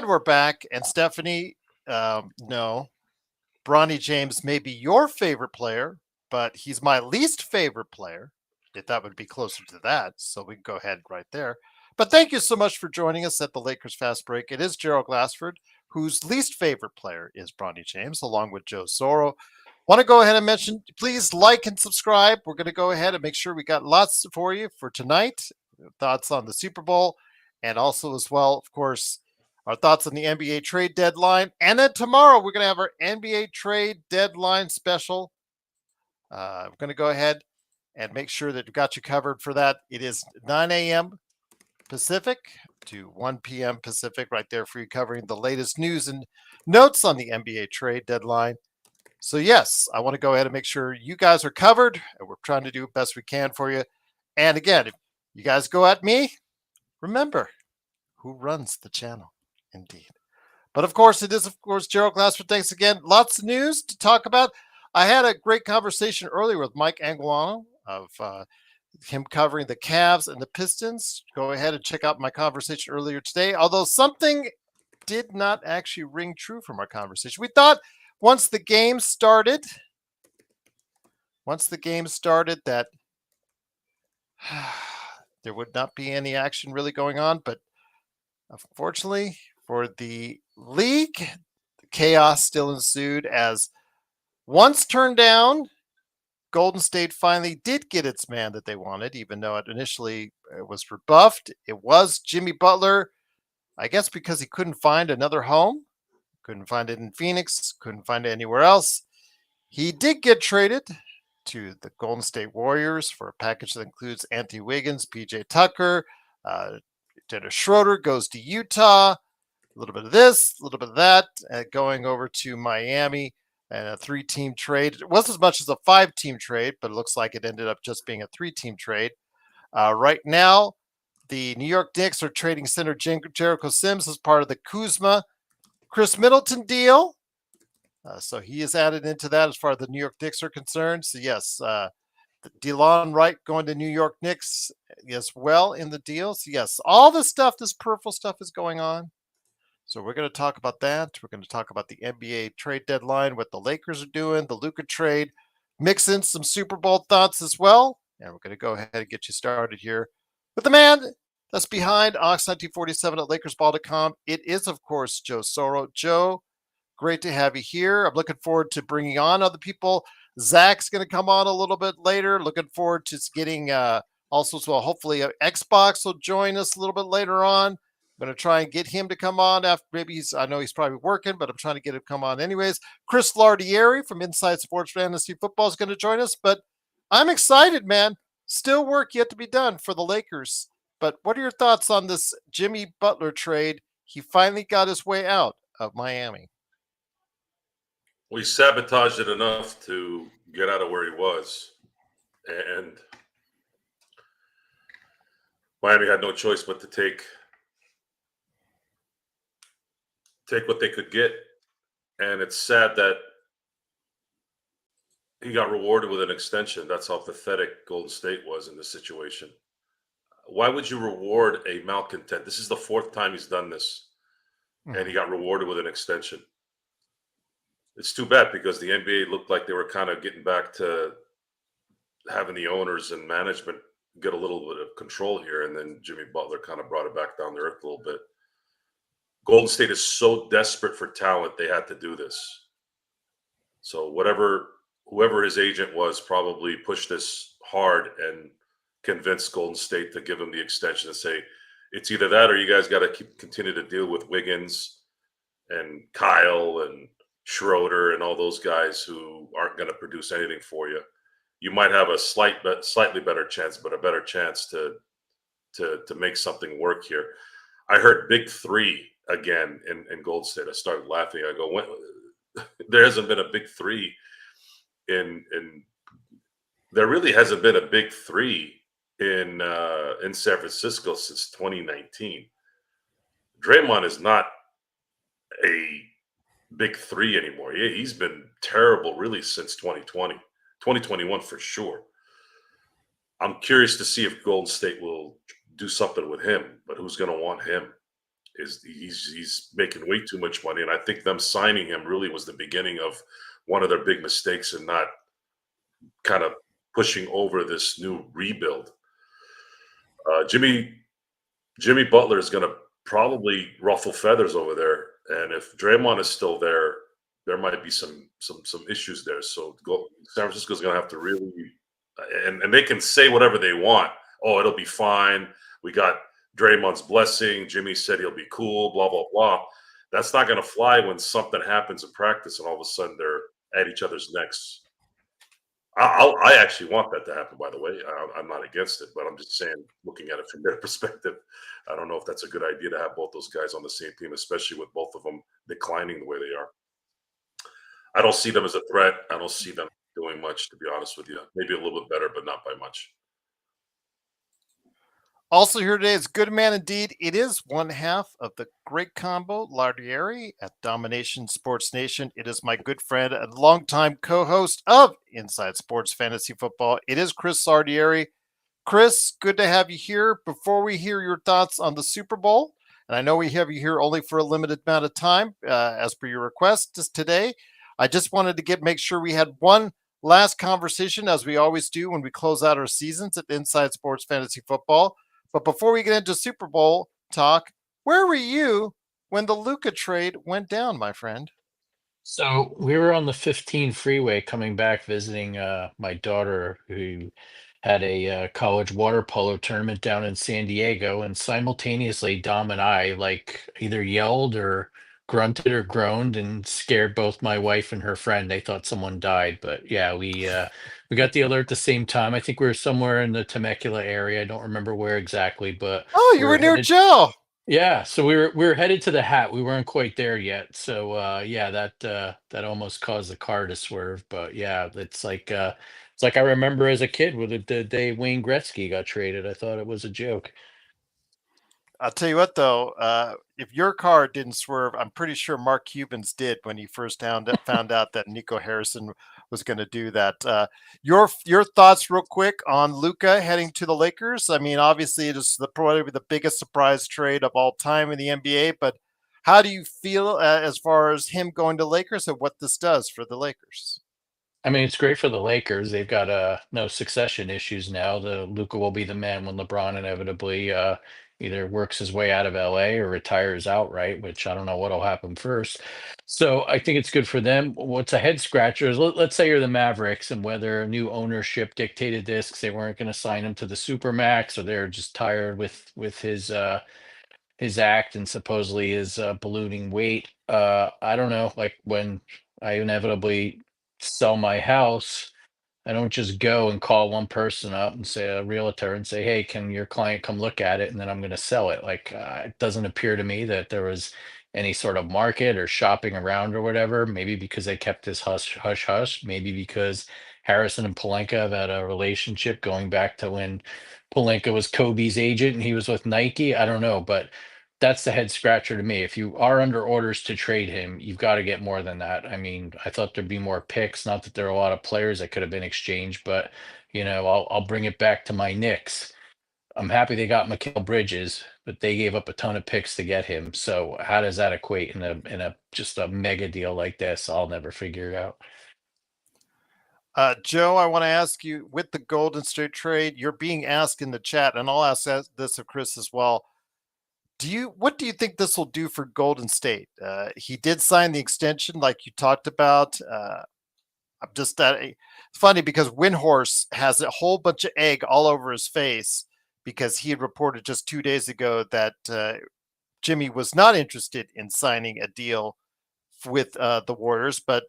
And we're back. And Stephanie, no, Bronny James may be your favorite player, but he's my least favorite player. If that would be closer to that. So we can go ahead right there. But thank you so much for joining us at the Lakers Fast Break. It is Gerald Glassford, whose least favorite player is Bronny James, along with Joe Soro. Want to go ahead and mention, please like and subscribe. We're going to go ahead and make sure we got lots for you for tonight. Thoughts on the Super Bowl, and also as well, of course, our thoughts on the NBA trade deadline. And then tomorrow, we're going to have our NBA trade deadline special. We're going to go ahead and make sure that we've got you covered for that. It is 9 a.m. Pacific to 1 p.m. Pacific, right there for you, covering the latest news and notes on the NBA trade deadline. So, yes, I want to go ahead and make sure you guys are covered, and we're trying to do the best we can for you. And again, if you guys go at me, remember who runs the channel. Indeed. But of course, it is, of course, Gerald Glassford. Thanks again. Lots of news to talk about. I had a great conversation earlier with Mike Anguano of him covering the Cavs and the Pistons. Go ahead and check out my conversation earlier today. Although something did not actually ring true from our conversation. We thought once the game started that there would not be any action really going on. But unfortunately for the league, the chaos still ensued as once turned down, Golden State finally did get its man that they wanted, even though it initially was rebuffed. It was Jimmy Butler, I guess because he couldn't find another home. Couldn't find it in Phoenix, couldn't find it anywhere else. He did get traded to the Golden State Warriors for a package that includes Anthony Wiggins, PJ Tucker, Dennis Schroeder goes to Utah, a little bit of this, a little bit of that, going over to Miami. And a 3-team trade. It wasn't as much as a 5-team trade, but it looks like it ended up just being a 3-team trade. Right now, the New York Knicks are trading center Jericho Sims as part of the Kuzma Chris Middleton deal. So he is added into that as far as the New York Knicks are concerned. So yes, DeLon Wright going to New York Knicks as well in the deal. So yes, all this stuff, this peripheral stuff is going on. So we're going to talk about that. We're going to talk about the NBA trade deadline, what the Lakers are doing, the Luka trade, mix in some Super Bowl thoughts as well. And we're going to go ahead and get you started here with the man that's behind Ox1947 at LakersBall.com. It is, of course, Joe Soro. Joe, great to have you here. I'm looking forward to bringing on other people. Zach's going to come on a little bit later. Looking forward to getting also as well. Hopefully, Xbox will join us a little bit later on. I'm going to try and get him to come on after maybe I know he's probably working, but I'm trying to get him to come on anyways. Chris Lardieri from Inside Sports Fantasy Football is going to join us, but I'm excited, man. Still work yet to be done for the Lakers. But what are your thoughts on this Jimmy Butler trade? He finally got his way out of Miami. We sabotaged it enough to get out of where he was. And Miami had no choice but to take what they could get. And it's sad that he got rewarded with an extension. That's how pathetic Golden State was in this situation. Why would you reward a malcontent? This is the 4th time he's done this, and he got rewarded with an extension. It's too bad because the NBA looked like they were kind of getting back to having the owners and management get a little bit of control here, and then Jimmy Butler kind of brought it back down to earth a little bit. Golden State is so desperate for talent, they had to do this. So whoever his agent was probably pushed this hard and convinced Golden State to give him the extension and say, it's either that or you guys got to continue to deal with Wiggins and Kyle and Schroeder and all those guys who aren't going to produce anything for you. You might have a slightly better chance, but a better chance to make something work here. I heard Big Three again in Golden State. I started laughing. I go, there hasn't been a Big Three there really hasn't been a Big Three in San Francisco since 2019. Draymond is not a Big Three anymore. He's been terrible really since 2020, 2021 for sure. I'm curious to see if Golden State will do something with him, but who's going to want him? is he's making way too much money, and I think them signing him really was the beginning of one of their big mistakes and not kind of pushing over this new rebuild. Jimmy Butler is going to probably ruffle feathers over there, and if Draymond is still there, there might be some issues there. So San Francisco's going to have to really, and they can say whatever they want. Oh, it'll be fine. We got Draymond's blessing. Jimmy said he'll be cool. Blah blah blah. That's not going to fly when something happens in practice, and all of a sudden they're at each other's necks. I actually want that to happen, by the way. I'm not against it, but I'm just saying, looking at it from their perspective, I don't know if that's a good idea to have both those guys on the same team, especially with both of them declining the way they are. I don't see them as a threat. I don't see them doing much, to be honest with you. Maybe a little bit better, but not by much. Also here today is Good Man Indeed. It is one half of the great combo, Lardieri at Domination Sports Nation. It is my good friend and longtime co-host of Inside Sports Fantasy Football. It is Chris Lardieri. Chris, good to have you here. Before we hear your thoughts on the Super Bowl, and I know we have you here only for a limited amount of time, as per your request just today, I just wanted to make sure we had one last conversation, as we always do when we close out our seasons at Inside Sports Fantasy Football. But before we get into Super Bowl talk, where were you when the Luka trade went down, my friend? So we were on the 15 freeway coming back visiting my daughter who had a college water polo tournament down in San Diego, and simultaneously Dom and I like either yelled or grunted or groaned and scared both my wife and her friend. They thought someone died, but yeah, we got the alert at the same time. I think we were somewhere in the Temecula area. I don't remember where exactly, but Oh, we you were were near headed. Joe. Yeah, so we were headed to the hat. We weren't quite there yet. So yeah, that almost caused the car to swerve. But yeah, it's like I remember as a kid with the day Wayne Gretzky got traded. I thought it was a joke. I'll tell you what, though, if your car didn't swerve, I'm pretty sure Mark Cuban's did when he first found out that Nico Harrison was going to do that. Your thoughts, real quick, on Luca heading to the Lakers? I mean, obviously, it is probably the biggest surprise trade of all time in the NBA. But how do you feel as far as him going to Lakers and what this does for the Lakers? I mean, it's great for the Lakers. They've got no succession issues now. The Luca will be the man when LeBron inevitably either works his way out of LA or retires outright, which I don't know what'll happen first. So I think it's good for them. What's a head scratcher is let's say you're the Mavericks and whether new ownership dictated this because they weren't going to sign him to the Supermax or they're just tired with his act and supposedly his ballooning weight. I don't know. Like when I inevitably sell my house, I don't just go and call one person up and say a realtor and say, "Hey, can your client come look at it?" And then I'm going to sell it. Like it doesn't appear to me that there was any sort of market or shopping around or whatever. Maybe because they kept this hush hush hush. Maybe because Harrison and Palenka have had a relationship going back to when Palenka was Kobe's agent and he was with Nike. I don't know, but that's the head scratcher to me. If you are under orders to trade him, you've got to get more than that. I mean, I thought there'd be more picks. Not that there are a lot of players that could have been exchanged, but I'll bring it back to my Knicks. I'm happy they got Mikal Bridges, but they gave up a ton of picks to get him. So how does that equate in a just a mega deal like this? I'll never figure it out. Joe, I want to ask you, with the Golden State trade, you're being asked in the chat, and I'll ask this of Chris as well. What do you think this will do for Golden State? He did sign the extension, like you talked about. I'm just that it's funny because Windhorse has a whole bunch of egg all over his face because he had reported just 2 days ago that Jimmy was not interested in signing a deal with the Warriors, but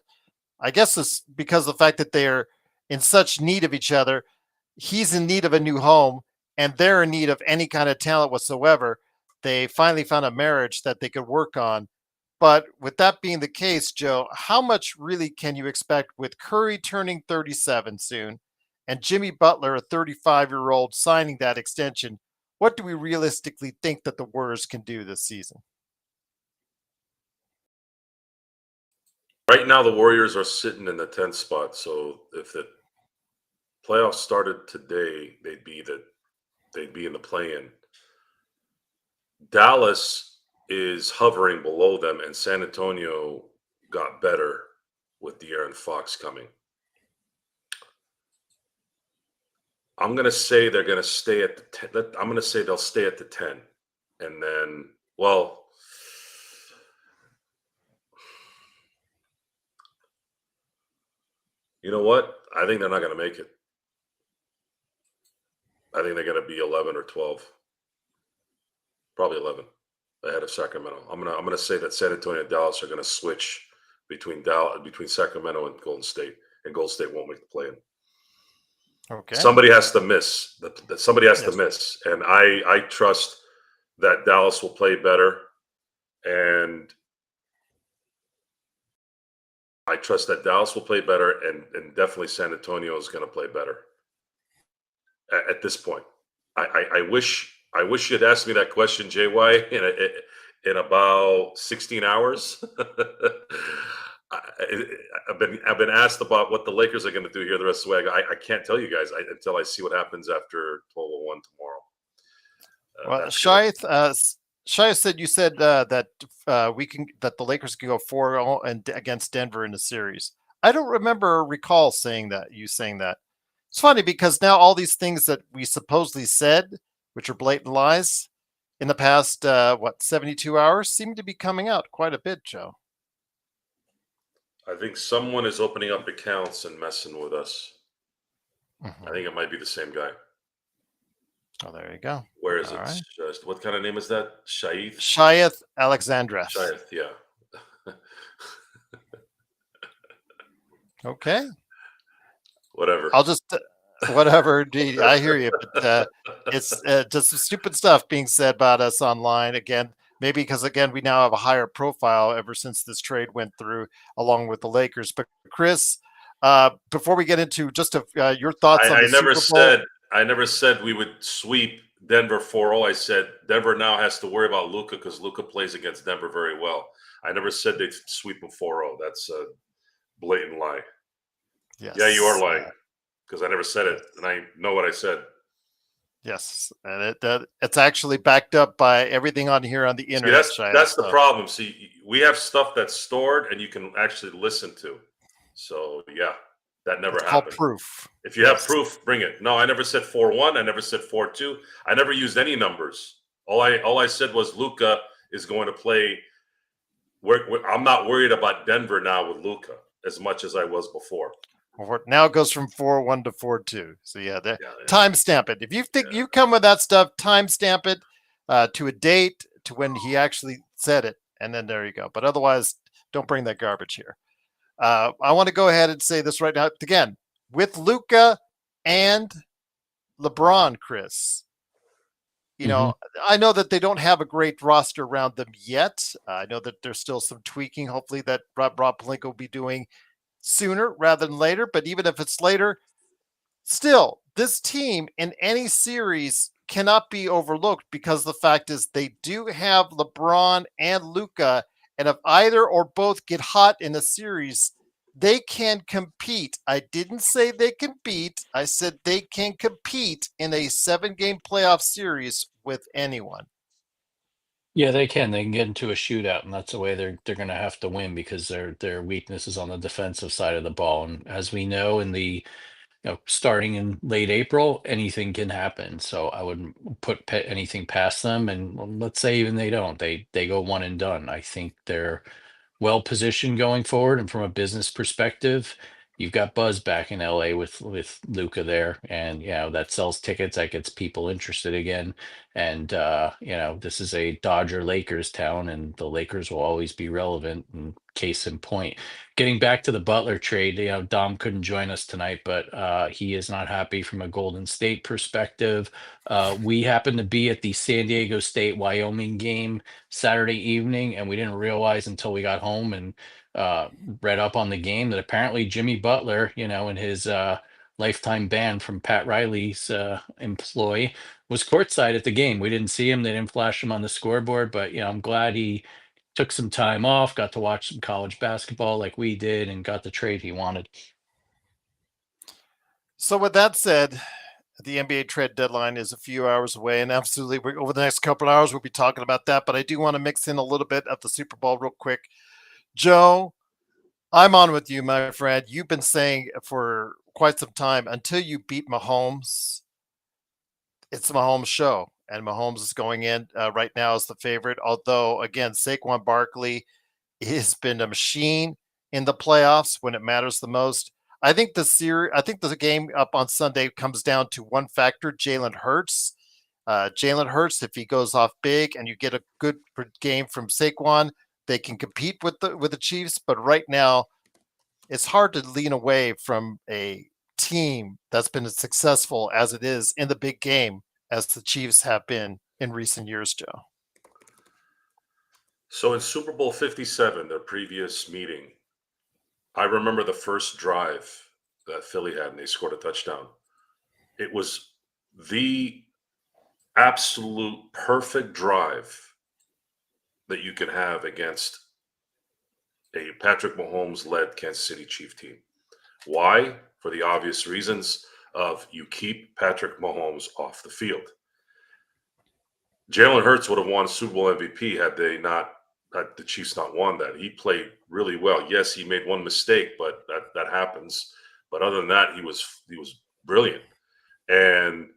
I guess it's because of the fact that they're in such need of each other. He's in need of a new home, and they're in need of any kind of talent whatsoever. They finally found a marriage that they could work on. But with that being the case, Joe, how much really can you expect with Curry turning 37 soon and Jimmy Butler, a 35-year-old, signing that extension? What do we realistically think that the Warriors can do this season? Right now, the Warriors are sitting in the 10th spot. So if the playoffs started today, they'd be in the play-in. Dallas is hovering below them, and San Antonio got better with De'Aaron Fox coming. I'm going to say they're going to stay at the 10. I'm going to say they'll stay at the 10. And then, well, you know what? I think they're not going to make it. I think they're going to be 11 or 12. Probably 11 ahead of Sacramento. I'm gonna say that San Antonio and Dallas are gonna switch between Sacramento and Golden State, and Golden State won't make the play-in. Okay. Somebody has to miss. Somebody has to Yes. miss, and I trust that Dallas will play better, and I trust that Dallas will play better, and definitely San Antonio is going to play better. At this point, I wish you'd asked me that question, JY, in about 16 hours. I've been asked about what the Lakers are going to do here the rest of the way. I can't tell you guys until I see what happens after 12:01 tomorrow. Well, Shia said you said that that the Lakers can go 4-0 and against Denver in the series. I don't recall saying that. It's funny because now all these things that we supposedly said, which are blatant lies, in the past 72 hours, seem to be coming out quite a bit, Joe. I think someone is opening up accounts and messing with us. Mm-hmm. I think it might be the same guy. Oh, there you go. Where is All it? right. What kind of name is that? Shaith? Shiath Alexandras. Shaith, yeah. Okay. Whatever. I'll just whatever. Indeed, I hear you, but it's just some stupid stuff being said about us online again. Maybe because again we now have a higher profile ever since this trade went through, along with the Lakers. But Chris, before we get into just your thoughts on the Super Bowl, I never said we would sweep Denver 4-0. I said Denver now has to worry about Luka because Luka plays against Denver very well. I never said they'd sweep them 4-0. That's a blatant lie. yes. Yeah, you are lying because I never said it, and I know what I said. Yes, and it's actually backed up by everything on here on the internet. That's the problem. See, we have stuff that's stored and you can actually listen to. So yeah, that never happened. Called proof. If you have proof, bring it. No, I never said 4-1. I never said 4-2. I never used any numbers. All I said was Luka is going to play. I'm not worried about Denver now with Luka as much as I was before. Now it goes from 4-1 to 4-2. So yeah, timestamp it. If you think you come with that stuff, timestamp it to a date to when he actually said it, and then there you go. But otherwise, don't bring that garbage here. I want to go ahead and say this right now again with Luka and LeBron, Chris. You know, I know that they don't have a great roster around them yet. I know that there's still some tweaking. Hopefully, that Rob Pelinka will be doing sooner rather than later. But even if it's later, still, this team in any series cannot be overlooked because the fact is they do have LeBron and Luka, and if either or both get hot in a series, they can compete. I didn't say they can beat. I said they can compete in a 7-game playoff series with anyone. Yeah, they can. They can get into a shootout, and that's the way they're going to have to win because their weakness is on the defensive side of the ball. And as we know, starting in late April, anything can happen. So I wouldn't put anything past them. And let's say even they don't, they go one and done. I think they're well positioned going forward. And from a business perspective, you've got buzz back in LA with Luca there, and that sells tickets, that gets people interested again. And this is a Dodger Lakers town, and the Lakers will always be relevant. And case in point, getting back to the Butler trade, Dom couldn't join us tonight, but he is not happy from a Golden State perspective. We happened to be at the San Diego State Wyoming game Saturday evening, and we didn't realize until we got home and read up on the game that apparently Jimmy Butler, in his lifetime ban from Pat Riley's employ, was courtside at the game. We didn't see him; they didn't flash him on the scoreboard. But I'm glad he took some time off, got to watch some college basketball like we did, and got the trade he wanted. So with that said, the NBA trade deadline is a few hours away, and absolutely, over the next couple of hours, we'll be talking about that. But I do want to mix in a little bit of the Super Bowl real quick. Joe, I'm on with you, my friend. You've been saying for quite some time, until you beat Mahomes, it's the Mahomes show, and Mahomes is going in right now as the favorite. Although, again, Saquon Barkley has been a machine in the playoffs when it matters the most. I think the game up on Sunday comes down to one factor: Jalen Hurts. Jalen Hurts, if he goes off big and you get a good game from Saquon, they can compete with the Chiefs. But right now, it's hard to lean away from a team that's been as successful as it is in the big game as the Chiefs have been in recent years, Joe. So in Super Bowl 57, their previous meeting, I remember the first drive that Philly had and they scored a touchdown. It was the absolute perfect drive that you can have against a Patrick Mahomes-led Kansas City Chief team. Why? For the obvious reasons of you keep Patrick Mahomes off the field. Jalen Hurts would have won Super Bowl MVP had the Chiefs not won that. He played really well. Yes, he made one mistake, but that happens. But other than that, he was brilliant. And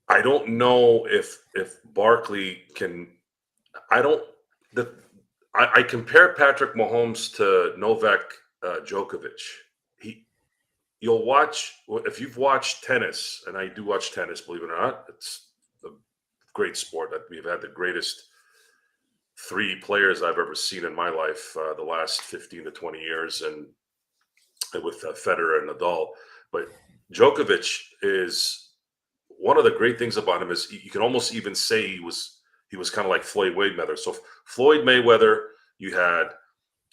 I don't know if Barkley can. I compare Patrick Mahomes to Novak Djokovic. You'll watch, if you've watched tennis, and I do watch tennis, believe it or not, it's a great sport. We've had the greatest three players I've ever seen in my life the last 15 to 20 years, and with Federer and Nadal. But Djokovic is, one of the great things about him is you can almost even say he was kind of like Floyd Mayweather. So Floyd Mayweather, you had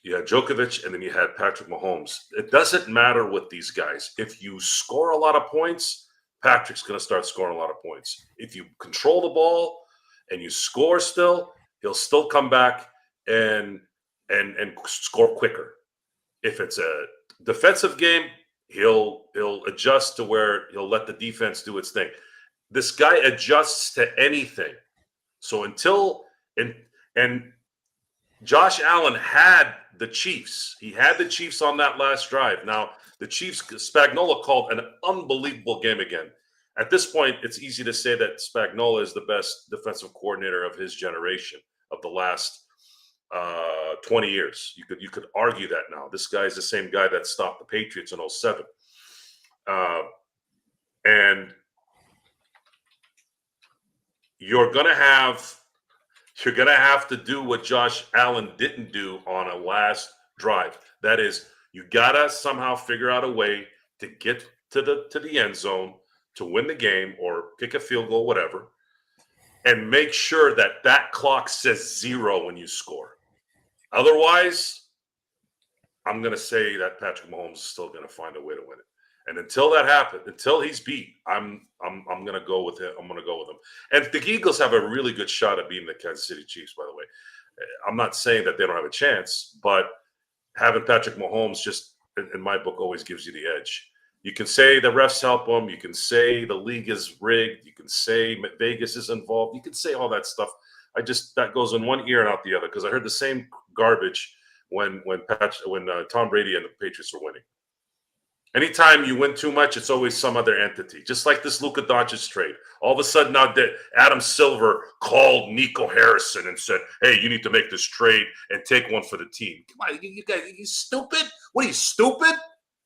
Djokovic, and then you had Patrick Mahomes. It doesn't matter with these guys. If you score a lot of points, Patrick's going to start scoring a lot of points. If you control the ball and you score still, he'll still come back and score quicker. If it's a defensive game, he'll adjust to where he'll let the defense do its thing. This guy adjusts to anything. So and Josh Allen had the Chiefs. He had the Chiefs on that last drive. Now, the Chiefs, Spagnuolo called an unbelievable game again. At this point, it's easy to say that Spagnuolo is the best defensive coordinator of his generation, of the last 20 years. You could argue that now. This guy is the same guy that stopped the Patriots in 07. And you're going to have to do what Josh Allen didn't do on a last drive. That is, you got to somehow figure out a way to get to the end zone to win the game or kick a field goal, whatever, and make sure that clock says 0 when you score. Otherwise, I'm going to say that Patrick Mahomes is still going to find a way to win it. And until that happens, until he's beat, I'm going to go with him. I'm going to go with him. And the Eagles have a really good shot at beating the Kansas City Chiefs, by the way. I'm not saying that they don't have a chance, but having Patrick Mahomes just, in my book, always gives you the edge. You can say the refs help them. You can say the league is rigged. You can say Vegas is involved. You can say all that stuff. That goes in one ear and out the other, because I heard the same garbage when Tom Brady and the Patriots were winning. Anytime you win too much, it's always some other entity. Just like this Luka Doncic trade. All of a sudden now Adam Silver called Nico Harrison and said, hey, you need to make this trade and take one for the team. Come on, you guys, you stupid? What are you, stupid?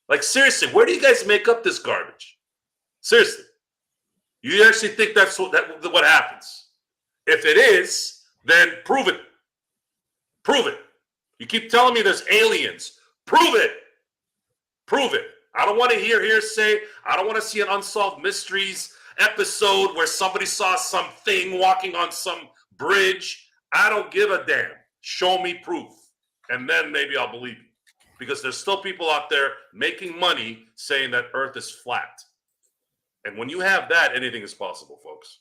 Like, seriously, where do you guys make up this garbage? Seriously. You actually think that's what happens? If it is, then prove it. Prove it. You keep telling me there's aliens. Prove it. Prove it. I don't want to hear hearsay. I don't want to see an Unsolved Mysteries episode where somebody saw something walking on some bridge. I don't give a damn. Show me proof. And then maybe I'll believe you. Because there's still people out there making money saying that Earth is flat. And when you have that, anything is possible, folks.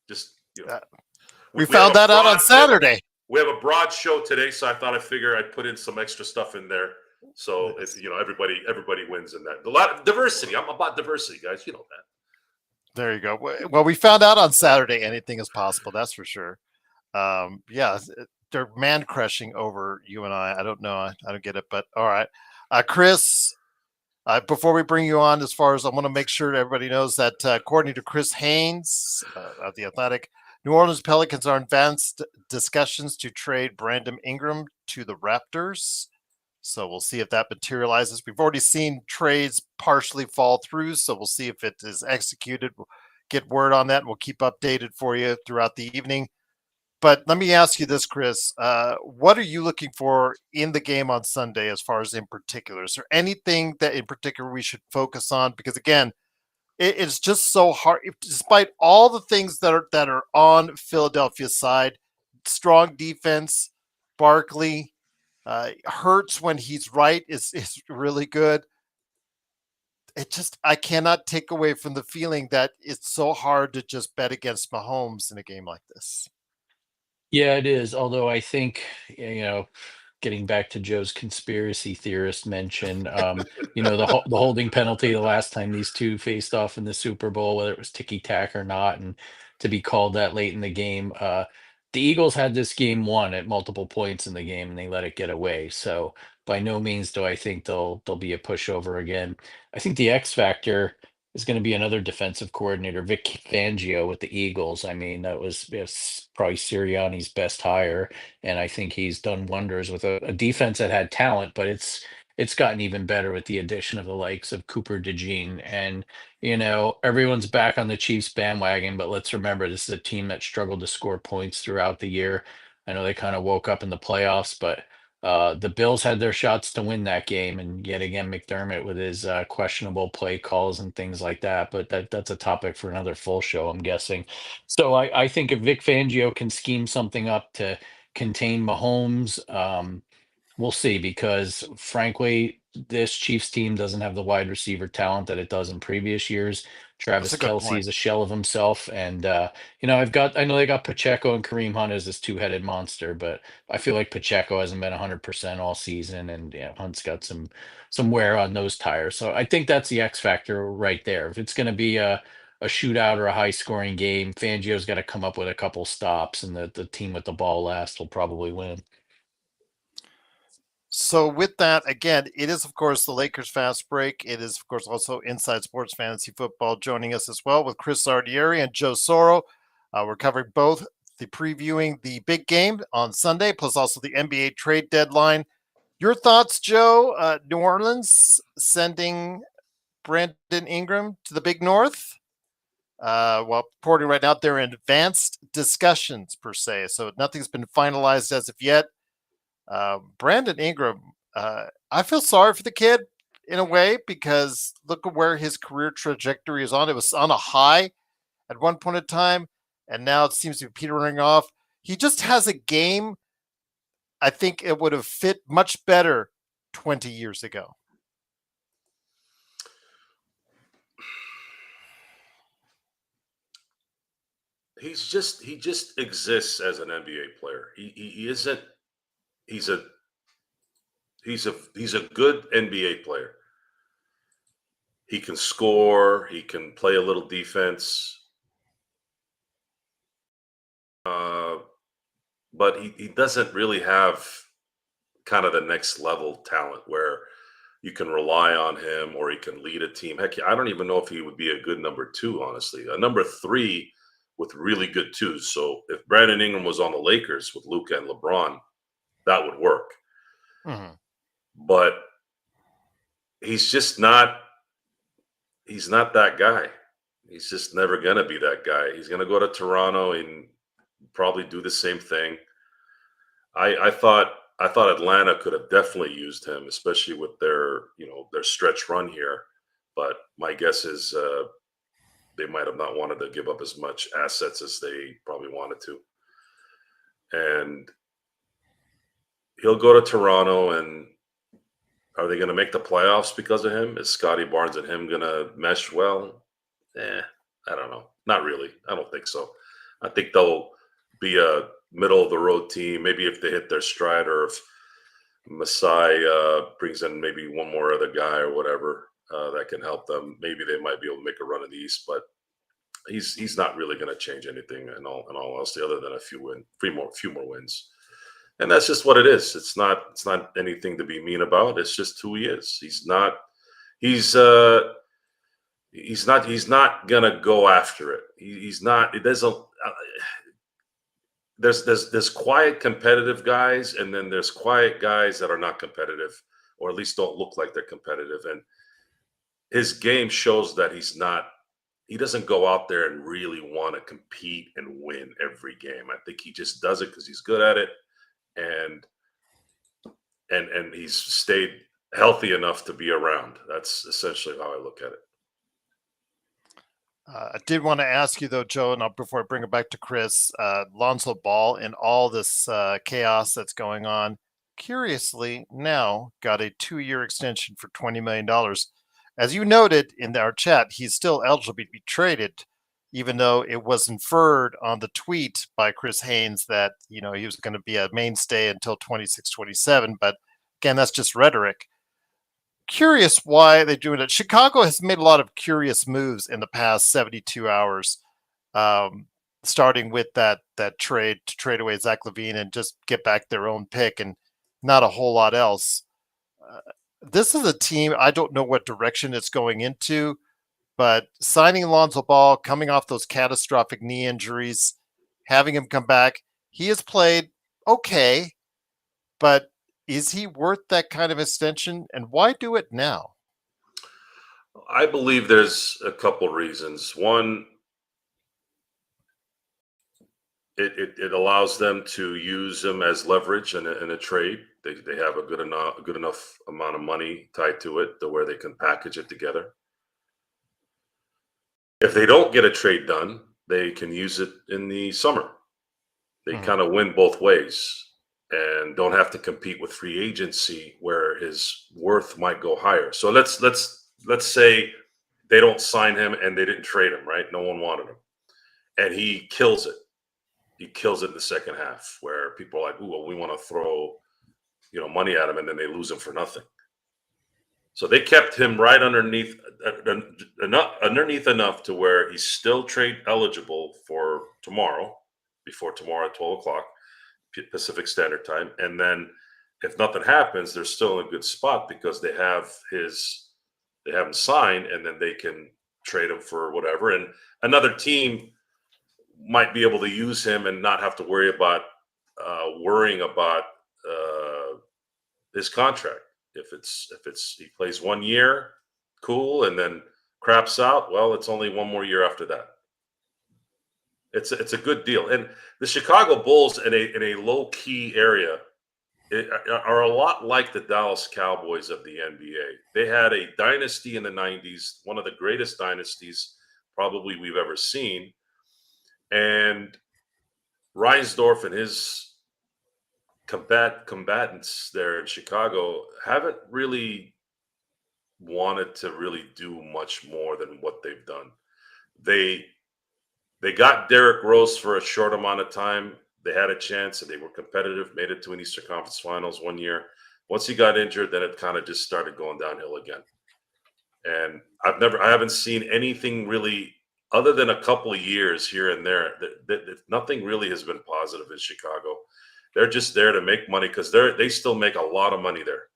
Just, we found that out on Saturday. We have a broad show today, so I thought I'd put in some extra stuff in there. So Yes. if everybody wins in that. A lot of diversity. I'm about diversity, guys. You know that. There you go. Well, we found out on Saturday anything is possible. That's for sure. Yeah, they're man crushing over you and I. I don't know. I don't get it, but all right. Chris, before we bring you on, as far as I want to make sure everybody knows that according to Chris Haynes of The Athletic, New Orleans Pelicans are in advanced discussions to trade Brandon Ingram to the Raptors. So we'll see if that materializes. We've already seen trades partially fall through, so we'll see if it is executed. We'll get word on that. We'll keep updated for you throughout the evening. But let me ask you this, Chris. What are you looking for in the game on Sunday as far as in particular? Is there anything that in particular we should focus on? Because again, it's just so hard. Despite all the things that are on Philadelphia's side, strong defense, Barkley, Hurts when he's right is really good. I cannot take away from the feeling that it's so hard to just bet against Mahomes in a game like this. Yeah, it is. Although I think, getting back to Joe's conspiracy theorist mention, the holding penalty the last time these two faced off in the Super Bowl, whether it was ticky tack or not, and to be called that late in the game. The Eagles had this game won at multiple points in the game, and they let it get away. So by no means do I think they'll be a pushover again. I think the X factor is going to be another defensive coordinator, Vic Fangio with the Eagles. I mean, that was probably Sirianni's best hire, and I think he's done wonders with a defense that had talent, but it's gotten even better with the addition of the likes of Cooper DeJean. And everyone's back on the Chiefs bandwagon, but let's remember this is a team that struggled to score points throughout the year. I know they kind of woke up in the playoffs, but the Bills had their shots to win that game, and yet again, McDermott with his questionable play calls and things like that. But that's a topic for another full show, I'm guessing. So I think if Vic Fangio can scheme something up to contain Mahomes, we'll see, because frankly, this Chiefs team doesn't have the wide receiver talent that it does in previous years. That's Travis a good Kelsey point. is a shell of himself, and I know they got Pacheco and Kareem Hunt as this two-headed monster, but I feel like Pacheco hasn't been 100% all season, and Hunt's got some wear on those tires. So I think that's the X factor right there. If it's going to be a shootout or a high-scoring game, Fangio's got to come up with a couple stops, and the team with the ball last will probably win. So with that, again, it is of course the Lakers Fast Break. It is of course also Inside Sports Fantasy Football joining us as well with Chris Ardieri and Joe Soro. We're covering both the previewing the big game on Sunday, plus also the NBA trade deadline. Your thoughts, Joe? New Orleans sending Brandon Ingram to the Big North. Well, reporting right now, they're in advanced discussions per se, so nothing's been finalized as of yet. Brandon Ingram, I feel sorry for the kid in a way because look at where his career trajectory is on. It was on a high at one point in time, and now it seems to be petering off. He just has a game. I think it would have fit much better 20 years ago. He just exists as an NBA player. He isn't. He's a he's a good NBA player. He can score. He can play a little defense. But he doesn't really have kind of the next level talent where you can rely on him or he can lead a team. Heck, I don't even know if he would be a good number two, honestly. A number three with really good twos. So if Brandon Ingram was on the Lakers with Luka and LeBron, that would work. Mm-hmm. But he's just not. He's not that guy. He's just never gonna be that guy. He's gonna go to Toronto and probably do the same thing. I thought Atlanta could have definitely used him, especially with their stretch run here. But my guess is they might have not wanted to give up as much assets as they probably wanted to. And he'll go to Toronto, and are they going to make the playoffs because of him? Is Scotty Barnes and him going to mesh well? I don't know. Not really. I don't think so. I think they'll be a middle of the road team. Maybe if they hit their stride, or if Masai brings in maybe one more other guy or whatever that can help them. Maybe they might be able to make a run in the East, but he's not really going to change anything in all honesty, other than a few more wins. And that's just what it is. It's not anything to be mean about. It's just who he is. He's not gonna go after it. He's not. It doesn't. There's quiet competitive guys, and then there's quiet guys that are not competitive, or at least don't look like they're competitive. And his game shows that he's not. He doesn't go out there and really want to compete and win every game. I think he just does it because he's good at it, and he's stayed healthy enough to be around. That's essentially how I look at it. I did want to ask you though, Joe, and before I bring it back to Chris, Lonzo Ball and all this chaos that's going on, curiously now got a 2-year extension for $20 million. As you noted in our chat, he's still eligible to be traded, even though it was inferred on the tweet by Chris Haynes that, he was going to be a mainstay until 26, 27. But again, that's just rhetoric. Curious why they're doing it. Chicago has made a lot of curious moves in the past 72 hours, starting with that trade to trade away Zach LaVine and just get back their own pick and not a whole lot else. This is a team, I don't know what direction it's going into, but signing Alonzo Ball, coming off those catastrophic knee injuries, having him come back, he has played okay, but is he worth that kind of extension, and why do it now? I believe there's a couple reasons. One, it allows them to use him as leverage in a trade. They have a good enough amount of money tied to it to where they can package it together. If they don't get a trade done, they can use it in the summer. They kind of win both ways and don't have to compete with free agency where his worth might go higher. So let's say they don't sign him and they didn't trade him, right? No one wanted him. And he kills it. He kills it in the second half where people are like, "Ooh, well, we want to throw, money at him," and then they lose him for nothing. So they kept him right underneath enough to where he's still trade eligible for tomorrow, before tomorrow at 12 o'clock. Pacific Standard Time, and then if nothing happens, they're still in a good spot because they have him signed, and then they can trade him for whatever. And another team might be able to use him and not have to worry about worrying about his contract. If he plays 1 year, cool, and then craps out, well, it's only one more year after that. It's a good deal. And the Chicago Bulls in a low key area are a lot like the Dallas Cowboys of the NBA. They had a dynasty in the 90s, one of the greatest dynasties probably we've ever seen. And Reinsdorf and his combatants there in Chicago haven't really wanted to really do much more than what they've done. They got Derrick Rose for a short amount of time. They had a chance and they were competitive, made it to an Eastern Conference Finals 1 year. Once he got injured, then it kind of just started going downhill again. And I haven't seen anything really, other than a couple of years here and there, that nothing really has been positive in Chicago. They're just there to make money because they still make a lot of money there.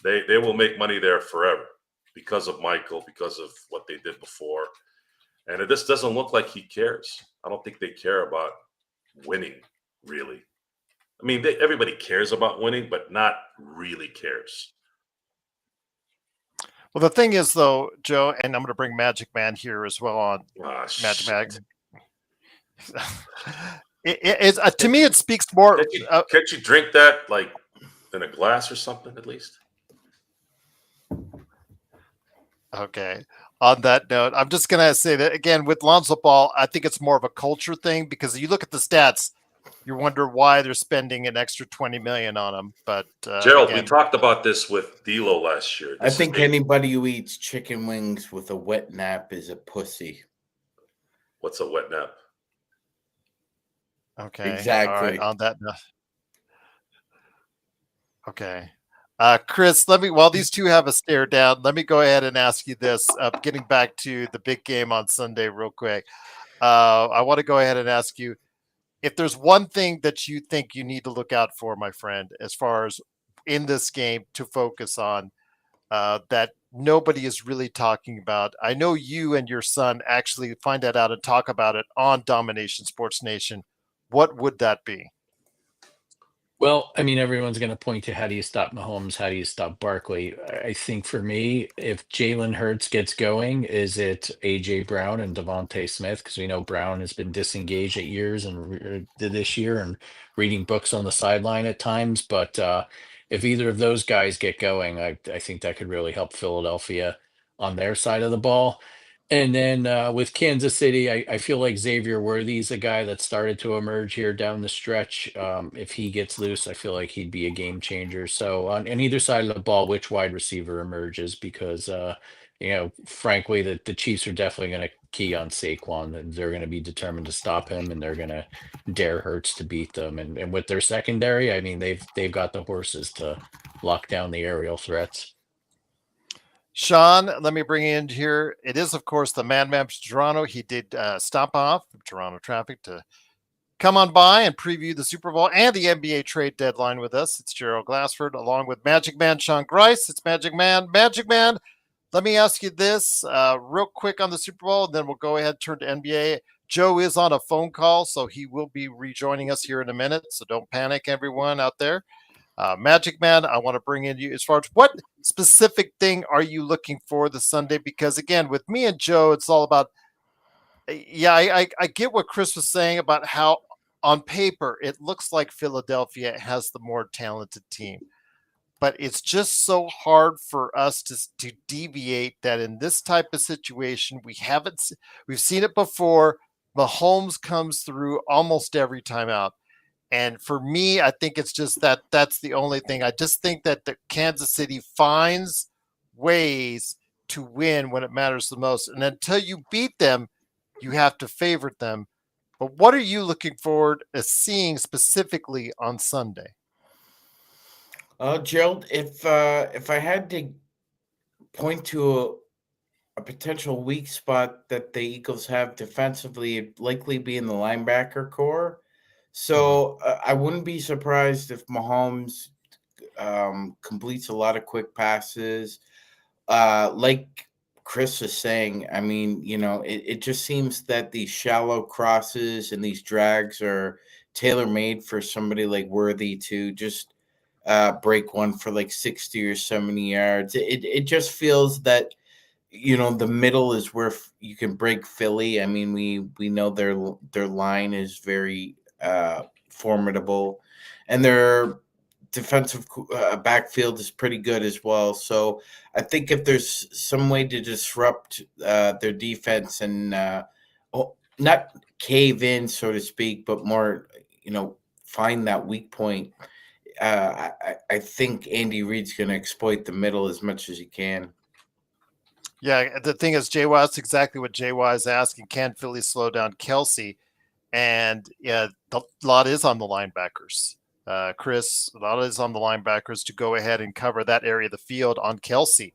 They will make money there forever because of Michael, because of what they did before. And it just doesn't look like he cares. I don't think they care about winning, really. I mean, everybody cares about winning, but not really cares. Well, the thing is, though, Joe, and I'm going to bring Magic Man here as well on Magic Mag. To me, it speaks more. Can't you drink that like in a glass or something at least? Okay. On that note, I'm just going to say that again with Lonzo Ball, I think it's more of a culture thing because you look at the stats, you wonder why they're spending an extra $20 million on him. But Gerald, we talked about this with D'Lo last year. I think anybody who eats chicken wings with a wet nap is a pussy. What's a wet nap? Okay. Exactly. All right, on that note. Okay. Chris, while these two have a stare down, let me go ahead and ask you this. Getting back to the big game on Sunday, real quick. I want to go ahead and ask you if there's one thing that you think you need to look out for, my friend, as far as in this game to focus on that nobody is really talking about. I know you and your son actually find that out and talk about it on Domination Sports Nation. What would that be? Well, I mean, everyone's going to point to how do you stop Mahomes? How do you stop Barkley? I think for me, if Jalen Hurts gets going, is it AJ Brown and Devontae Smith? Because we know Brown has been disengaged at years and this year and reading books on the sideline at times. But if either of those guys get going, I think that could really help Philadelphia on their side of the ball. And then with Kansas City, I feel like Xavier Worthy's a guy that started to emerge here down the stretch. If he gets loose, I feel like he'd be a game changer. So on either side of the ball, which wide receiver emerges? Because frankly, the Chiefs are definitely going to key on Saquon, and they're going to be determined to stop him, and they're going to dare Hurts to beat them. And with their secondary, I mean, they've got the horses to lock down the aerial threats. Sean, let me bring you in here. It is, of course, the Madman from Toronto. He did stop off from Toronto traffic to come on by and preview the Super Bowl and the NBA trade deadline with us. It's Gerald Glassford along with Magic Man Sean Grice. It's Magic Man. Magic Man, let me ask you this real quick on the Super Bowl, and then we'll go ahead and turn to NBA. Joe is on a phone call, so he will be rejoining us here in a minute. So don't panic, everyone out there. Magic Man, I want to bring in you as far as what specific thing are you looking for this Sunday? Because again, with me and Joe, it's all about. I get what Chris was saying about how on paper it looks like Philadelphia has the more talented team, but it's just so hard for us to deviate that in this type of situation we've seen it before. Mahomes comes through almost every time out. And for me, I think it's just that's the only thing. I just think that the Kansas City finds ways to win when it matters the most. And until you beat them, you have to favorite them. But what are you looking forward to seeing specifically on Sunday? Gerald, if I had to point to a potential weak spot that the Eagles have defensively, it'd likely be in the linebacker core. So I wouldn't be surprised if Mahomes completes a lot of quick passes. Like Chris was saying, I mean, it just seems that these shallow crosses and these drags are tailor made for somebody like Worthy to just break one for like 60 or 70 yards. It just feels that the middle is where you can break Philly. I mean, we know their line is very formidable, and their defensive backfield is pretty good as well. So I think if there's some way to disrupt their defense and not cave in, so to speak, but more, find that weak point. I think Andy Reid's going to exploit the middle as much as he can. Yeah, the thing is, JY, that's exactly what JY is asking. Can Philly slow down Kelsey? And yeah, a lot is on the linebackers. Chris, a lot is on the linebackers to go ahead and cover that area of the field on Kelsey.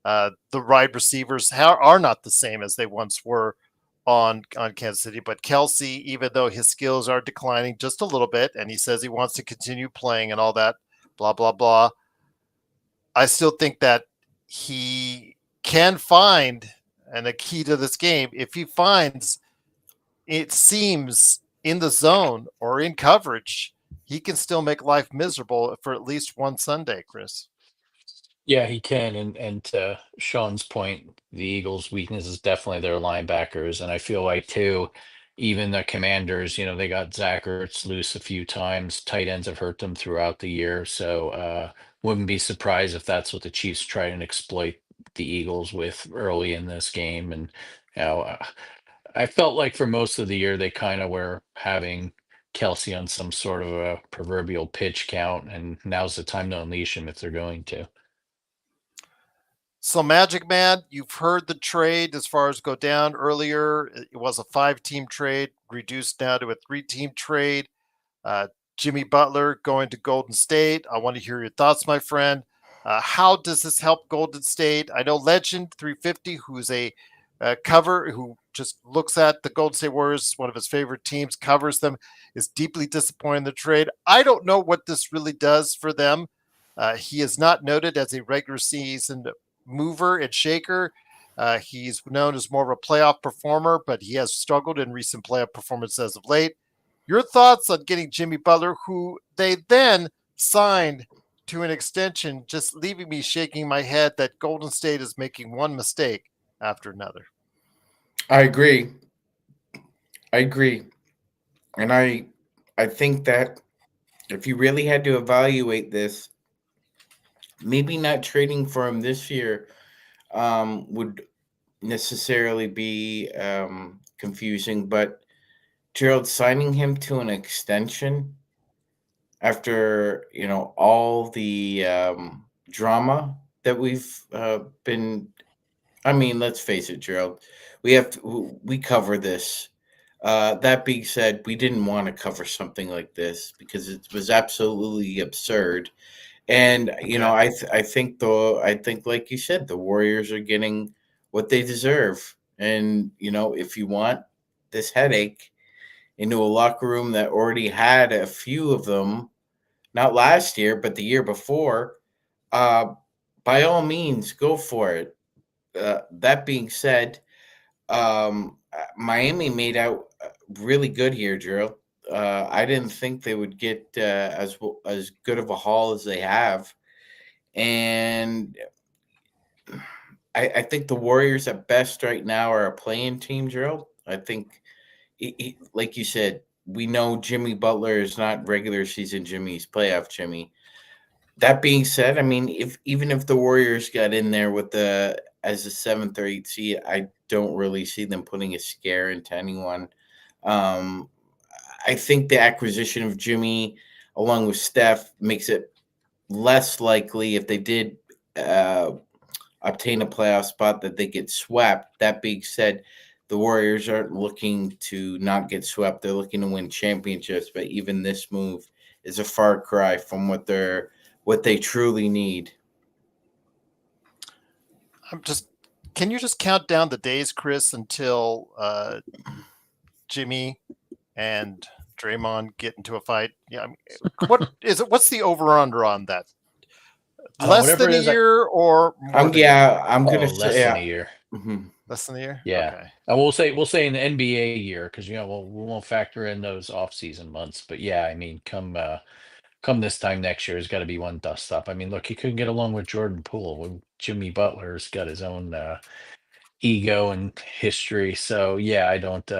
The wide receivers are not the same as they once were on Kansas City, but Kelsey, even though his skills are declining just a little bit, and he says he wants to continue playing and all that, blah, blah, blah, I still think that he can find, and a key to this game, if he finds it seems in the zone or in coverage, he can still make life miserable for at least one Sunday, Chris. Yeah, he can. And to Sean's point, the Eagles' weakness is definitely their linebackers. And I feel like too, even the Commanders, they got Zach Ertz loose a few times. Tight ends have hurt them throughout the year. So wouldn't be surprised if that's what the Chiefs try and exploit the Eagles with early in this game. And you know, uh, I felt like for most of the year they kind of were having Kelsey on some sort of a proverbial pitch count, and now's the time to unleash him if they're going to. So, Magic Man, you've heard the trade as far as go down earlier. It was a 5-team trade, reduced now to a 3-team trade. Jimmy Butler going to Golden State. I want to hear your thoughts, my friend. How does this help Golden State? I know Legend 350, who's a cover, who just looks at the Golden State Warriors, one of his favorite teams, covers them, is deeply disappointed in the trade. I don't know what this really does for them. He is not noted as a regular season mover and shaker. He's known as more of a playoff performer, but he has struggled in recent playoff performances as of late. Your thoughts on getting Jimmy Butler, who they then signed to an extension, just leaving me shaking my head that Golden State is making one mistake after another. I agree. And I think that if you really had to evaluate this, maybe not trading for him this year would necessarily be confusing, but Gerald, signing him to an extension after all the drama that we've been. I mean, let's face it, Gerald. We cover this. That being said, we didn't want to cover something like this because it was absolutely absurd. And I think, like you said, the Warriors are getting what they deserve. And if you want this headache into a locker room that already had a few of them, not last year, but the year before, uh, by all means, go for it. That being said, Miami made out really good here, Gerald. I didn't think they would get as good of a haul as they have, and I think the Warriors at best right now are a playing team, Gerald. I think, like you said, we know Jimmy Butler is not regular season Jimmy; he's playoff Jimmy. That being said, I mean, even if the Warriors got in there with the as a 7th or 8th seed, I don't really see them putting a scare into anyone. Um, I think the acquisition of Jimmy, along with Steph, makes it less likely if they did uh, obtain a playoff spot that they get swept. That being said, the Warriors aren't looking to not get swept; they're looking to win championships. But even this move is a far cry from what they truly need. Can you just count down the days, Chris, until Jimmy and Draymond get into a fight? Yeah, I mean, what is it? What's the over under on that? Less Whatever than it a is, year or more than a year? I'm gonna less say, than a year. mhm. Less than a year? Yeah. Okay. And we'll say an NBA year because we won't factor in those off season months. But yeah, I mean, come this time next year, has got to be one dust up. I mean, look, he couldn't get along with Jordan Poole. When Jimmy Butler's got his own ego and history. So yeah, I don't.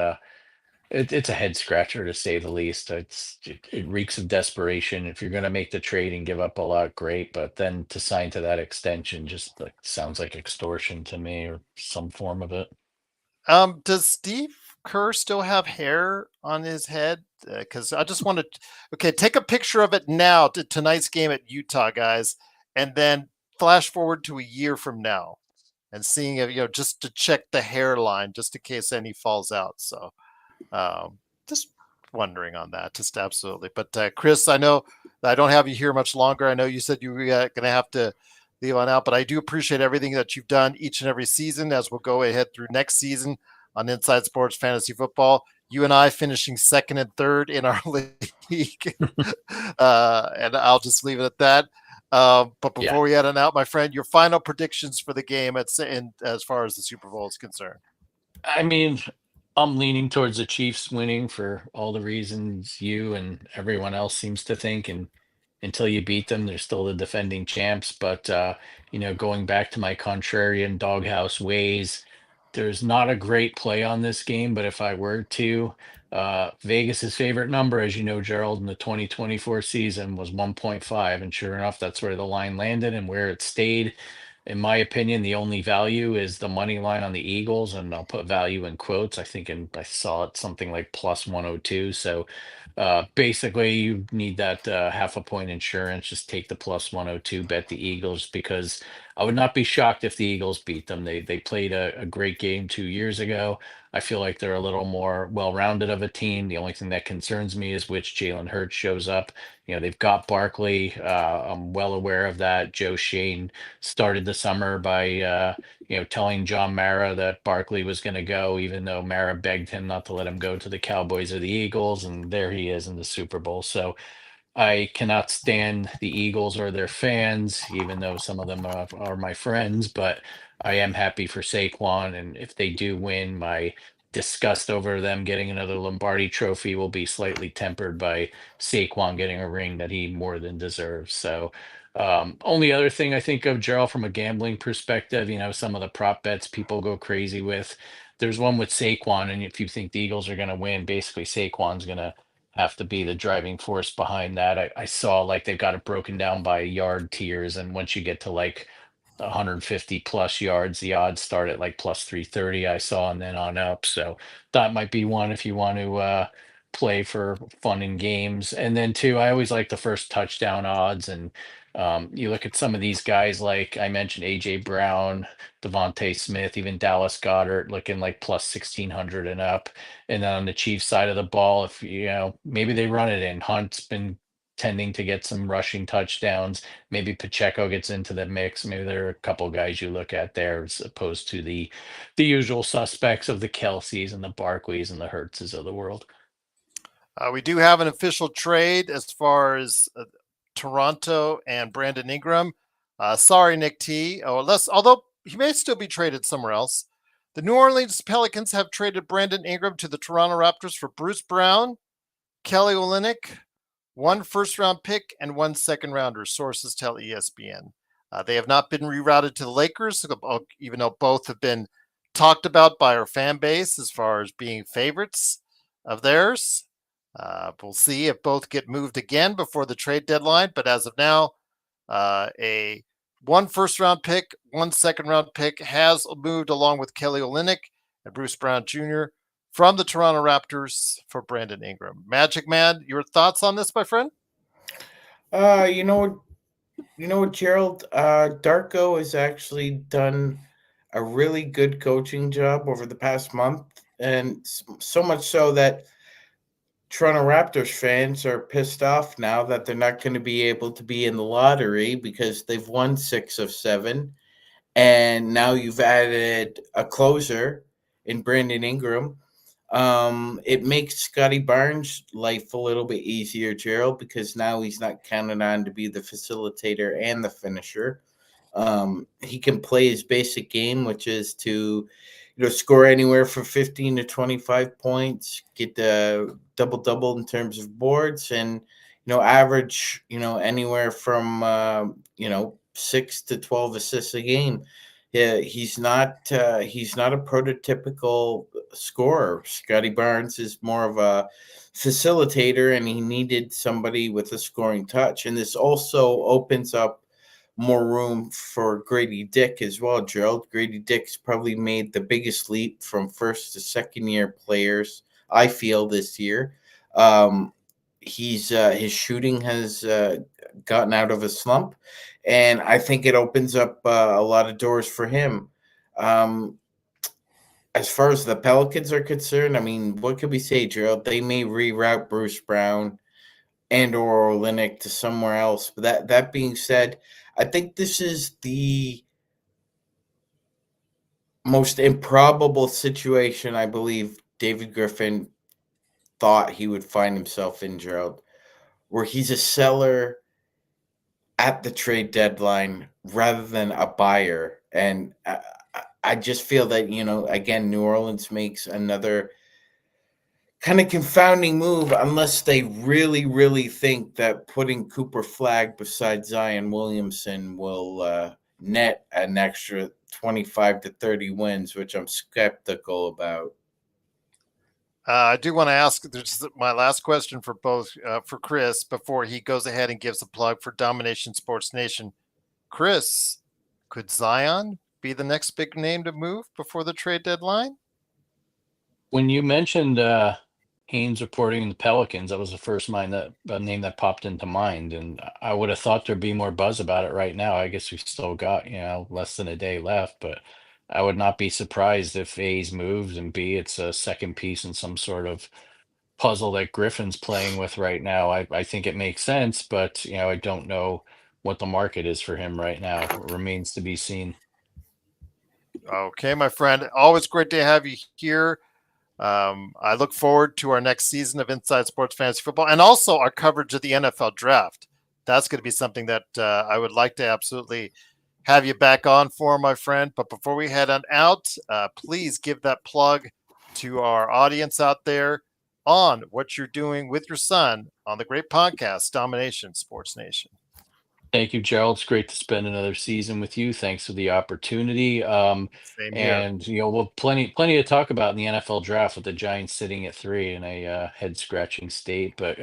It's a head scratcher to say the least. It reeks of desperation. If you're going to make the trade and give up a lot, great. But then to sign to that extension just like sounds like extortion to me or some form of it. Does Steve Kerr still have hair on his head? Because I just want to. Okay, take a picture of it now to tonight's game at Utah, guys, and then flash forward to a year from now, and seeing if just to check the hairline, just in case any falls out. So, just wondering on that, just absolutely. But Chris, I know I don't have you here much longer. I know you said you were going to have to leave on out, but I do appreciate everything that you've done each and every season as we'll go ahead through next season on Inside Sports Fantasy Football. You and I finishing second and third in our league. And I'll just leave it at that. But before we head on out, my friend, your final predictions for the game as far as the Super Bowl is concerned. I mean, I'm leaning towards the Chiefs winning for all the reasons you and everyone else seems to think. And until you beat them, they're still the defending champs. But going back to my contrarian doghouse ways, there's not a great play on this game. But if I were to, Vegas's favorite number, as you know, Gerald, in the 2024 season was 1.5, and sure enough, that's where the line landed and where it stayed. In my opinion, the only value is the money line on the Eagles, and I'll put value in quotes. I saw it something like plus 102. So basically, you need that half a point insurance. Just take the plus 102, bet the Eagles because I would not be shocked if the Eagles beat them. They played a great game 2 years ago. I feel like they're a little more well-rounded of a team. The only thing that concerns me is which Jalen Hurts shows up. They've got Barkley. I'm well aware of that. Joe Shane started the summer by telling John Mara that Barkley was going to go, even though Mara begged him not to let him go to the Cowboys or the Eagles, and there he is in the Super Bowl. So I cannot stand the Eagles or their fans, even though some of them are my friends, but I am happy for Saquon. And if they do win, my disgust over them getting another Lombardi trophy will be slightly tempered by Saquon getting a ring that he more than deserves. So, only other thing I think of, Gerald, from a gambling perspective, some of the prop bets people go crazy with. There's one with Saquon, and if you think the Eagles are going to win, basically Saquon's going to have to be the driving force behind that. I saw like they've got it broken down by yard tiers, and once you get to like 150 plus yards, the odds start at like plus 330, I saw, and then on up. So that might be one if you want to play for fun and games. And then two, I always like the first touchdown odds. And you look at some of these guys, like I mentioned, AJ Brown, Devontae Smith, even Dallas Goddard, looking like plus 1600 and up. And then on the Chiefs side of the ball, if maybe they run it in, Hunt's been tending to get some rushing touchdowns. Maybe Pacheco gets into the mix. Maybe there are a couple guys you look at there as opposed to the usual suspects of the Kelseys and the Barkleys and the Hertzes of the world. We do have an official trade as far as Toronto and Brandon Ingram. Sorry, Nick T. Although he may still be traded somewhere else. The New Orleans Pelicans have traded Brandon Ingram to the Toronto Raptors for Bruce Brown, Kelly Olynyk, 1 first-round pick, and 1 second-rounder, sources tell ESPN. They have not been rerouted to the Lakers, even though both have been talked about by our fan base as far as being favorites of theirs. We'll see if both get moved again before the trade deadline. But as of now, a 1 first-round pick, 1 second-round pick has moved along with Kelly Olynyk and Bruce Brown Jr. from the Toronto Raptors for Brandon Ingram. Magic Man, your thoughts on this, my friend? You know what, Gerald? Darko has actually done a really good coaching job over the past month, and so much so that Toronto Raptors fans are pissed off now that they're not going to be able to be in the lottery because they've won 6 of 7, and now you've added a closer in Brandon Ingram. It makes Scotty Barnes' life a little bit easier, Gerald, because now he's not counted on to be the facilitator and the finisher. He can play his basic game, which is to score anywhere from 15 to 25 points, get the double in terms of boards, and average anywhere from 6 to 12 assists a game. Yeah, he's not a prototypical scorer. Scotty Barnes is more of a facilitator, and he needed somebody with a scoring touch. And this also opens up more room for Grady Dick as well, Gerald. Grady Dick's probably made the biggest leap from first to second year players, I feel, this year. His shooting has gotten out of a slump, and I think it opens up a lot of doors for him. As far as the Pelicans are concerned, I mean, what could we say, Gerald? They may reroute Bruce Brown and or Olynyk to somewhere else. But that being said, I think this is the most improbable situation I believe David Griffin thought he would find himself in, Gerald, where he's a seller at the trade deadline rather than a buyer. And I just feel that, again, New Orleans makes another kind of confounding move unless they really, really think that putting Cooper Flagg beside Zion Williamson will net an extra 25 to 30 wins, which I'm skeptical about. I do want to ask, this is my last question for both, for Chris, before he goes ahead and gives a plug for Domination Sports Nation. Chris, could Zion be the next big name to move before the trade deadline? When you mentioned Haynes reporting the Pelicans. That was the first name that popped into mind, and I would have thought there'd be more buzz about it right now. I guess we've still got less than a day left, but I would not be surprised if A's moves and B it's a second piece in some sort of puzzle that Griffin's playing with right now. I think it makes sense, but I don't know what the market is for him right now. It remains to be seen. Okay, my friend. Always great to have you here. I look forward to our next season of Inside Sports Fantasy Football and also our coverage of the NFL Draft. That's going to be something that I would like to absolutely have you back on for, my friend. But before we head on out, please give that plug to our audience out there on what you're doing with your son on the great podcast, Domination Sports Nation. Thank you, Gerald. It's great to spend another season with you. Thanks for the opportunity. Same here. And we'll plenty to talk about in the NFL draft with the Giants sitting at 3 in a head scratching state, but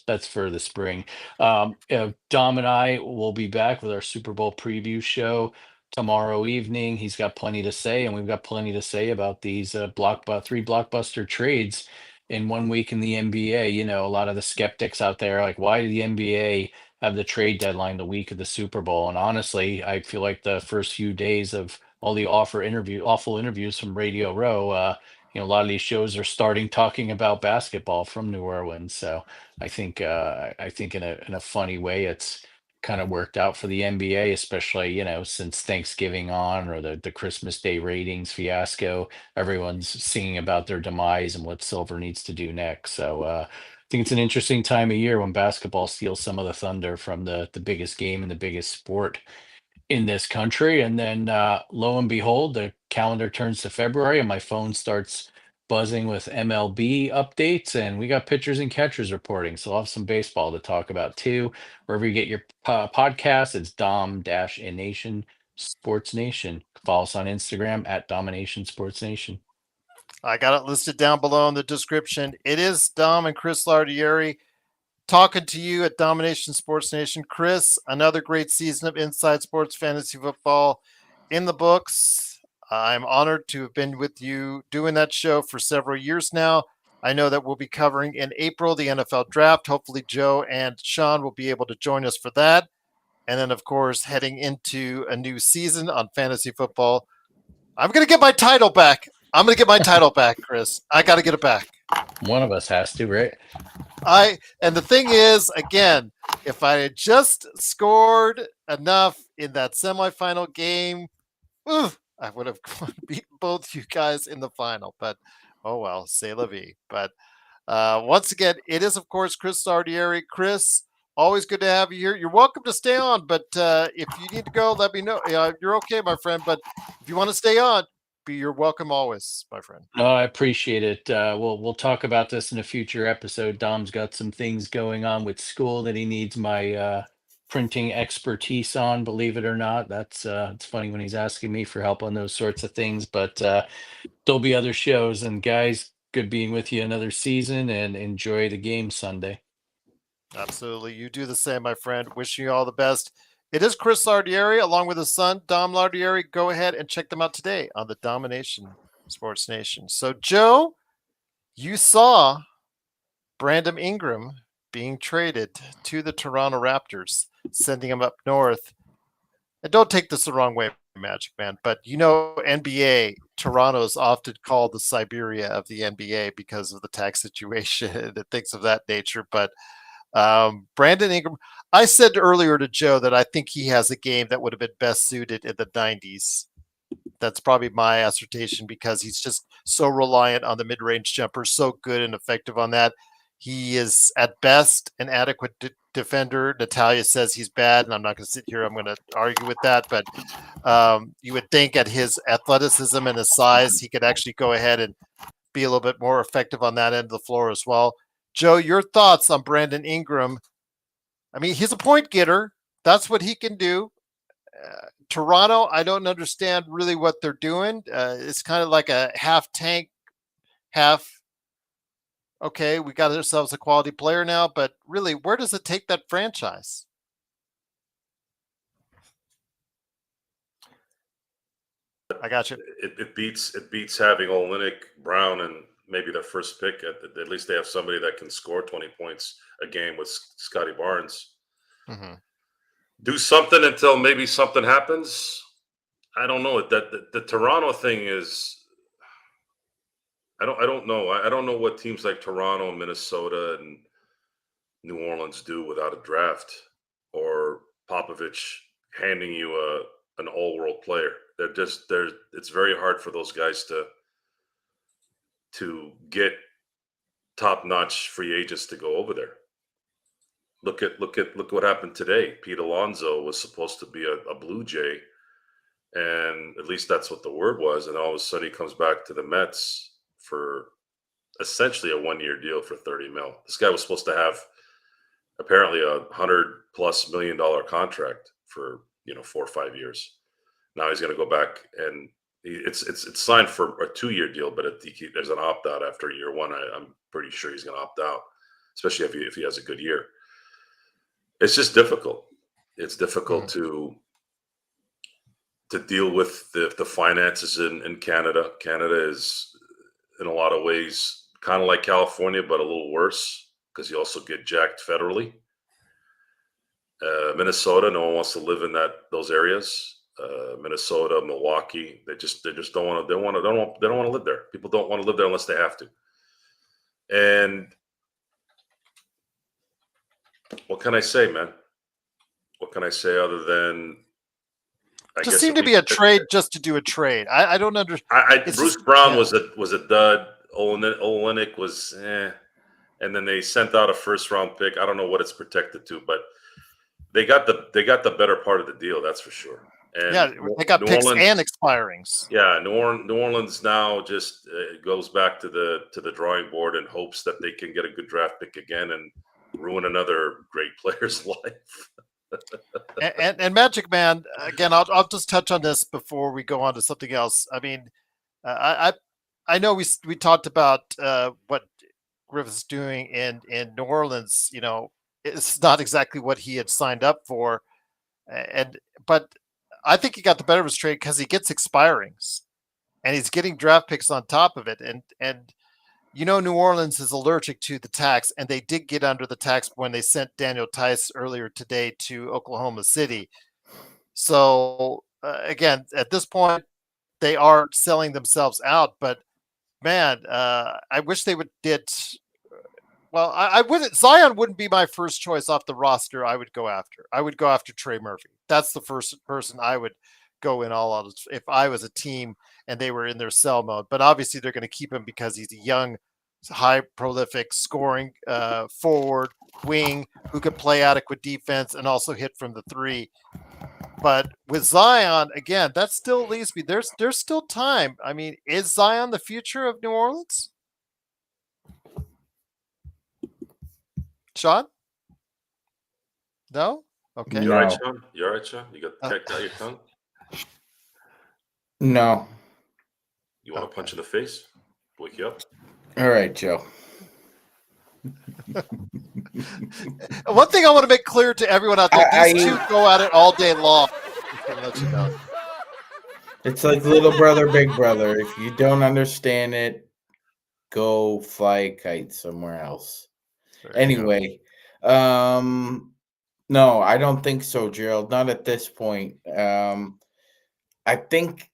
that's for the spring. Dom and I will be back with our Super Bowl preview show tomorrow evening. He's got plenty to say, and we've got plenty to say about these three blockbuster trades in 1 week in the NBA. A lot of the skeptics out there are like, why did the NBA have the trade deadline the week of the Super Bowl? And honestly, I feel like the first few days of all the awful interviews from Radio Row, a lot of these shows are starting talking about basketball from New Orleans. So I think in a funny way, it's kind of worked out for the NBA, especially since Thanksgiving on, or the Christmas Day ratings fiasco. Everyone's singing about their demise and what Silver needs to do next. So I think it's an interesting time of year when basketball steals some of the thunder from the biggest game and the biggest sport in this country. And then lo and behold, the calendar turns to February and my phone starts buzzing with MLB updates, and we got pitchers and catchers reporting. So I'll have some baseball to talk about too. Wherever you get your podcast, it's Dom-in Nation Sports Nation. Follow us on Instagram at Domination Sports Nation. I got it listed down below in the description. It is Dom and Chris Lardieri talking to you at Domination Sports Nation. Chris, another great season of Inside Sports Fantasy Football in the books. I'm honored to have been with you doing that show for several years now. I know that we'll be covering in April the NFL Draft. Hopefully, Joe and Sean will be able to join us for that. And then, of course, heading into a new season on fantasy football. I'm going to get my title back. I'm going to get my title back, Chris. I got to get it back. One of us has to, right? And the thing is, again, if I had just scored enough in that semifinal game, I would have beaten both you guys in the final. But oh well, c'est la vie. But once again, it is of course Chris Sardieri. Chris, always good to have you here. You're welcome to stay on, but if you need to go, let me know. You're okay, my friend. But if you want to stay on, you're welcome always, my friend. No, I appreciate it. We'll talk about this in a future episode. Dom's got some things going on with school that he needs my printing expertise on. Believe it or not, that's it's funny when he's asking me for help on those sorts of things. But there'll be other shows. And guys, good being with you another season, and enjoy the game Sunday. Absolutely, you do the same, my friend. Wishing you all the best. It is Chris Lardieri along with his son, Dom Lardieri. Go ahead and check them out today on the Domination Sports Nation. So, Joe, you saw Brandon Ingram being traded to the Toronto Raptors, sending him up north. And don't take this the wrong way, Magic Man, but NBA, Toronto is often called the Siberia of the NBA because of the tax situation and things of that nature. But Brandon Ingram, I said earlier to Joe that I think he has a game that would have been best suited in the 90s. That's probably my assertion because he's just so reliant on the mid-range jumper, so good and effective on that. He is at best an adequate defender. Natalia says he's bad, and I'm not going to sit here. I'm going to argue with that, but you would think at his athleticism and his size, he could actually go ahead and be a little bit more effective on that end of the floor as well. Joe, your thoughts on Brandon Ingram? I mean, he's a point getter. That's what he can do. Toronto, I don't understand really what they're doing. It's kind of like a half tank, half, okay, we got ourselves a quality player now, but really, where does it take that franchise? I got you. It beats having Olenek, Brown, and maybe their first pick. At least they have somebody that can score 20 points a game with Scotty Barnes. Mm-hmm. Do something until maybe something happens. I don't know. The Toronto thing is. I don't know. I don't know what teams like Toronto, Minnesota, and New Orleans do without a draft, or Popovich handing you an all world player. It's very hard for those guys to get top notch free agents to go over there. Look what happened today. Pete Alonso was supposed to be a Blue Jay, and at least that's what the word was. And all of a sudden, he comes back to the Mets for essentially a 1-year deal for $30 million. This guy was supposed to have apparently $100+ million contract for 4 or 5 years. Now he's going to go back, and it's signed for a 2-year deal, but there's an opt out after year one. I'm pretty sure he's going to opt out, especially if he has a good year. It's just difficult. It's difficult to deal with the finances in Canada. Canada is in a lot of ways kind of like California, but a little worse because you also get jacked federally. Minnesota, no one wants to live in those areas. Minnesota, Milwaukee, they just don't want to. They don't want to live there. People don't want to live there unless they have to. And what can I say, man? What can I say other than I just guess seemed to be a trade just to do a trade. I don't understand. Bruce Brown was a dud. Olenek was and then they sent out a first-round pick. I don't know what it's protected to, but they got the better part of the deal. That's for sure. And yeah, they got picks and expirings. Yeah, New Orleans now just goes back to the drawing board and hopes that they can get a good draft pick again and ruin another great player's life. and Magic Man, again, I'll just touch on this before we go on to something else. I mean, I know we talked about what Griffith's doing in New Orleans. It's not exactly what he had signed up for, but I think he got the better of his trade because he gets expirings, and he's getting draft picks on top of it. And New Orleans is allergic to the tax, and they did get under the tax when they sent Daniel Tice earlier today to Oklahoma City. So again, at this point, they are selling themselves out. But man, I wish they would did. Well, I wouldn't. Zion wouldn't be my first choice off the roster. I would go after Trey Murphy. That's the first person I would go in all out if I was a team and they were in their sell mode. But obviously, they're going to keep him because he's a young, high prolific scoring forward wing who could play adequate defense and also hit from the three. But with Zion, again, that still leaves me. There's still time. I mean, is Zion the future of New Orleans? Sean? No? Okay. You all right, Sean? You all right, Sean? You got checked out your tongue? No. You want to punch in the face? Wake you up? All right, Joe. One thing I want to make clear to everyone out there, these two go at it all day long. Let you know. It's like little brother, big brother. If you don't understand it, go fly a kite somewhere else. Anyway, no, I don't think so, Gerald. Not at this point. I think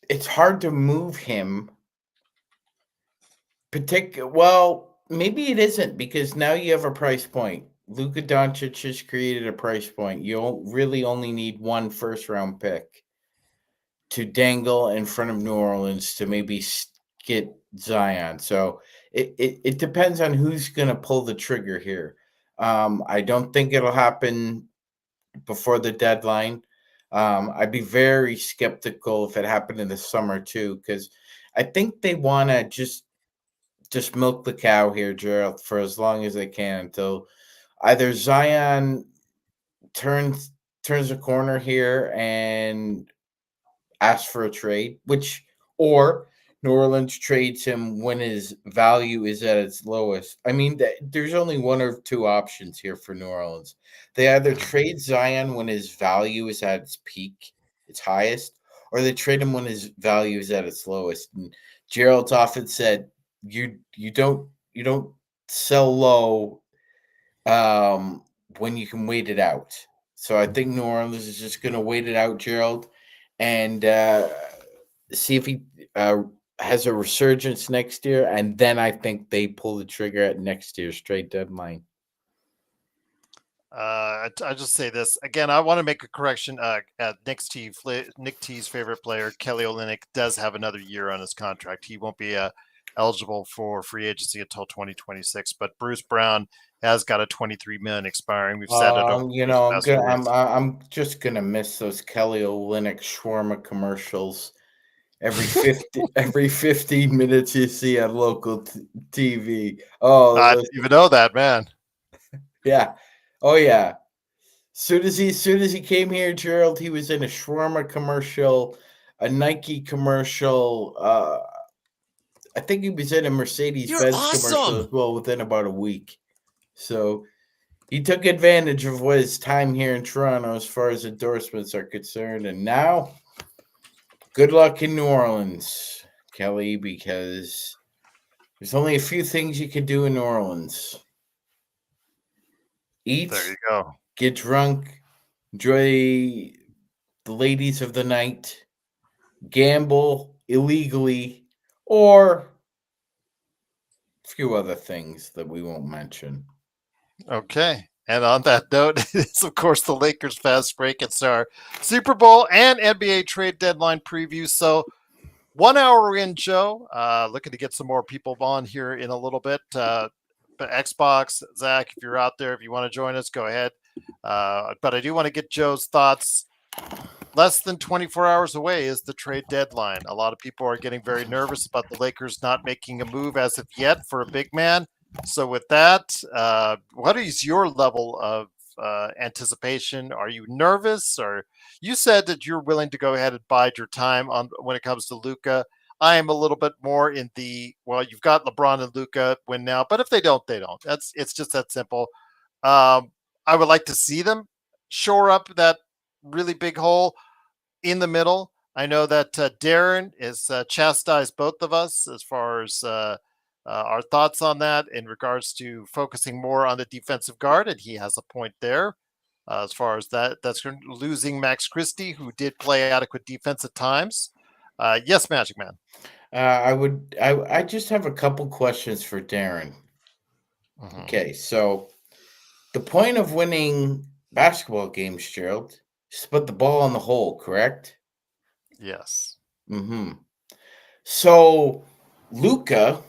it's hard to move him. Well, maybe it isn't because now you have a price point. Luka Doncic has created a price point. You really only need one first-round pick to dangle in front of New Orleans to maybe get Zion. So it depends on who's going to pull the trigger here. I don't think it'll happen before the deadline. I'd be very skeptical if it happened in the summer too, because I think they want to just milk the cow here, Gerald, for as long as they can until either Zion turns a corner here and asks for a trade, or New Orleans trades him when his value is at its lowest. I mean, there's only one or two options here for New Orleans. They either trade Zion when his value is at its peak, its highest, or they trade him when his value is at its lowest. And Gerald's often said, you don't sell low when you can wait it out. So I think New Orleans is just going to wait it out, Gerald, and see if he has a resurgence next year, and then I think they pull the trigger at next year's trade deadline. I just say this again. I want to make a correction. Nick T's favorite player, Kelly Olynyk, does have another year on his contract. He won't be eligible for free agency until 2026. But Bruce Brown has got a 23 million expiring. We've said it over You know, I'm just gonna miss those Kelly Olynyk shawarma commercials every 15 minutes you see on local TV. Oh, I didn't even know that, man. Yeah. Oh yeah. Soon as he came here, Gerald, he was in a shawarma commercial, a Nike commercial. I think he was in a Mercedes-Benz commercial as well within about a week. So he took advantage of his time here in Toronto as far as endorsements are concerned. And now, good luck in New Orleans, Kelly, because there's only a few things you can do in New Orleans. Eat, there you go. Get drunk, enjoy the ladies of the night, gamble illegally, or a few other things that we won't mention. Okay. And on that note, it's of course the Lakers fast break. It's our Super Bowl and NBA trade deadline preview. So 1 hour in, Joe. Looking to get some more people on here in a little bit. But Xbox, Zach, if you're out there, if you want to join us, go ahead. But I do want to get Joe's thoughts. Less than 24 hours away is the trade deadline. A lot of people are getting very nervous about the Lakers not making a move as of yet for a big man. So with that, what is your level of anticipation? Are you nervous? Or you said that you're willing to go ahead and bide your time on when it comes to Luka. I am a little bit more in the, well, you've got LeBron and Luka win now, but if they don't, they don't. It's just that simple. I would like to see them shore up that really big hole in the middle. I know that Darren has chastised both of us as far as our thoughts on that in regards to focusing more on the defensive guard, and he has a point there. As far as that's losing Max Christie, who did play adequate defense at times. Yes, Magic Man. I just have a couple questions for Darren. Mm-hmm. Okay, so the point of winning basketball games, Gerald, is to put the ball in the hole, correct? Yes. Mm-hmm. So Luka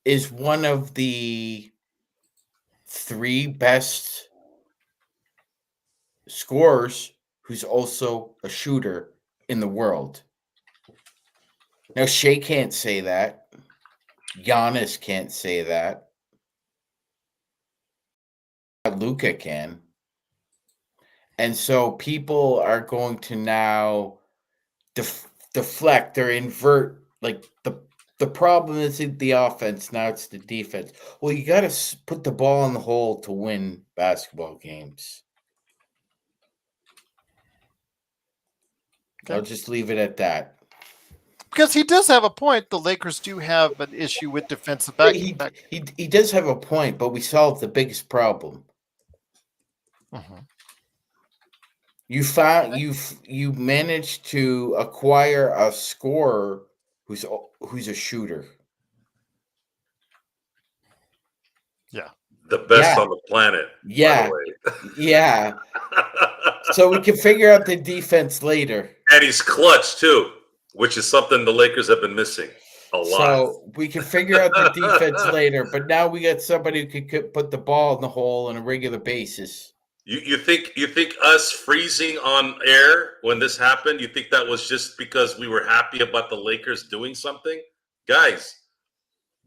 is one of the 3 best scorers who's also a shooter in the world. Now, Shea can't say that. Giannis can't say that. Luka can. And so people are going to now deflect or invert. Like the problem isn't the offense, now it's the defense. Well, you got to put the ball in the hole to win basketball games. Okay. I'll just leave it at that. Because he does have a point. The Lakers do have an issue with defensive back. He does have a point, but we solved the biggest problem. Mm-hmm. You managed to acquire a scorer who's a shooter. Yeah. The best on the planet. Yeah. Yeah. So we can figure out the defense later. And he's clutch too, which is something the Lakers have been missing a lot. So we can figure out the defense later, but now we got somebody who could put the ball in the hole on a regular basis. You think us freezing on air when this happened, you think that was just because we were happy about the Lakers doing something? Guys,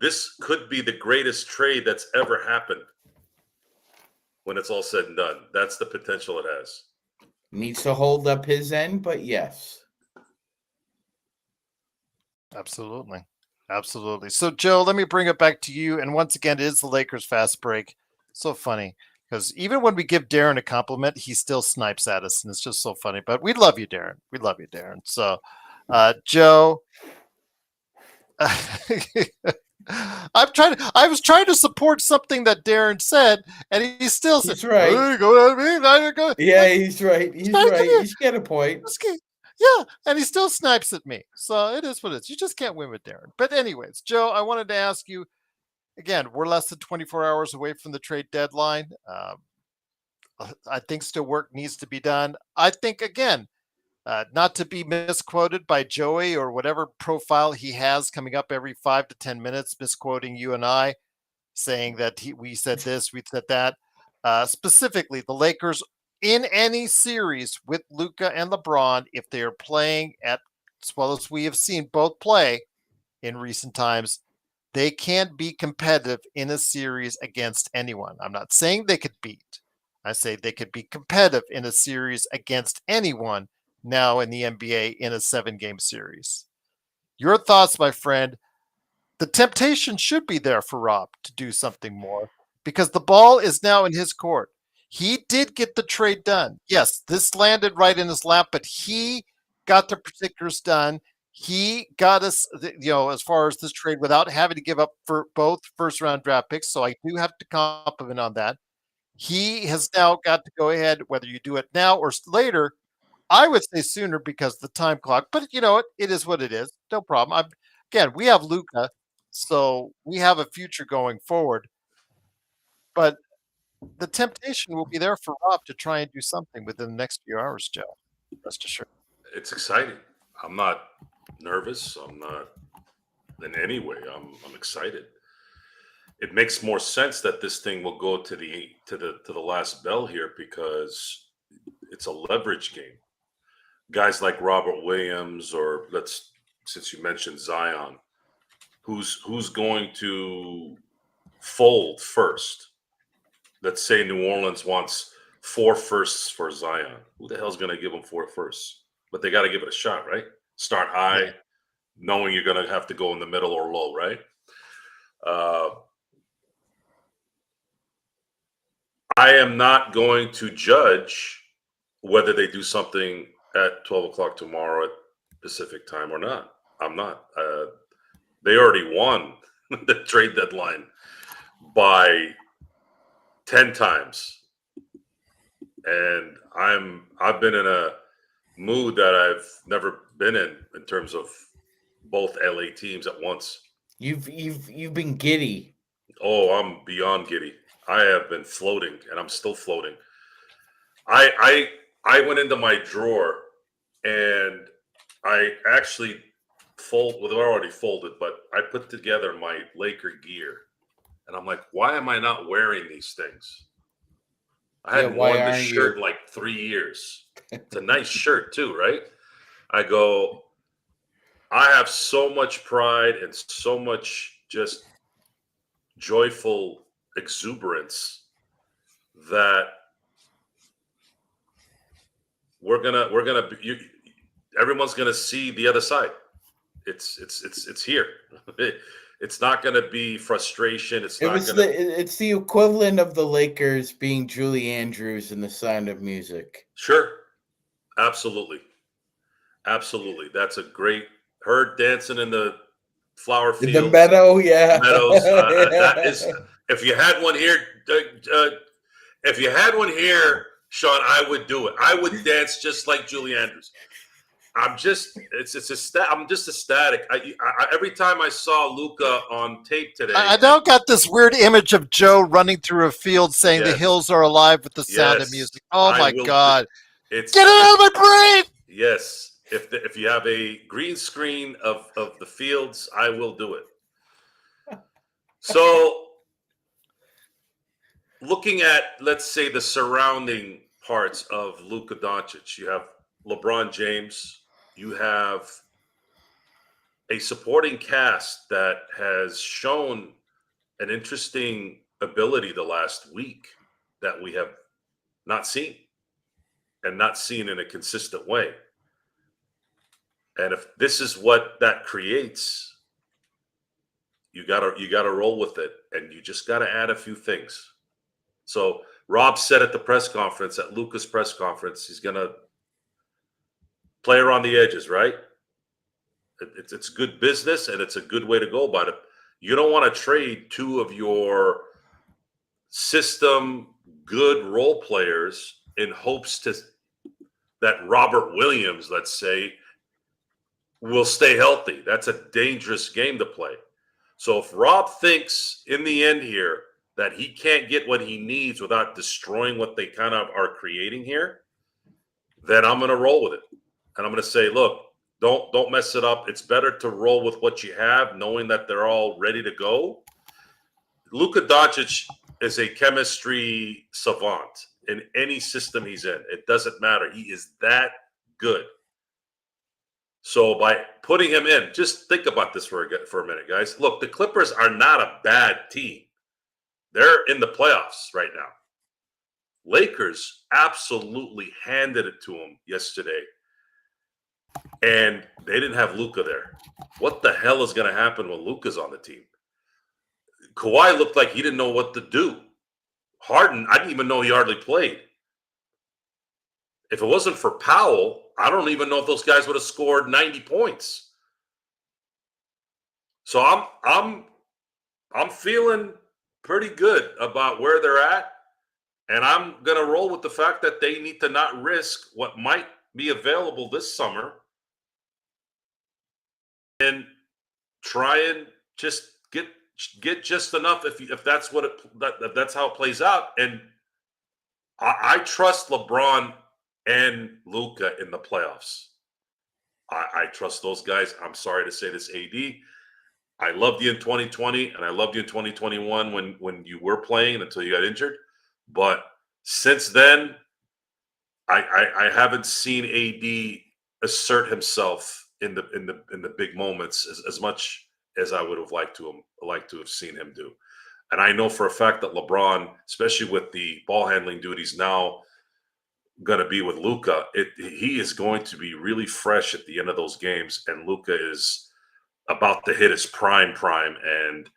this could be the greatest trade that's ever happened when it's all said and done. That's the potential it has. Needs to hold up his end, but yes. Absolutely. Absolutely. So, Joe, let me bring it back to you. And once again, it is the Lakers fast break. So funny. Because even when we give Darren a compliment, he still snipes at us, and it's just so funny. But we love you, Darren. We love you, Darren. So, Joe, I was trying to support something that Darren said, and he still said, He's right. "Oh, you go at me, now you're going." Yeah, Like, he's right. He's not right. gonna- He's got a point. yeah, and he still snipes at me. So it is what it is. You just can't win with Darren. But anyways, Joe, I wanted to ask you again. We're less than 24 hours away from the trade deadline. I think still work needs to be done. I think again, not to be misquoted by Joey or whatever profile he has coming up every 5 to 10 minutes, misquoting you and I, saying that we said this, we said that. Specifically, the Lakers in any series with Luka and LeBron, if they are playing at as well as we have seen both play in recent times, they can't be competitive in a series against anyone. I'm not saying they could beat. I say they could be competitive in a series against anyone now in the NBA in a 7-game series. Your thoughts, my friend? The temptation should be there for Rob to do something more because the ball is now in his court. He did get the trade done. Yes, this landed right in his lap, but he got the particulars done. He got us, as far as this trade without having to give up for both first round draft picks. So I do have to compliment on that. He has now got to go ahead, whether you do it now or later. I would say sooner because the time clock, but you know what? It is what it is. No problem. Again, we have Luca, so we have a future going forward. But the temptation will be there for Rob to try and do something within the next few hours, Joe. Rest assured. It's exciting. I'm not nervous. I'm not in any way. I'm excited. It makes more sense that this thing will go to the last bell here because it's a leverage game. Guys like Robert Williams, or since you mentioned Zion, who's going to fold first? Let's say New Orleans wants 4 firsts for Zion. Who the hell's going to give them 4 firsts? But they got to give it a shot, right? Start high, Yeah. knowing you're going to have to go in the middle or low, right? I am not going to judge whether they do something at 12 o'clock tomorrow at Pacific time or not. I'm not. They already won the trade deadline by 10 times. And I've been in a mood that I've never been in terms of both LA teams at once. You've been giddy. Oh, I'm beyond giddy. I have been floating, and I'm still floating. I went into my drawer, and I actually they're already folded, but I put together my Laker gear, and I'm like, why am I not wearing these things? I hadn't why worn this aren't shirt you? in like 3 years. It's a nice shirt too, right? I go, I have so much pride and so much just joyful exuberance that everyone's gonna see the other side. It's here. It's not gonna be frustration. It's the equivalent of the Lakers being Julie Andrews in The Sound of Music. Sure, absolutely. That's a great her dancing in the flower In fields, the meadow, yeah. meadows. That is, if you had one here, Sean, I would do it. I would dance just like Julie Andrews. I'm just ecstatic. Every time I saw Luca on tape today, I now got this weird image of Joe running through a field saying the Yes. hills are alive with the sound of Yes, music. Oh I my will God. It's Get it out of my brain. Yes. If you have a green screen of the fields, I will do it. So looking at, let's say, the surrounding parts of Luka Doncic, you have LeBron James, you have a supporting cast that has shown an interesting ability the last week that we have not seen, and not seen in a consistent way. And if this is what that creates, you gotta roll with it, and you just gotta add a few things. So Rob said at the press conference, at Luka's press conference, he's gonna play around the edges, right? It's good business, and it's a good way to go about it. You don't want to trade two of your system good role players in hopes that Robert Williams, let's say, will stay healthy. That's a dangerous game to play. So if Rob thinks in the end here that he can't get what he needs without destroying what they kind of are creating here, then I'm going to roll with it. And I'm going to say, look, don't mess it up. It's better to roll with what you have, knowing that they're all ready to go. Luka Doncic is a chemistry savant in any system he's in. It doesn't matter. He is that good. So by putting him in, just think about this for a minute, guys. Look, the Clippers are not a bad team. They're in the playoffs right now. Lakers absolutely handed it to them yesterday, and they didn't have Luka there. What the hell is going to happen when Luka's on the team? Kawhi looked like he didn't know what to do. Harden, I didn't even know he hardly played. If it wasn't for Powell, I don't even know if those guys would have scored 90 points. So I'm feeling pretty good about where they're at, and I'm going to roll with the fact that they need to not risk what might be available this summer and try and just get just enough if that's what if that's how it plays out. And I trust LeBron and Luka in the playoffs. I trust those guys. I'm sorry to say this, AD. I loved you in 2020, and I loved you in 2021 when you were playing until you got injured. But since then, I haven't seen AD assert himself in the big moments as much as I would have liked to have seen him do. And I know for a fact that LeBron, especially with the ball handling duties now going to be with Luka, he is going to be really fresh at the end of those games, and Luka is about to hit his prime, and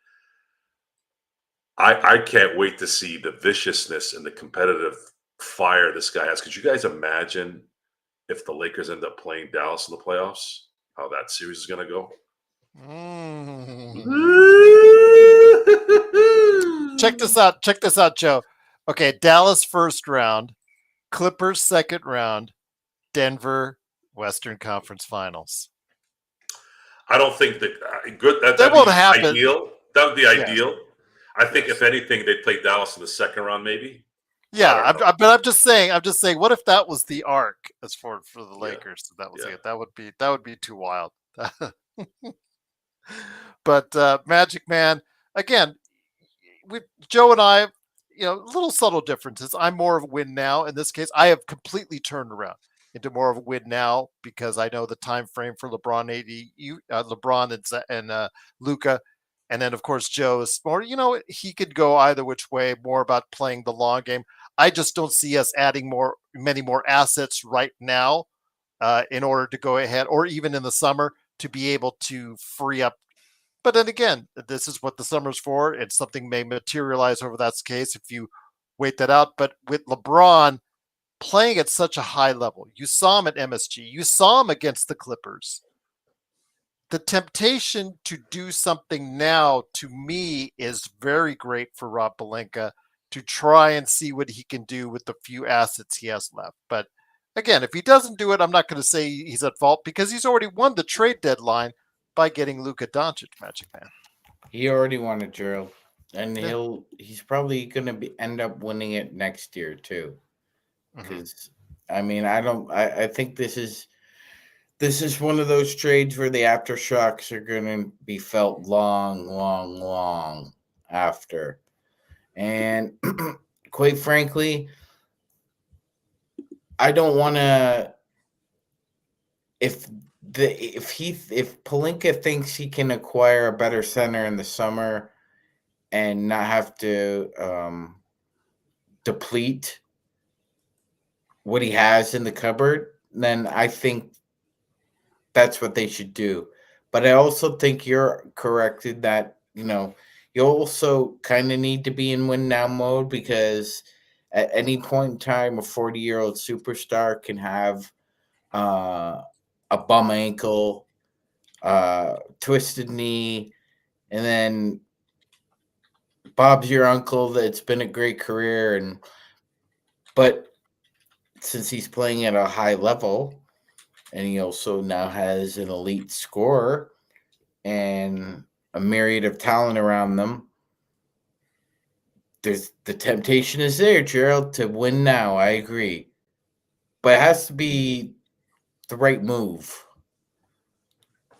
I can't wait to see the viciousness and the competitive fire this guy has. Could you guys imagine if the Lakers end up playing Dallas in the playoffs? How that series is going to go? Check this out, Joe. Okay, Dallas first round, Clippers second round, Denver Western Conference Finals. I don't think that That won't happen. Ideal. That would be Yes. ideal. I think if anything, they'd play Dallas in the second round, maybe. Yeah, but I'm just saying. What if that was the arc as for the Lakers? Yeah. That was it. That would be too wild. But Magic Man, again, Joe and I, little subtle differences. I'm more of a win now. In this case, I have completely turned around into more of a win now because I know the time frame for LeBron, LeBron and Luka. And then, of course, Joe is more, he could go either which way, more about playing the long game. I just don't see us adding many more assets right now in order to go ahead, or even in the summer, to be able to free up. But then again, this is what the summer's for, and something may materialize over that case if you wait that out. But with LeBron playing at such a high level, you saw him at MSG, you saw him against the Clippers. The temptation to do something now, to me, is very great for Rob Pelinka to try and see what he can do with the few assets he has left. But again, if he doesn't do it, I'm not going to say he's at fault because he's already won the trade deadline by getting Luka Doncic, Magic Man. He already won it, Gerald, and he's probably going to end up winning it next year too. Because I mean, I think this is one of those trades where the aftershocks are going to be felt long after. And quite frankly, I don't want to. If Pelinka thinks he can acquire a better center in the summer and not have to deplete what he has in the cupboard, then I think that's what they should do. But I also think you're correct in that, you also kind of need to be in win now mode, because at any point in time, a 40-year-old superstar can have a bum ankle, twisted knee, and then Bob's your uncle. It's been a great career, but since he's playing at a high level, and he also now has an elite scorer and a myriad of talent around them, there's the temptation is there, Gerald, to win now. I agree, but it has to be the right move.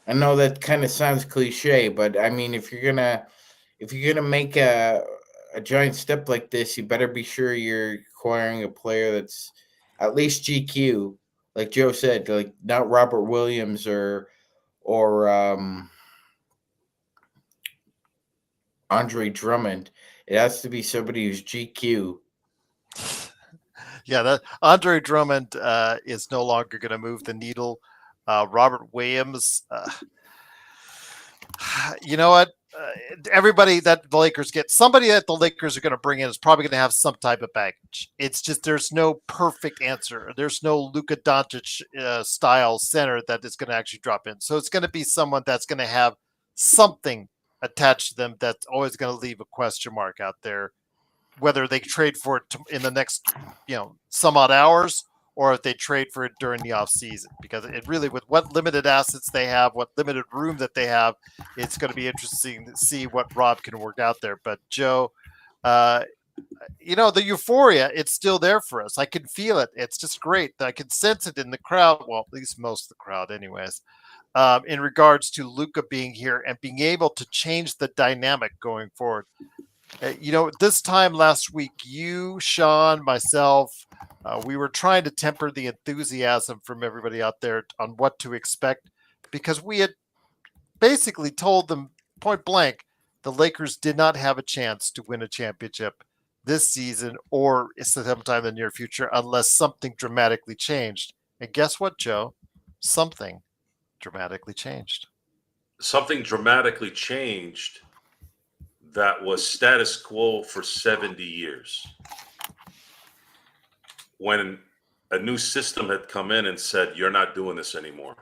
I know that kind of sounds cliche, but I mean, if you're gonna make a giant step like this, you better be sure you're acquiring a player that's at least GQ, like Joe said, like not Robert Williams or Andre Drummond. It has to be somebody who's GQ. Yeah, that Andre Drummond is no longer going to move the needle. Robert Williams, you know what? Everybody that the Lakers get, somebody that the Lakers are going to bring in is probably going to have some type of baggage. It's just there's no perfect answer. There's no Luka Doncic style center that is going to actually drop in. So it's going to be someone that's going to have something attached to them that's always going to leave a question mark out there, whether they trade for it in the next, some odd hours, or if they trade for it during the off season, because it really, with what limited assets they have, what limited room that they have, it's going to be interesting to see what Rob can work out there. But Joe, the euphoria, it's still there for us. I can feel it. It's just great. I can sense it in the crowd. Well, at least most of the crowd anyways, in regards to Luka being here and being able to change the dynamic going forward. This time last week, you, Sean, myself, we were trying to temper the enthusiasm from everybody out there on what to expect, because we had basically told them point blank the Lakers did not have a chance to win a championship this season or sometime in the near future unless something dramatically changed. And guess what, Joe? Something dramatically changed. Something dramatically changed that was status quo for 70 years. When a new system had come in and said, you're not doing this anymore.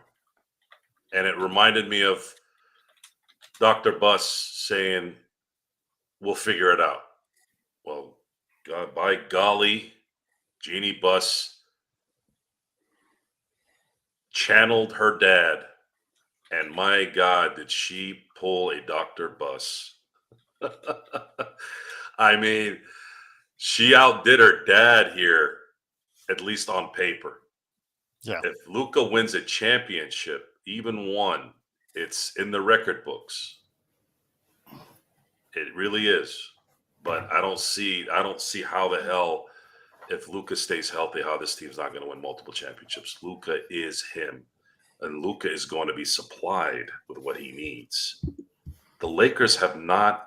And it reminded me of Dr. Buss saying, we'll figure it out. Well, God, by golly, Jeannie Buss channeled her dad. And my God, did she pull a Dr. Buss. I mean, she outdid her dad here, at least on paper. Yeah. If Luka wins a championship, even one, it's in the record books. It really is. But I don't see how the hell, if Luka stays healthy, how this team's not going to win multiple championships. Luka is him. And Luka is going to be supplied with what he needs. The Lakers have not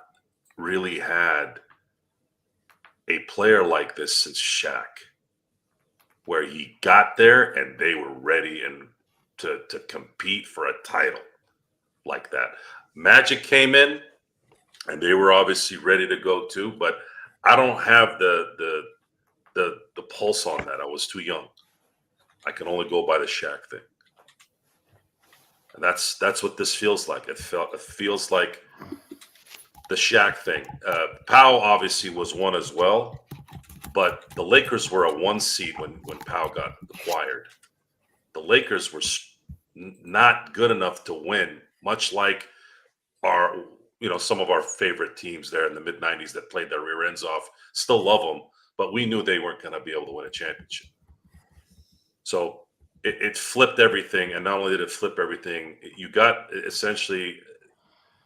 really had a player like this since Shaq, where he got there and they were ready and to compete for a title like that. Magic came in and they were obviously ready to go too, but I don't have the pulse on that. I was too young. I can only go by the Shaq thing. And that's what this feels like. It feels like the Shaq thing. Powell obviously was one as well, but the Lakers were a 1 seed when Powell got acquired. The Lakers were not good enough to win, much like some of our favorite teams there in the mid 90s that played their rear ends off. Still love them, but we knew they weren't going to be able to win a championship. So it flipped everything, and not only did it flip everything, you got essentially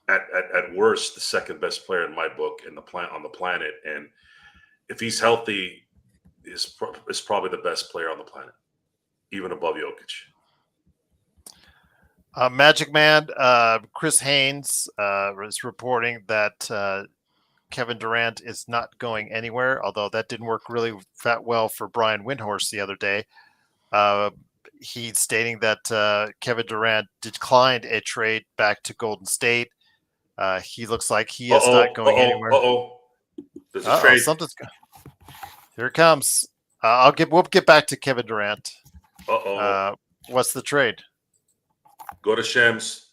at worst the second best player in my book on the planet, and if he's healthy, is probably the best player on the planet, even above Jokic. Magic Man, Chris Haynes was reporting that Kevin Durant is not going anywhere, although that didn't work really that well for Brian Windhorst the other day. He's stating that Kevin Durant declined a trade back to Golden State. He looks like he is not going anywhere. There's a trade. Something's going. Here it comes. We'll get back to Kevin Durant. What's the trade? Go to Shams.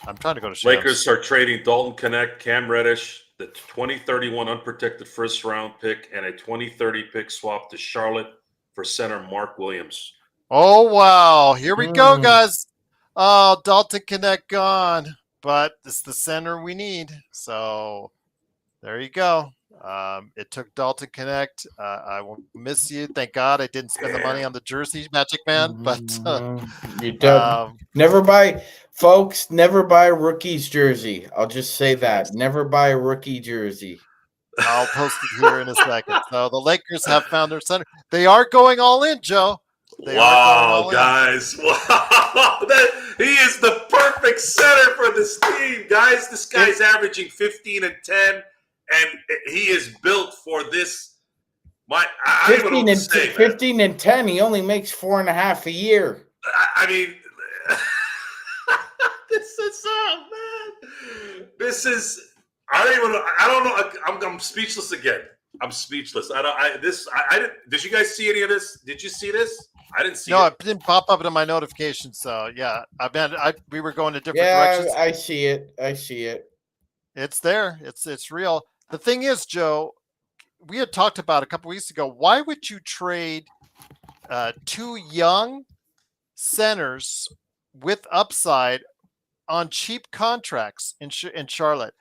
I'm trying to go to Shams. Lakers are trading Dalton Connect, Cam Reddish, the 2031 unprotected first round pick, and a 2030 pick swap to Charlotte for center Mark Williams. Oh, wow. Here we go, Mm. guys. Oh, Dalton Connect gone, but it's the center we need. So there you go. It took Dalton Connect. I will miss you. Thank God I didn't spend the money on the jersey, Magic Man. But You don't. Never buy, folks. Never buy a rookie's jersey. I'll just say that. Never buy a rookie jersey. I'll post it here in a second. So the Lakers have found their center. They are going all in, Joe. They are going all guys. Wow. He is the perfect center for this team, guys. This guy's averaging 15 and 10, and he is built for this. I don't even know what to say, 15 and 10. He only makes 4.5 a year. I mean, this is man. This is. I don't know. I'm speechless again. I'm speechless. I didn't. Did you guys see any of this? Did you see this? I didn't see. No, it didn't pop up in my notifications. So yeah, we were going to different directions. I see it. I see it. It's there. It's real. The thing is, Joe, we had talked about a couple weeks ago. Why would you trade two young centers with upside on cheap contracts in Charlotte?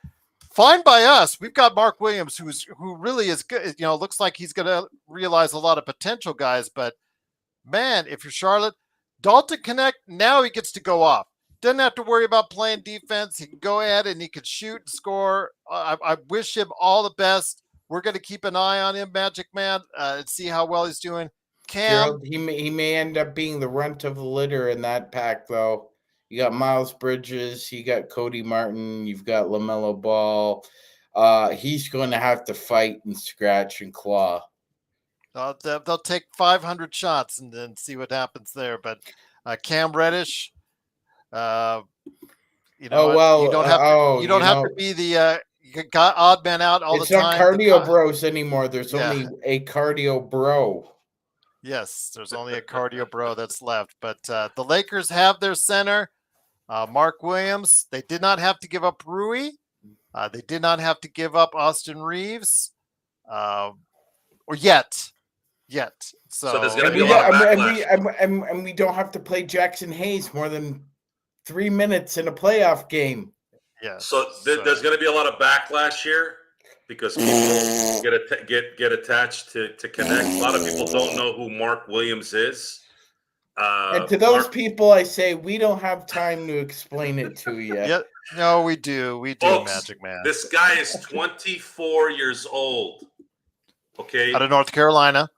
Fine by us. We've got Mark Williams, who really is good. You know, looks like he's going to realize a lot of potential, guys. But man, if you're Charlotte, Dalton Connect, now he gets to go off. Doesn't have to worry about playing defense. He can go ahead and he can shoot and score. I wish him all the best. We're going to keep an eye on him, Magic Man, and see how well he's doing. Cam, Gerald, he may end up being the runt of the litter in that pack, though. You got Miles Bridges, you got Cody Martin, you've got LaMelo Ball. He's going to have to fight and scratch and claw. they'll take 500 shots and then see what happens there. But Cam Reddish, you know, you don't have to be the odd man out all the time. It's not cardio bros anymore. There's only a cardio bro. Yes, there's only a cardio bro that's left. But the Lakers have their center, Mark Williams. They did not have to give up Rui. They did not have to give up Austin Reeves, or yet. So there's going to be a lot of backlash. And we don't have to play Jackson Hayes more than 3 minutes in a playoff game. Yeah. So there's going to be a lot of backlash here because people get attached to Connect. A lot of people don't know who Mark Williams is. And to those people, I say we don't have time to explain it to you. Yeah, no, we do. We do, Folks, Magic Man. This guy is 24 years old. Okay. Out of North Carolina.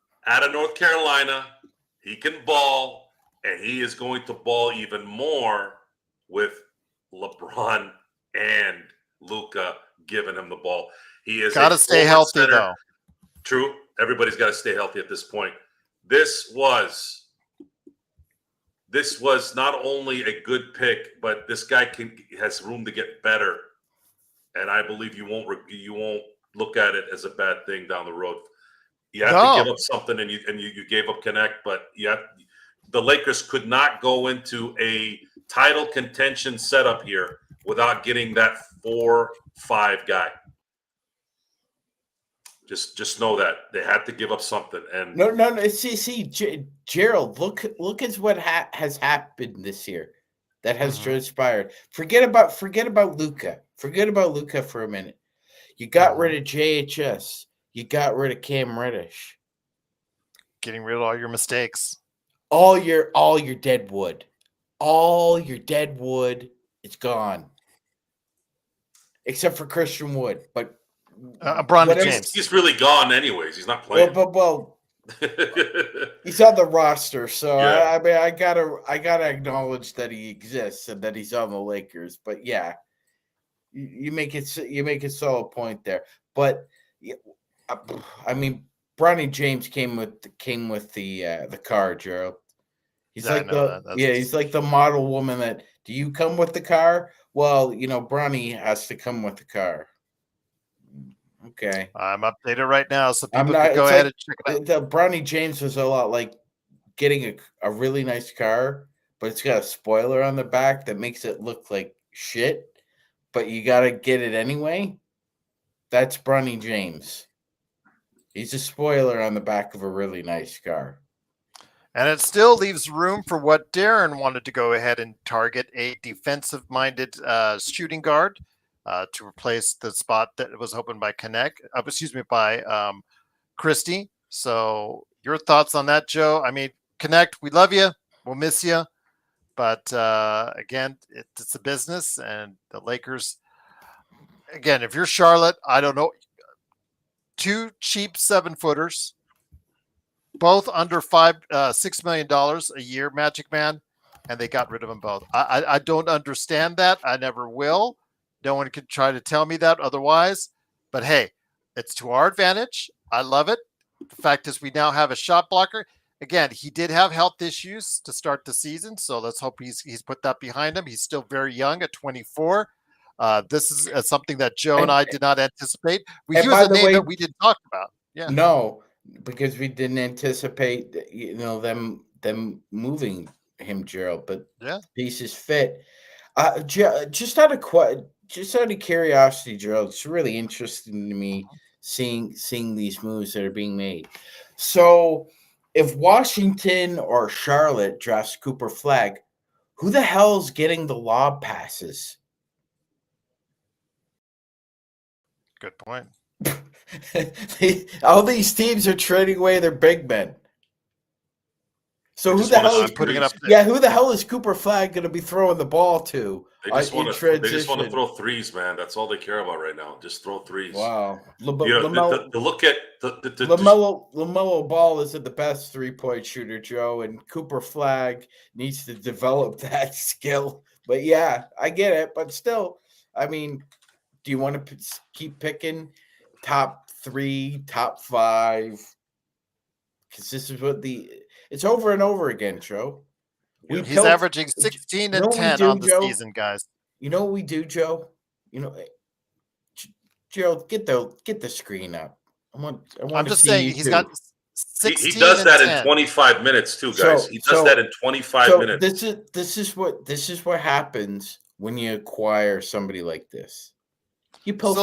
He can ball, and he is going to ball even more with LeBron and Luka giving him the ball. He is got to stay healthy, though. True. Everybody's got to stay healthy at this point. This was not only a good pick, but this guy has room to get better, and I believe you won't look at it as a bad thing down the road. You have to give up something, and you gave up Connect, but the Lakers could not go into a title contention setup here without getting that 4-5 guy. Just know that they had to give up something. And no. See, Gerald, look at what has happened this year that has transpired. Forget about Luka. Forget about Luka for a minute. You got rid of JHS. You got rid of Cam Reddish. Getting rid of all your mistakes. All your dead wood. All your dead wood is gone. Except for Christian Wood. But Bronny James. He's really gone anyways. He's not playing. Well, he's on the roster, so yeah. I mean, I gotta acknowledge that he exists and that he's on the Lakers. But yeah, you make it so a point there. But I mean, Bronny James came with the car, Gerald. He's he's like the model woman that. Do you come with the car? Well, Bronny has to come with the car. Okay. I'm updated right now, so people can go ahead and check it out. The Bronny James was a lot like getting a really nice car, but it's got a spoiler on the back that makes it look like shit, but you got to get it anyway. That's Bronny James. He's a spoiler on the back of a really nice car. And it still leaves room for what Darren wanted to go ahead and target, a defensive-minded shooting guard to replace the spot that was opened by by Christie. So your thoughts on that, Joe? I mean, Connect, we love you. We'll miss you. But again, it's a business, and the Lakers, again, if you're Charlotte, I don't know, 2 cheap 7-footers, both under $6 million a year, Magic Man, and they got rid of them both. I don't understand that. I never will. No one can try to tell me that otherwise. But hey, it's to our advantage. I love it. The fact is, we now have a shot blocker. Again, he did have health issues to start the season, so let's hope he's put that behind him. He's still very young at 24. This is something that Joe and I did not anticipate. He was a name that we didn't talk about. Yeah. No, because we didn't anticipate, them moving him, Gerald. But yeah, pieces fit. Just out of curiosity, Gerald, it's really interesting to me seeing these moves that are being made. So, if Washington or Charlotte drafts Cooper Flag, who the hell's getting the lob passes? Good point. All these teams are trading away their big men. So who the hell is putting it up? Who the hell is Cooper Flag going to be throwing the ball to? They just want to throw threes, man. That's all they care about right now. Just throw threes. Wow. Look at LaMelo Ball isn't the best 3-point shooter, Joe, and Cooper Flag needs to develop that skill. But yeah, I get it. But still, I mean, do you want to keep picking top 3, top 5? Because this is what it's over and over again, Joe. He's averaging 16 and 10 on the season, guys. You know what we do, Joe? Gerald, get the screen up. I'm just saying he's got 16. He does that in 25 minutes too, guys. He does that in 25 minutes. This is what happens when you acquire somebody like this. You pilfer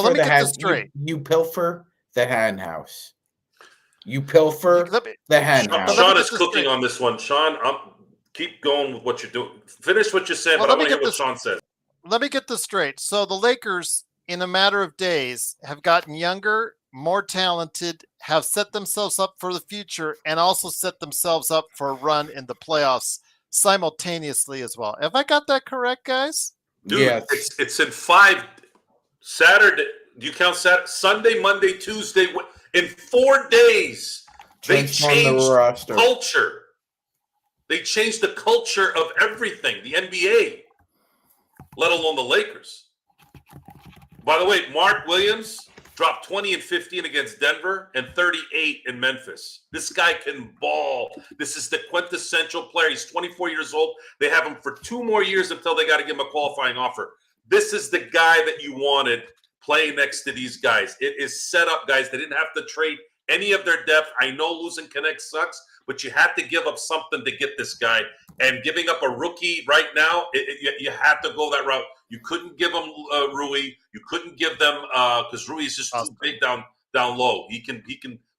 You pilfer the hen house. You pilfer the hen house. Sean is cooking on this one. Sean, keep going with what you're doing. Finish what you said, but I want to hear what Sean said. Let me get this straight. So the Lakers, in a matter of days, have gotten younger, more talented, have set themselves up for the future, and also set themselves up for a run in the playoffs simultaneously as well. Have I got that correct, guys? Dude, yes. It's in 5 Saturday. Do you count Saturday? Sunday, Monday, Tuesday. In 4 days, they changed the culture. They changed the culture of everything, the NBA, let alone the Lakers. By the way, Mark Williams dropped 20 and 15 against Denver and 38 in Memphis. This guy can ball. This is the quintessential player. He's 24 years old. They have him for 2 more years until they got to give him a qualifying offer. This is the guy that you wanted playing next to these guys. It is set up, guys. They didn't have to trade any of their depth. I know losing Connect sucks, but you had to give up something to get this guy. And giving up a rookie right now, you had to go that route. You couldn't give them Rui. You couldn't give them because Rui is just too big down low. He can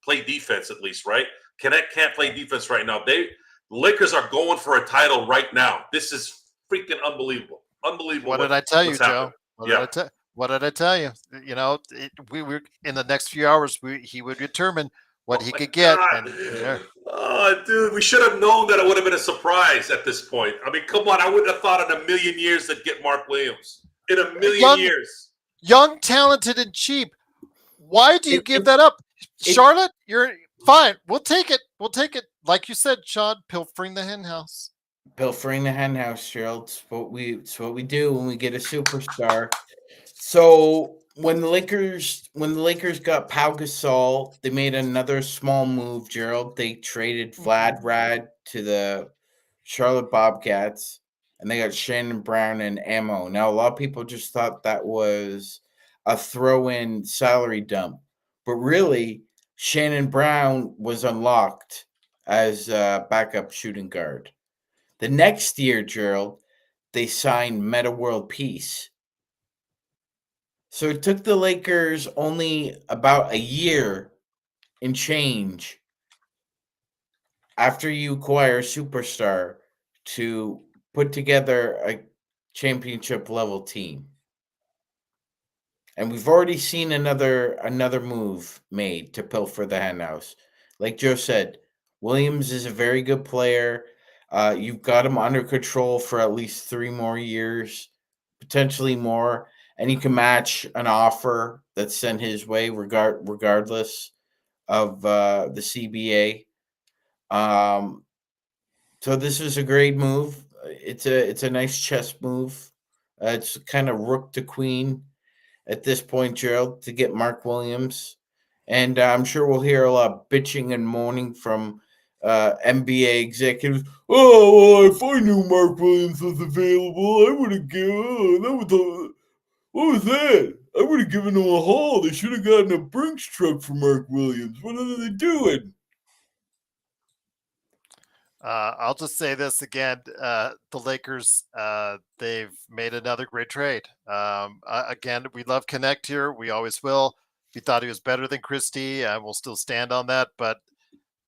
play defense at least, right? Connect can't play defense right now. The Lakers are going for a title right now. This is freaking unbelievable. Unbelievable. What did I tell you, Joe? What did I tell you? You know, we were in the next few hours. He would determine what he could get. Oh, dude, we should have known that it would have been a surprise at this point. I mean, come on. I wouldn't have thought in a million years they'd get Mark Williams. In a million years. Young, talented, and cheap. Why do you give that up? Charlotte, you're fine. We'll take it. We'll take it. Like you said, Sean, pilfering the hen house. Pilfering the hen house, Gerald. It's what we do when we get a superstar. So when the Lakers got Pau Gasol, they made another small move, Gerald. They traded Vlad Rad to the Charlotte Bobcats, and they got Shannon Brown and Ammo. Now, a lot of people just thought that was a throw-in salary dump, but really, Shannon Brown was unlocked as a backup shooting guard. The next year, Gerald, they signed Meta World Peace. So it took the Lakers only about a year and change after you acquire a superstar to put together a championship level team. And we've already seen another move made to pilfer the henhouse. Like Joe said, Williams is a very good player. You've got him under control for at least 3 more years, potentially more, and you can match an offer that's sent his way regardless of the CBA. So this is a great move. It's a nice chess move. It's kind of rook to queen at this point, Gerald, to get Mark Williams. And I'm sure we'll hear a lot of bitching and moaning from NBA executives. Oh, well, if I knew Mark Williams was available, I would have given. What was that? I would have given him a haul. They should have gotten a Brinks truck for Mark Williams. What are they doing? I'll just say this again: the Lakers, they've made another great trade. Again, we love Connect here. We always will. We thought he was better than Christie, and we'll still stand on that. But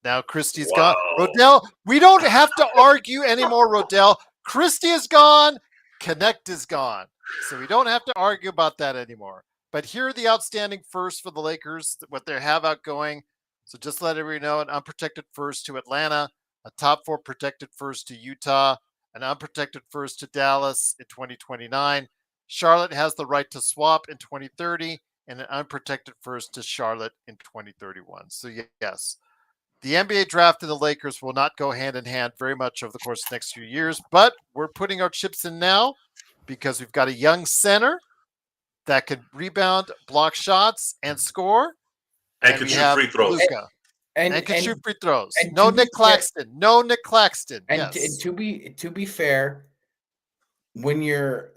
now Christie's gone. Rodell, we don't have to argue anymore, Rodell. Christie is gone. Connect is gone. So we don't have to argue about that anymore. But here are the outstanding firsts for the Lakers, what they have outgoing. So just let everybody know: an unprotected first to Atlanta, a top 4 protected first to Utah, an unprotected first to Dallas in 2029. Charlotte has the right to swap in 2030, and an unprotected first to Charlotte in 2031. So yes, the NBA draft and the Lakers will not go hand in hand very much over the course of the next few years, but we're putting our chips in now because we've got a young center that can rebound, block shots, and score. And can shoot free throws. Luka. And can shoot free throws. and No to Nick be fair- Claxton. No Nick Claxton. And Yes. to be fair, when you're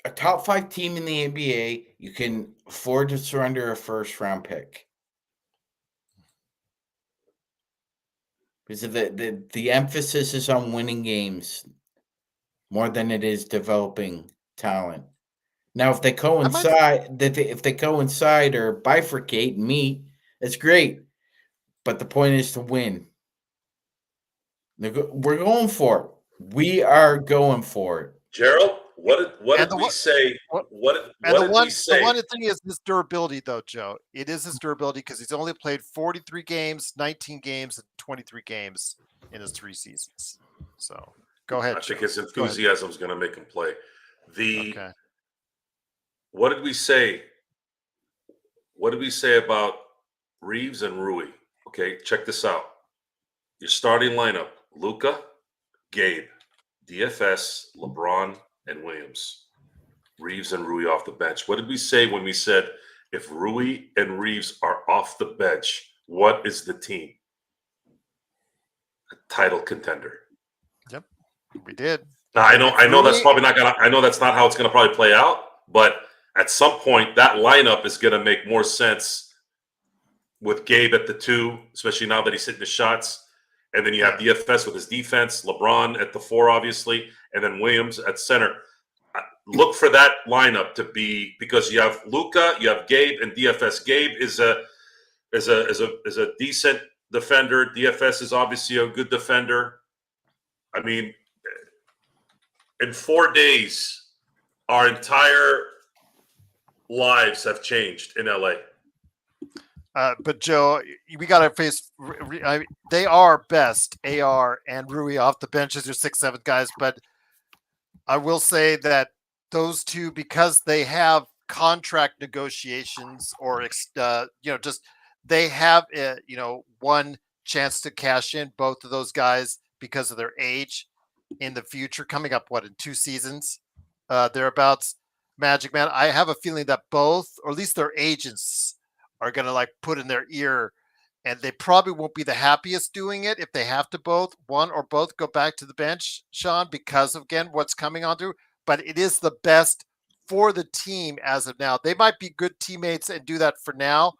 a top 5 team in the NBA, you can afford to surrender a first round pick. Because the emphasis is on winning games more than it is developing talent. Now, if they coincide, if they coincide or bifurcate and meet, it's great. But the point is to win. We're going for it. We are going for it. Gerald, what did we say? What did we say? The one thing is his durability, though, Joe. It is his durability because he's only played 43 games, 19 games, and 23 games in his 3 seasons. So go ahead. I think his enthusiasm is going to make him play. Okay. What did we say? What did we say about Reeves and Rui? Okay, check this out. Your starting lineup: Luka, Gabe, DFS, LeBron, and Williams. Reeves and Rui off the bench. What did we say when we said if Rui and Reeves are off the bench, what is the team? A title contender. Yep, we did. Now I know that's probably not gonna. I know that's not how it's gonna probably play out. But at some point, that lineup is gonna make more sense with Gabe at the 2, especially now that he's hitting the shots. And then you have DFS with his defense, LeBron at the 4, obviously, and then Williams at center. Look for that lineup to be, because you have Luka, you have Gabe, and DFS. Gabe is a decent defender. DFS is obviously a good defender. I mean, in 4 days, our entire lives have changed in LA. But Joe, we got to face. They are best AR and Rui off the bench as your 6'7" guys. But I will say that those two, because they have contract negotiations, or just they have one chance to cash in, both of those guys, because of their age in the future, coming up in 2 seasons, thereabouts. Magic Man, I have a feeling that both, or at least their agents, are going to put in their ear, and they probably won't be the happiest doing it if they have to one or both go back to the bench, Sean, because of, again, what's coming on through. But it is the best for the team as of now. They might be good teammates and do that for now,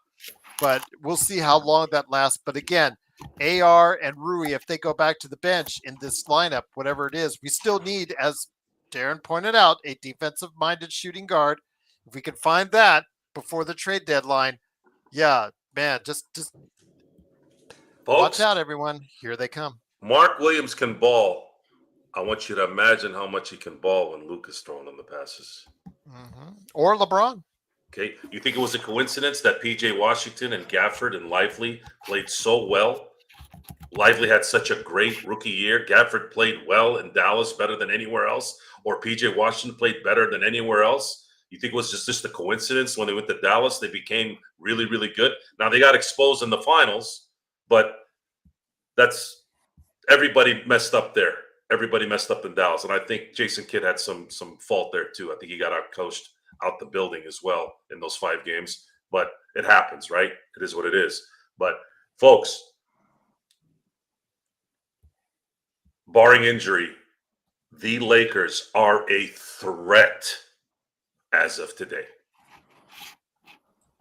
but we'll see how long that lasts. But again, AR and Rui, if they go back to the bench in this lineup, whatever it is, we still need, as Darren pointed out, a defensive-minded shooting guard. If we can find that before the trade deadline, yeah, man, just watch Folks, out, everyone. Here they come. Mark Williams can ball. I want you to imagine how much he can ball when Luke is throwing him the passes. Or LeBron. Okay, you think it was a coincidence that PJ Washington and Gafford and Lively played so well? Lively had such a great rookie year. Gafford played well in Dallas, better than anywhere else, or PJ Washington played better than anywhere else. You think it was just a coincidence when they went to Dallas, they became really, really good? Now they got exposed in the finals, but that's everybody messed up there. Everybody messed up in Dallas, and I think Jason Kidd had some fault there too. I think he got out coached out the building as well in those 5 games, but it happens, right? It is what it is. But folks, barring injury, the Lakers are a threat as of today.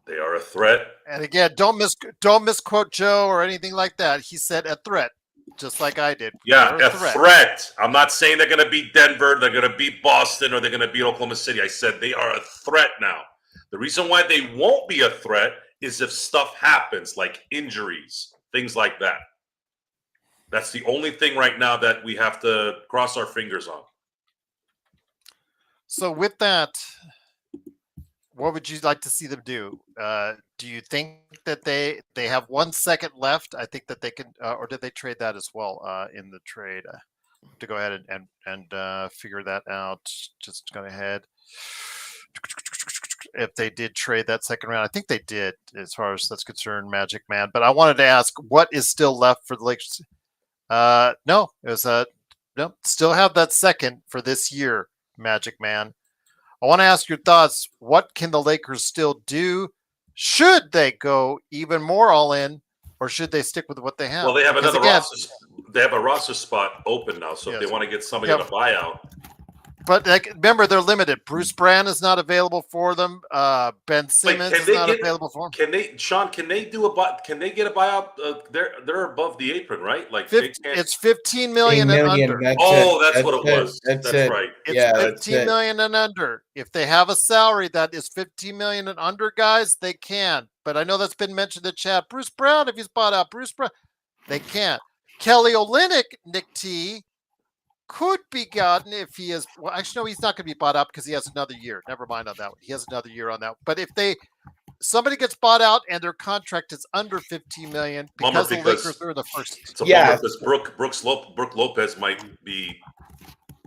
They are a threat. And again, don't misquote Joe or anything like that. He said a threat, just like I did. Yeah, They're a threat. I'm not saying they're going to beat Denver, they're going to beat Boston, or they're going to beat Oklahoma City. I said they are a threat now. The reason why they won't be a threat is if stuff happens, like injuries, things like that. That's the only thing right now that we have to cross our fingers on. So with that, what would you like to see them do? Do you think that they have 1 second left? I think that they can, or did they trade that as well in the trade? To go ahead and figure that out. Just go ahead. If they did trade that second round, I think they did, as far as that's concerned, Magic Man. But I wanted to ask, what is still left for the Lakers? No, it was no, still have that second for this year, Magic Man. I want to ask your thoughts. What can the Lakers still do? Should they go even more all in, or should they stick with what they have? Well, they have Because another again, roster. They have a roster spot open now, so if Yes. they want to get somebody Yep. on a buyout, but remember, they're limited. Bruce Brand is not available for them. Ben Simmons can is they not get- available for them. can they, Sean? Can they do Can they get a buyout? They're above the apron, right? Like they can't. It's 15 million and under. That's what it was. That's it. right. It's Yeah, that's 15 it. million and under. If they have a salary that is 15 million and under, guys, they can. But I know that's been mentioned in the chat. Bruce Brown, if he's bought out, Bruce Brown, they can't. Kelly Olynyk, Nick T, could be gotten if he is. Well, actually, no, he's not going to be bought out because he has another year. Never mind on that one. He has another year on that. But if somebody gets bought out and their contract is under 15 million because the Lakers are the first. It's a bummer because Brooke Lopez might be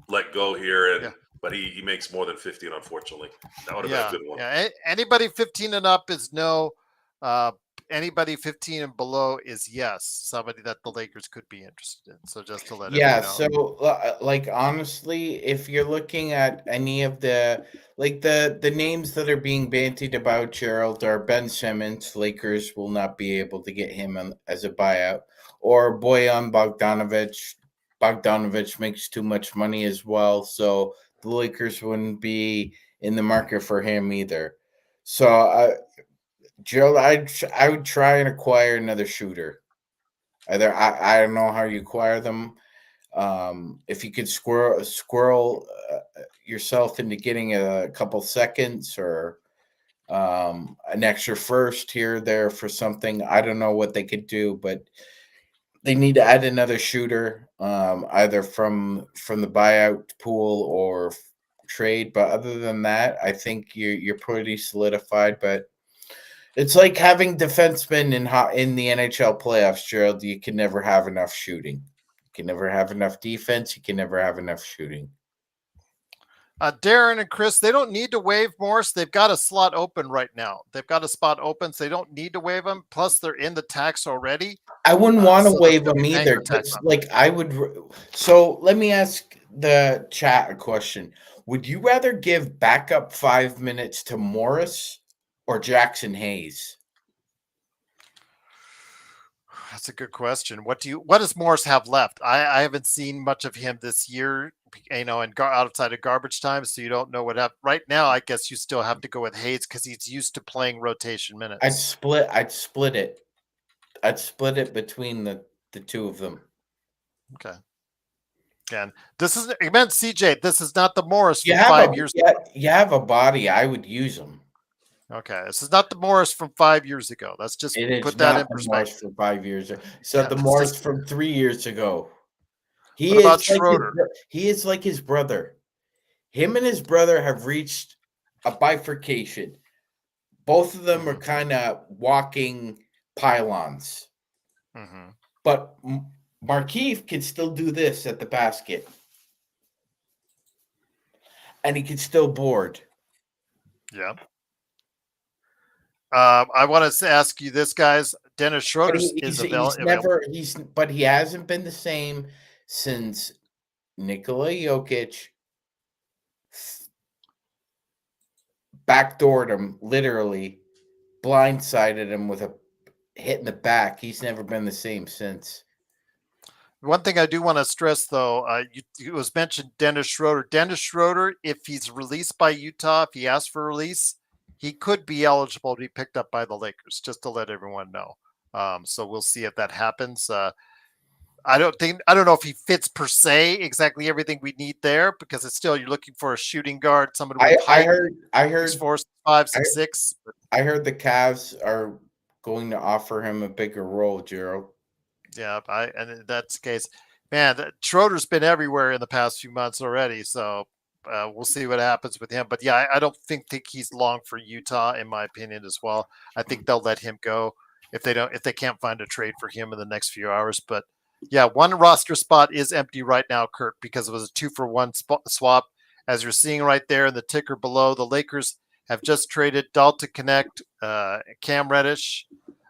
let go here, but he makes more than 15, unfortunately. That would have been a good one. Yeah, anybody 15 and up is no. Anybody 15 and below is yes. Somebody that the Lakers could be interested in. So just to let everyone know. So like honestly, if you're looking at any of the names that are being bantied about, Gerald, are Ben Simmons. Lakers will not be able to get him as a buyout, or Bojan Bogdanovic. Bogdanovic makes too much money as well, so the Lakers wouldn't be in the market for him either. So Gerald, I would try and acquire another shooter. Either I don't know how you acquire them. If you could squirrel yourself into getting a couple seconds or an extra first here or there for something, I don't know what they could do, but they need to add another shooter, either from the buyout pool or trade. But other than that, I think you're pretty solidified. But it's like having defensemen in the NHL playoffs, Gerald. You can never have enough shooting. You can never have enough defense. You can never have enough shooting. Darren and Chris, they don't need to waive Morris. They've got a slot open right now. They've got a spot open, so they don't need to waive them. Plus, they're in the tax already. I wouldn't want to waive them either. Like I would. So let me ask the chat a question. Would you rather give backup 5 minutes to Morris or Jackson Hayes? That's a good question. What does Morris have left? I haven't seen much of him this year, and outside of garbage time, so you don't know what happened. Right now, I guess you still have to go with Hayes because he's used to playing rotation minutes. I'd split it. I'd split it between the two of them. Okay. And this is again, CJ. This is not the Morris You from have 5 years ago. you have a body. I would use them. Okay, this is not the Morris from 5 years ago. Let's just It is put that in not the Morris perspective. from 5 years ago. So Yeah, the that's Morris just- from 3 years ago. What about Schroeder? He is like his brother. Him and his brother have reached a bifurcation. Both of them are kind of walking pylons. Mm-hmm. But Markieff can still do this at the basket. And he can still board. Yeah. I want to ask you this, guys. Dennis Schroeder is available. But he hasn't been the same since Nikola Jokic backdoored him, literally blindsided him with a hit in the back. He's never been the same since. One thing I do want to stress, though, it was mentioned Dennis Schroeder. Dennis Schroeder, if he's released by Utah, if he asks for release, he could be eligible to be picked up by the Lakers, just to let everyone know. So we'll see if that happens. I don't know if he fits per se exactly everything we need there, because it's still, you're looking for a shooting guard, someone with height. I heard 6'4", 5', 6'6". I heard the Cavs are going to offer him a bigger role, Gerald. Yeah, and in that case, man, Schroeder's been everywhere in the past few months already. So we'll see what happens with him. But yeah, I don't think he's long for Utah, in my opinion, as well. I think they'll let him go if they can't find a trade for him in the next few hours. But yeah, one roster spot is empty right now, Kurt, because it was a 2-for-1 swap. As you're seeing right there in the ticker below, the Lakers have just traded Dalton Connect, Cam Reddish,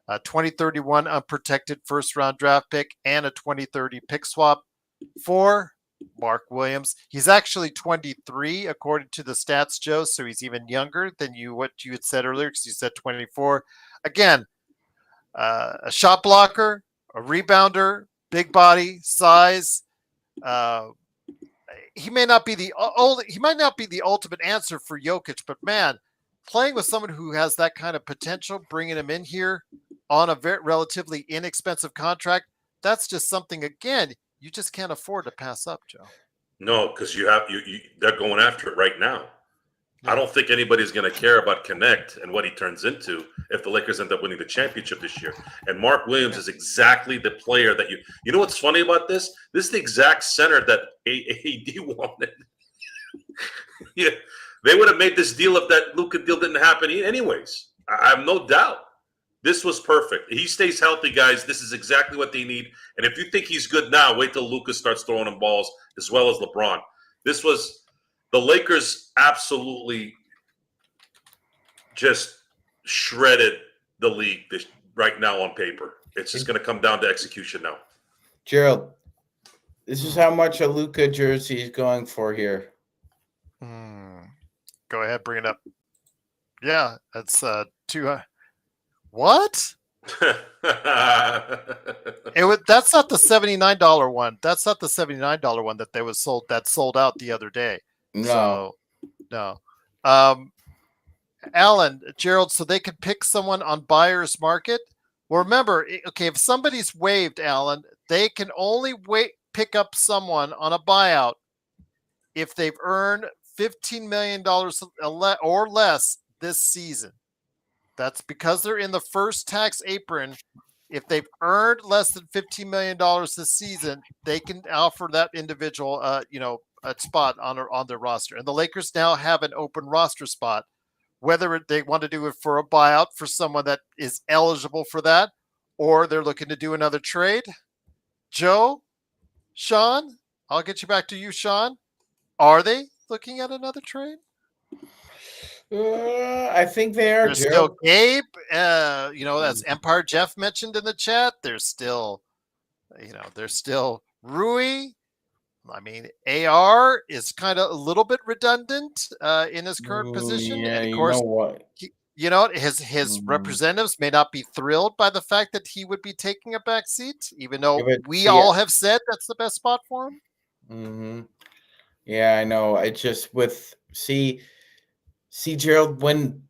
a 2031 unprotected first-round draft pick, and a 2030 pick swap for Mark Williams. He's actually 23, according to the stats, Joe, so he's even younger than what you had said earlier, because you said 24. Again, a shot blocker, a rebounder, big body, size. He may not be the ultimate answer for Jokic, but man, playing with someone who has that kind of potential, bringing him in here on a relatively inexpensive contract, that's just something, again, you just can't afford to pass up, Joe. No, because they're going after it right now. Yeah. I don't think anybody's going to care about Connect and what he turns into if the Lakers end up winning the championship this year. And Mark Williams is exactly the player that you know what's funny about this? This is the exact center that AD wanted. Yeah, they would have made this deal if that Luka deal didn't happen anyways. I have no doubt. This was perfect. He stays healthy, guys. This is exactly what they need. And if you think he's good now, wait till Luka starts throwing him balls as well as LeBron. This was the Lakers absolutely just shredded the league right now on paper. It's just going to come down to execution now. Gerald, this is how much a Luka jersey is going for here. Go ahead, bring it up. Yeah, that's what? That's not the $79 one. That's not the $79 one that sold out the other day. No. So, no. Alan, Gerald, so they could pick someone on buyer's market. Well, remember, okay, if somebody's waived, Alan, they can only pick up someone on a buyout if they've earned $15 million or less this season. That's because they're in the first tax apron. If they've earned less than $15 million this season, they can offer that individual, a spot on their roster. And the Lakers now have an open roster spot, whether they want to do it for a buyout for someone that is eligible for that, or they're looking to do another trade. Joe, Sean, I'll get you back to you, Sean. Are they looking at another trade? I think they are. There's still Gabe. As Empire Jeff mentioned in the chat, there's still Rui. I mean, AR is kind of a little bit redundant in his current position. Yeah, and of course, you know what? His representatives may not be thrilled by the fact that he would be taking a back seat, even though we all have said that's the best spot for him. Mm-hmm. Yeah, I know. I just see Gerald, when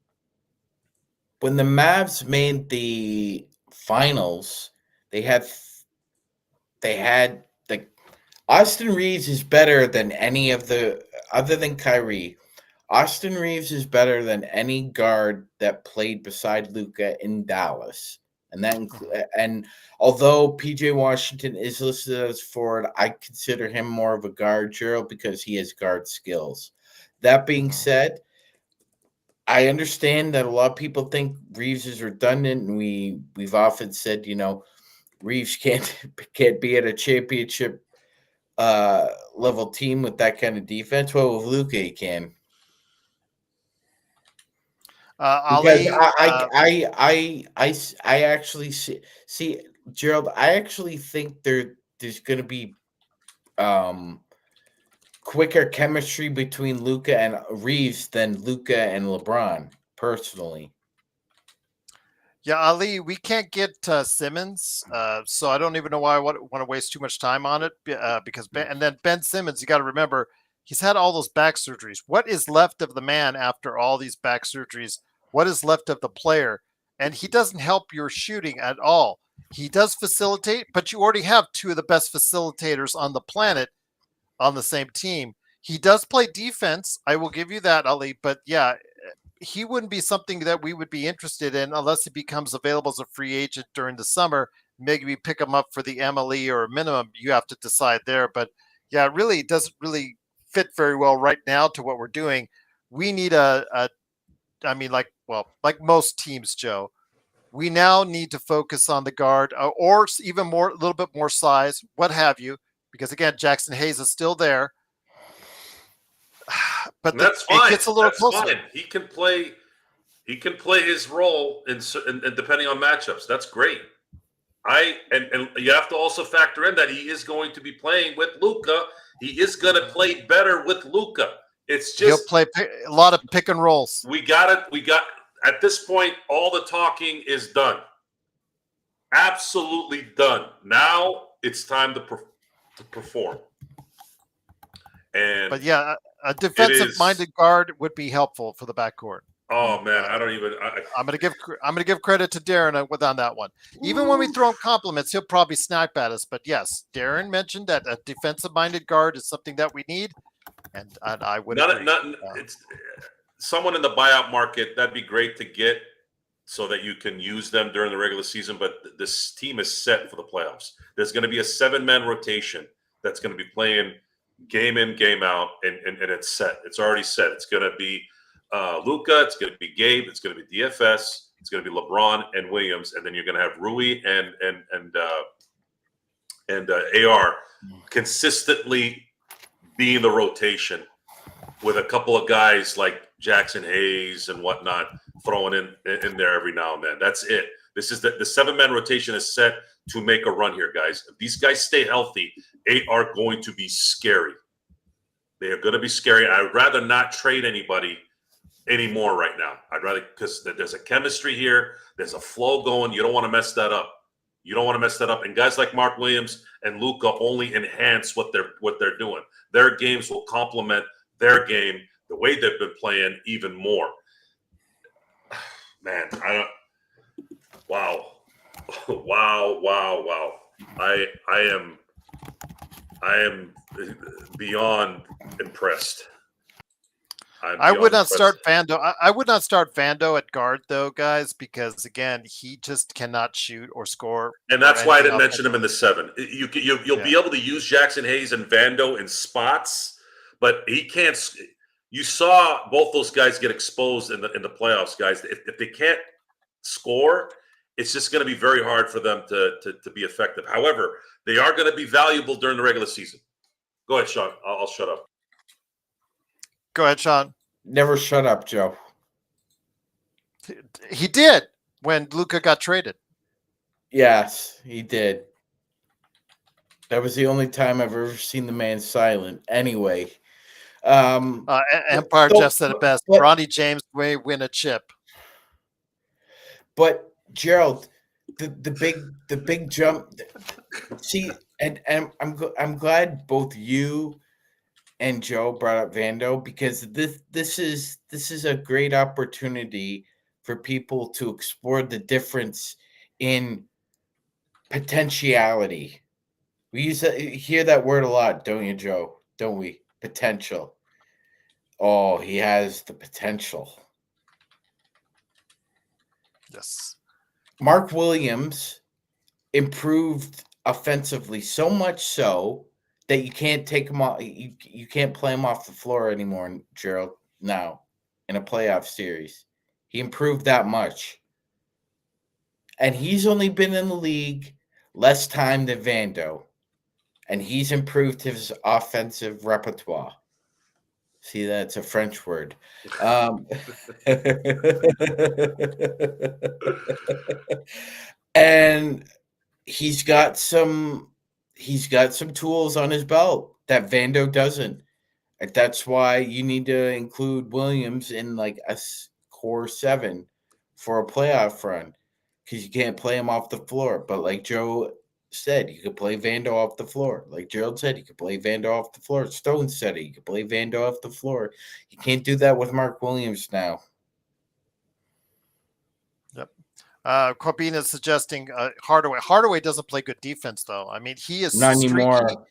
the Mavs made the finals, they had the Austin Reeves is better than any of the other than Kyrie. Austin Reeves is better than any guard that played beside Luka in Dallas. And that and although PJ Washington is listed as forward, I consider him more of a guard, Gerald, because he has guard skills. That being said, I understand that a lot of people think Reeves is redundant, and we've often said, Reeves can't be at a championship level team with that kind of defense. Well, with Luka, he can. Because Ali, I actually see Gerald. I actually think there's going to be quicker chemistry between Luka and Reeves than Luka and LeBron. Personally, yeah, Ali, we can't get Simmons, so I don't even know why I want to waste too much time on it. Because and then Ben Simmons, you got to remember, he's had all those back surgeries. What is left of the man after all these back surgeries? What is left of the player? And he doesn't help your shooting at all. He does facilitate, but you already have two of the best facilitators on the planet on the same team. He does play defense. I will give you that, Ali. But yeah, he wouldn't be something that we would be interested in unless he becomes available as a free agent during the summer. Maybe we pick him up for the MLE or a minimum. You have to decide there. But yeah, it really doesn't really fit very well right now to what we're doing. We need I mean, like most teams, Joe, we now need to focus on the guard or even more, a little bit more size, what have you, because again, Jackson Hayes is still there. But that's fine. It gets a little closer. Fine. He can play his role in depending on matchups. That's great. And you have to also factor in that he is going to be playing with Luka. He is going to play better with Luka. It's just he'll play a lot of pick and rolls. We got at this point, all the talking is done. Absolutely done. Now it's time to perform. But yeah, a defensive-minded guard would be helpful for the backcourt. Oh man, I don't even. I'm gonna give credit to Darren on that one. Even when we throw him compliments, he'll probably snap at us. But yes, Darren mentioned that a defensive-minded guard is something that we need, and I would. It's someone in the buyout market. That'd be great to get, so that you can use them during the regular season. But this team is set for the playoffs. There's going to be a 7-man rotation that's going to be playing game in, game out, and it's set. It's already set. It's going to be Luka, it's going to be Gabe, it's going to be DFS, it's going to be LeBron and Williams, and then you're going to have Rui and AR consistently being the rotation, with a couple of guys like Jackson Hayes and whatnot throwing in there every now and then. That's it. This is the 7-man rotation is set to make a run here, guys. If these guys stay healthy, they are going to be scary. They are going to be scary. I'd rather not trade anybody anymore right now. I'd rather, because there's a chemistry here. There's a flow going. You don't want to mess that up. And guys like Mark Williams and Luka only enhance what they're doing. Their games will complement their game, the way they've been playing, even more. Man, wow. I am beyond impressed. I would not start Vando. I would not start Vando at guard though, guys, because again, he just cannot shoot or score. And that's why I didn't mention him in the 7. You'll be able to use Jackson Hayes and Vando in spots, but he can't. You saw both those guys get exposed in the playoffs, guys. If they can't score, it's just going to be very hard for them to be effective. However, they are going to be valuable during the regular season. Go ahead, Sean. I'll shut up. Go ahead, Sean. Never shut up, Joe. He did when Luka got traded. Yes, he did. That was the only time I've ever seen the man silent. Anyway. Empire Jeff said it best. Bronny James may win a chip. But Gerald, the big jump. See, and I'm glad both you and Joe brought up Vando, because this is a great opportunity for people to explore the difference in potentiality. We hear that word a lot, don't you, Joe? Don't we? Potential. Oh, he has the potential. Yes. Mark Williams improved offensively so much so that you can't take him off. You can't play him off the floor anymore, Gerald. Now, in a playoff series, he improved that much, and he's only been in the league less time than Vando, and he's improved his offensive repertoire. See, that's a French word. And he's got some tools on his belt that Vando doesn't. And that's why you need to include Williams in like a core 7 for a playoff run, because you can't play him off the floor. But like Joe said, you could play Vando off the floor. Like Gerald said, you could play Vando off the floor. Stone said it. You could play Vando off the floor. You can't do that with Mark Williams now. Yep. Corbin is suggesting Hardaway. Hardaway doesn't play good defense, though. I mean, he is Not streaky. anymore.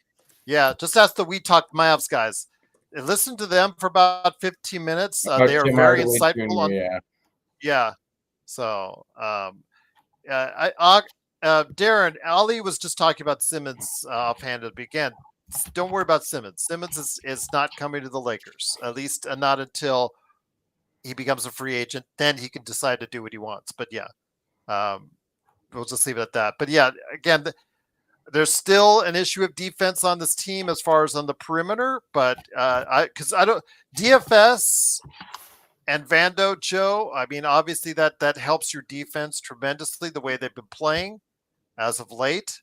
Yeah, just ask the We Talk Mavs guys. Listen to them for about 15 minutes. They are Tim very Hardaway insightful Jr., on. yeah. Yeah. So, Darren, Ali was just talking about Simmons offhanded. But again, don't worry about Simmons. Simmons is not coming to the Lakers, at least not until he becomes a free agent. Then he can decide to do what he wants. But yeah, we'll just leave it at that. But yeah, again, there's still an issue of defense on this team as far as on the perimeter. But I don't DFS and Vando, Joe. I mean, obviously that helps your defense tremendously the way they've been playing as of late.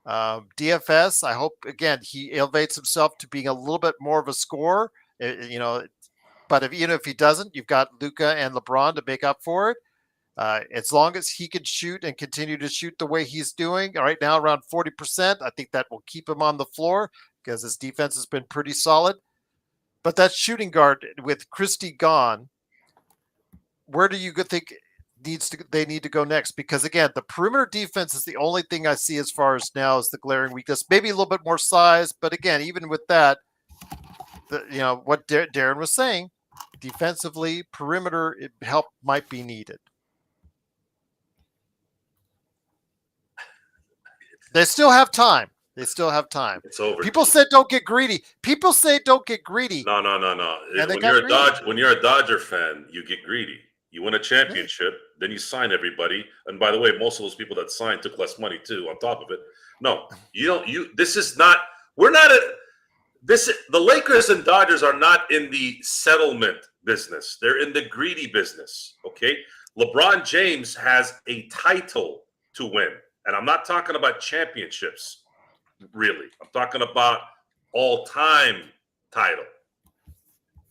DFS, I hope again he elevates himself to being a little bit more of a scorer. But even if he doesn't, you've got Luka and LeBron to make up for it. As long as he can shoot and continue to shoot the way he's doing right now, around 40%, I think that will keep him on the floor because his defense has been pretty solid. But that shooting guard with Christie gone, where do you think they need to go next? Because again, the perimeter defense is the only thing I see as far as now is the glaring weakness. Maybe a little bit more size, but again, even with that, what Darren was saying, defensively, perimeter help might be needed. They still have time. It's over. People said don't get greedy. People say don't get greedy. No. And When you're a Dodger fan, you get greedy. You win a championship, then you sign everybody. And by the way, most of those people that signed took less money too on top of it. No, you don't. This is not. We're not the Lakers and Dodgers are not in the settlement business. They're in the greedy business. Okay, LeBron James has a title to win, and I'm not talking about championships. Really, I'm talking about all-time title.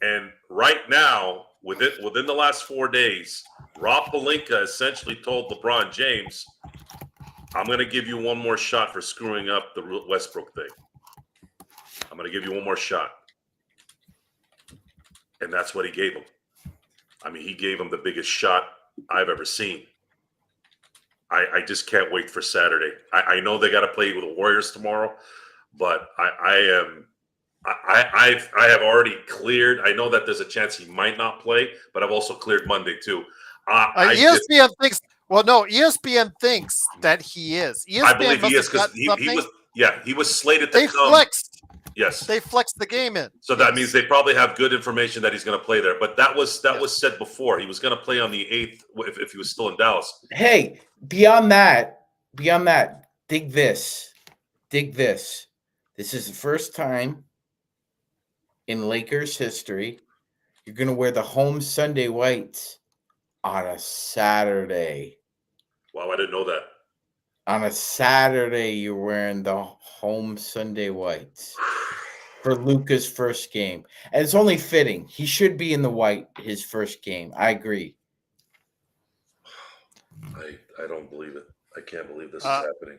And right now, within the last 4 days, Rob Pelinka essentially told LeBron James, "I'm going to give you one more shot for screwing up the Westbrook thing. I'm going to give you one more shot." And that's what he gave him. I mean, he gave him the biggest shot I've ever seen. I just can't wait for Saturday. I know they got to play with the Warriors tomorrow, but I have already cleared. I know that there's a chance he might not play, but I've also cleared Monday too. ESPN thinks. Well, no, ESPN thinks that he is. ESPN I believe he is because he was slated to come. Flexed. Yes, they flexed the game in. So that means they probably have good information that he's going to play there. But that was said before. He was going to play on the 8th if he was still in Dallas. Hey, beyond that, dig this. This is the first time in Lakers history you're going to wear the home Sunday whites on a Saturday. Wow, I didn't know that. On a Saturday, you're wearing the home Sunday whites for Luka's first game. And it's only fitting. He should be in the white his first game. I agree. I don't believe it. I can't believe this is happening.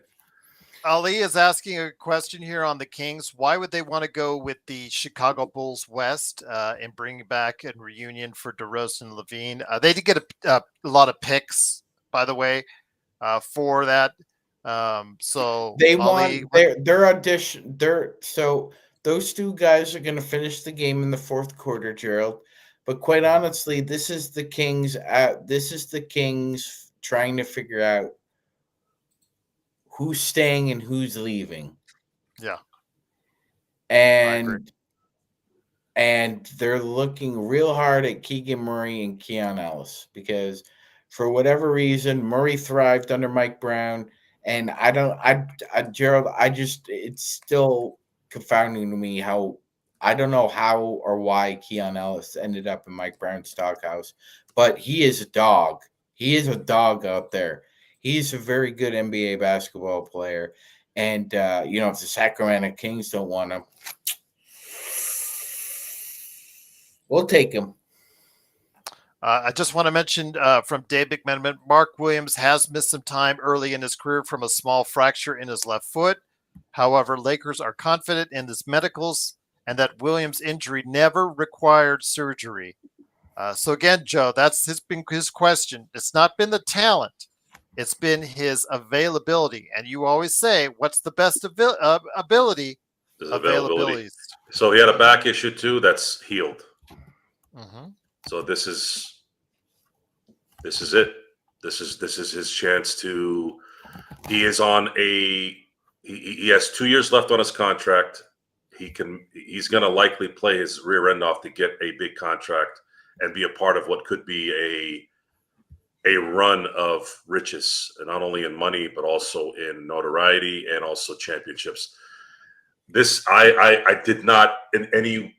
Ali is asking a question here on the Kings. Why would they want to go with the Chicago Bulls West and bring back a reunion for DeRozan and Levine? They did get a lot of picks, by the way, for that. So They Ollie, want their audition. So those two guys are going to finish the game in the fourth quarter, Gerald. But quite honestly, this is the Kings. This is the Kings trying to figure out who's staying and who's leaving. yeah, And they're looking real hard at Keegan Murray and Keon Ellis because for whatever reason, Murray thrived under Mike Brown. And Gerald, it's still confounding to me how I don't know how or why Keon Ellis ended up in Mike Brown's doghouse, but he is a dog. He is a dog out there. He's a very good NBA basketball player. And, if the Sacramento Kings don't want him, we'll take him. I just want to mention from Dave McMenamin, Mark Williams has missed some time early in his career from a small fracture in his left foot. However, Lakers are confident in his medicals and that Williams' injury never required surgery. So again, Joe, that's been his question. It's not been the talent. It's been his availability. And you always say, what's the best ability? His Availability. So he had a back issue too that's healed. Mm-hmm. So this is it. This is his chance to. He is on he has 2 years left on his contract. He's going to likely play his rear end off to get a big contract and be a part of what could be a run of riches, and not only in money but also in notoriety and also championships. This I did not in any.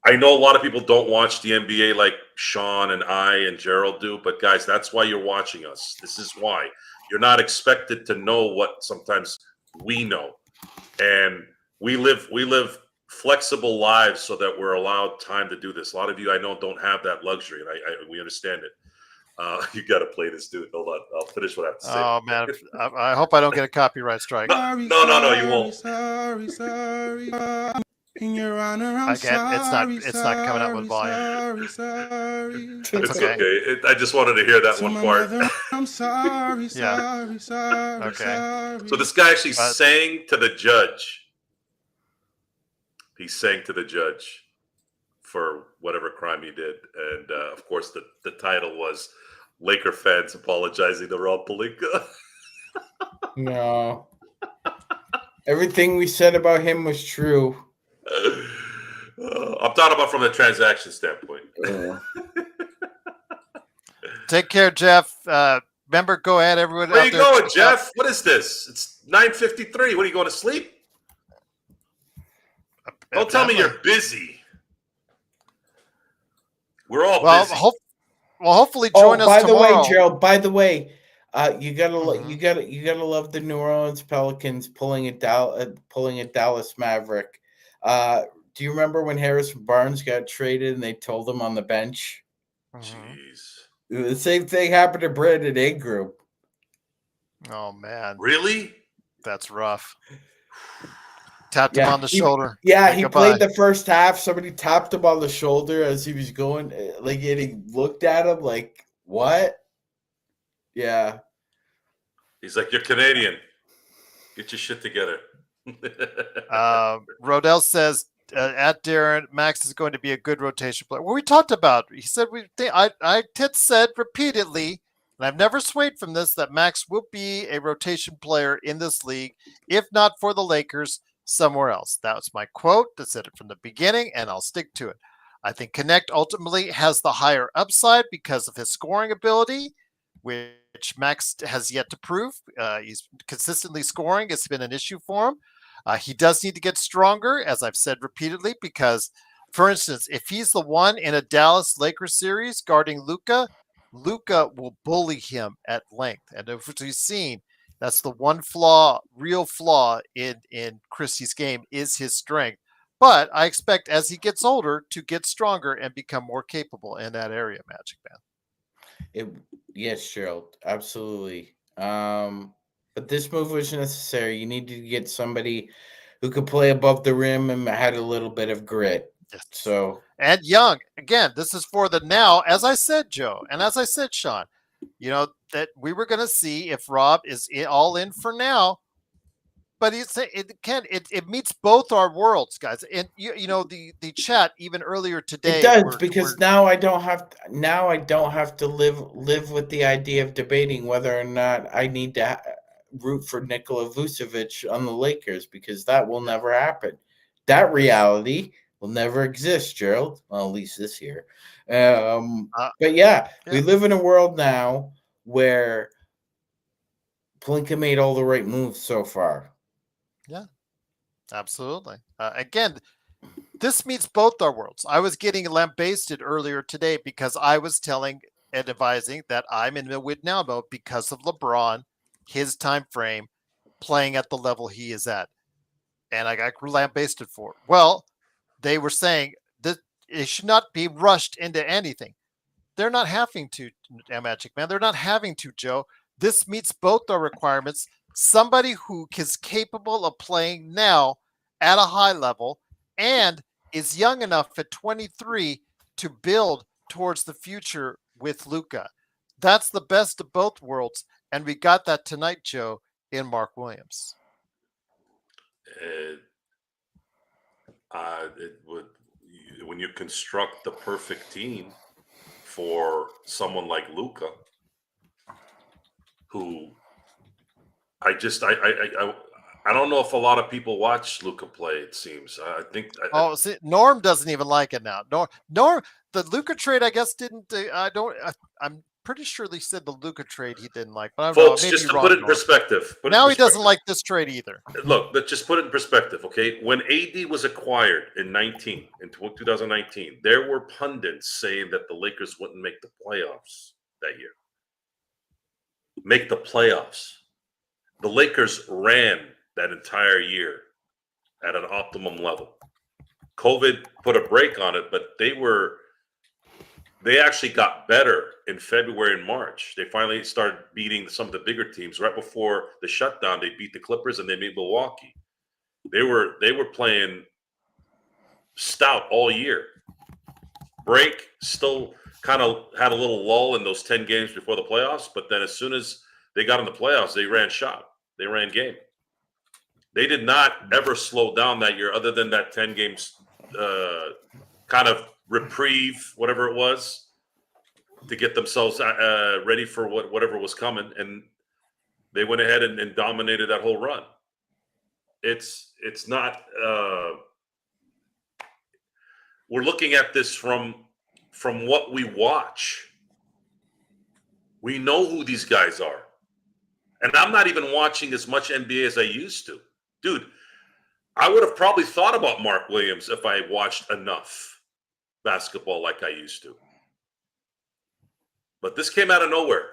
I know a lot of people don't watch the NBA like Sean and I and Gerald do, but guys, that's why you're watching us. This is why. You're not expected to know what sometimes we know. And we live flexible lives so that we're allowed time to do this. A lot of you I know don't have that luxury, and we understand it. You got to play this, dude. Hold on. I'll finish what I have to say. Oh, man. I hope I don't get a copyright strike. No, you won't. Sorry. In your honor, I'm It's not coming up with volume. Sorry. It's It's okay. okay. I just wanted to hear that one part. I'm sorry. Yeah. Okay. So this guy actually sang to the judge. He sang to the judge for whatever crime he did. And, of course, the title was Laker fans apologizing to Rob Pelinka. No. Everything we said about him was true. I'm talking about from the transaction standpoint. Take care, Jeff. Remember, go ahead, everyone. Where out you there, going, Jeff? What is this? It's 9:53. What are you going to sleep? Don't tell me you're busy. We're all busy. Hopefully join us tomorrow. By the way, Gerald. By the way, you gotta love the New Orleans Pelicans pulling a Dallas Maverick. Do you remember when Harrison Barnes got traded and they told him on the bench? Jeez. The same thing happened to Brandon Ingram. Oh man, really? That's rough. Tapped him on the shoulder. Yeah, he played the first half. Somebody tapped him on the shoulder as he was going, and he looked at him like, "What?" Yeah. He's like, "You're Canadian. Get your shit together." Rodell says at Darren, Max is going to be a good rotation player. Well, we talked about. He said I said repeatedly, and I've never swayed from this, that Max will be a rotation player in this league, if not for the Lakers, somewhere else. That was my quote. I said it from the beginning, and I'll stick to it. I think Connect ultimately has the higher upside because of his scoring ability, which Max has yet to prove. He's consistently scoring. It's been an issue for him. He does need to get stronger, as I've said repeatedly, because, for instance, if he's the one in a Dallas Lakers series guarding Luka will bully him at length. And if we've seen, that's the one real flaw in Christie's game is his strength. But I expect as he gets older to get stronger and become more capable in that area, Magic Man. Yes, Gerald, absolutely. But this move was necessary. You need to get somebody who could play above the rim and had a little bit of grit. Yes. So and young. Again, this is for the now, as I said, Joe, and as I said, Sean, that we were going to see if Rob is all in for now. But it meets both our worlds, guys. And you know the chat even earlier today. It does, because now I don't have to live with the idea of debating whether or not I need to root for Nikola Vucevic on the Lakers, because that will never happen. That reality will never exist, Gerald. Well, at least this year. But yeah, we live in a world now where Pelinka made all the right moves so far. Yeah, absolutely. Again, this meets both our worlds. I was getting lambasted earlier today because I was telling and advising that I'm in the win now mode because of LeBron, his time frame, playing at the level he is at, and I got lambasted for it. Well, they were saying that it should not be rushed into anything. They're not having to, Magic Man. They're not having to, Joe. This meets both our requirements. Somebody who is capable of playing now at a high level and is young enough at 23 to build towards the future with Luka. That's the best of both worlds, and we got that tonight, Joe, in Mark Williams. It would, when you construct the perfect team for someone like Luka, who I don't know if a lot of people watch Luka play. It seems I think. See, Norm doesn't even like it now. Norm, the Luka trade, I guess didn't. I'm pretty sure they said the Luka trade he didn't like. But I don't Folks, know. Maybe just to wrong, put it in Norm. perspective. Now he doesn't like this trade either. Look, but just put it in perspective, okay? When AD was acquired in 2019, there were pundits saying that the Lakers wouldn't make the playoffs that year. Make the playoffs. The Lakers ran that entire year at an optimum level. COVID put a break on it, but they actually got better in February and March. They finally started beating some of the bigger teams. Right before the shutdown, they beat the Clippers and they made Milwaukee. They were playing stout all year. Break still kind of had a little lull in those 10 games before the playoffs, but then as soon as they got in the playoffs, they ran shot. They ran game. They did not ever slow down that year, other than that 10 games kind of reprieve, whatever it was, to get themselves ready for whatever was coming, and they went ahead and dominated that whole run. It's not. We're looking at this from what we watch. We know who these guys are, and I'm not even watching as much NBA as I used to, dude. I would have probably thought about Mark Williams if I watched enough basketball like I used to. But this came out of nowhere,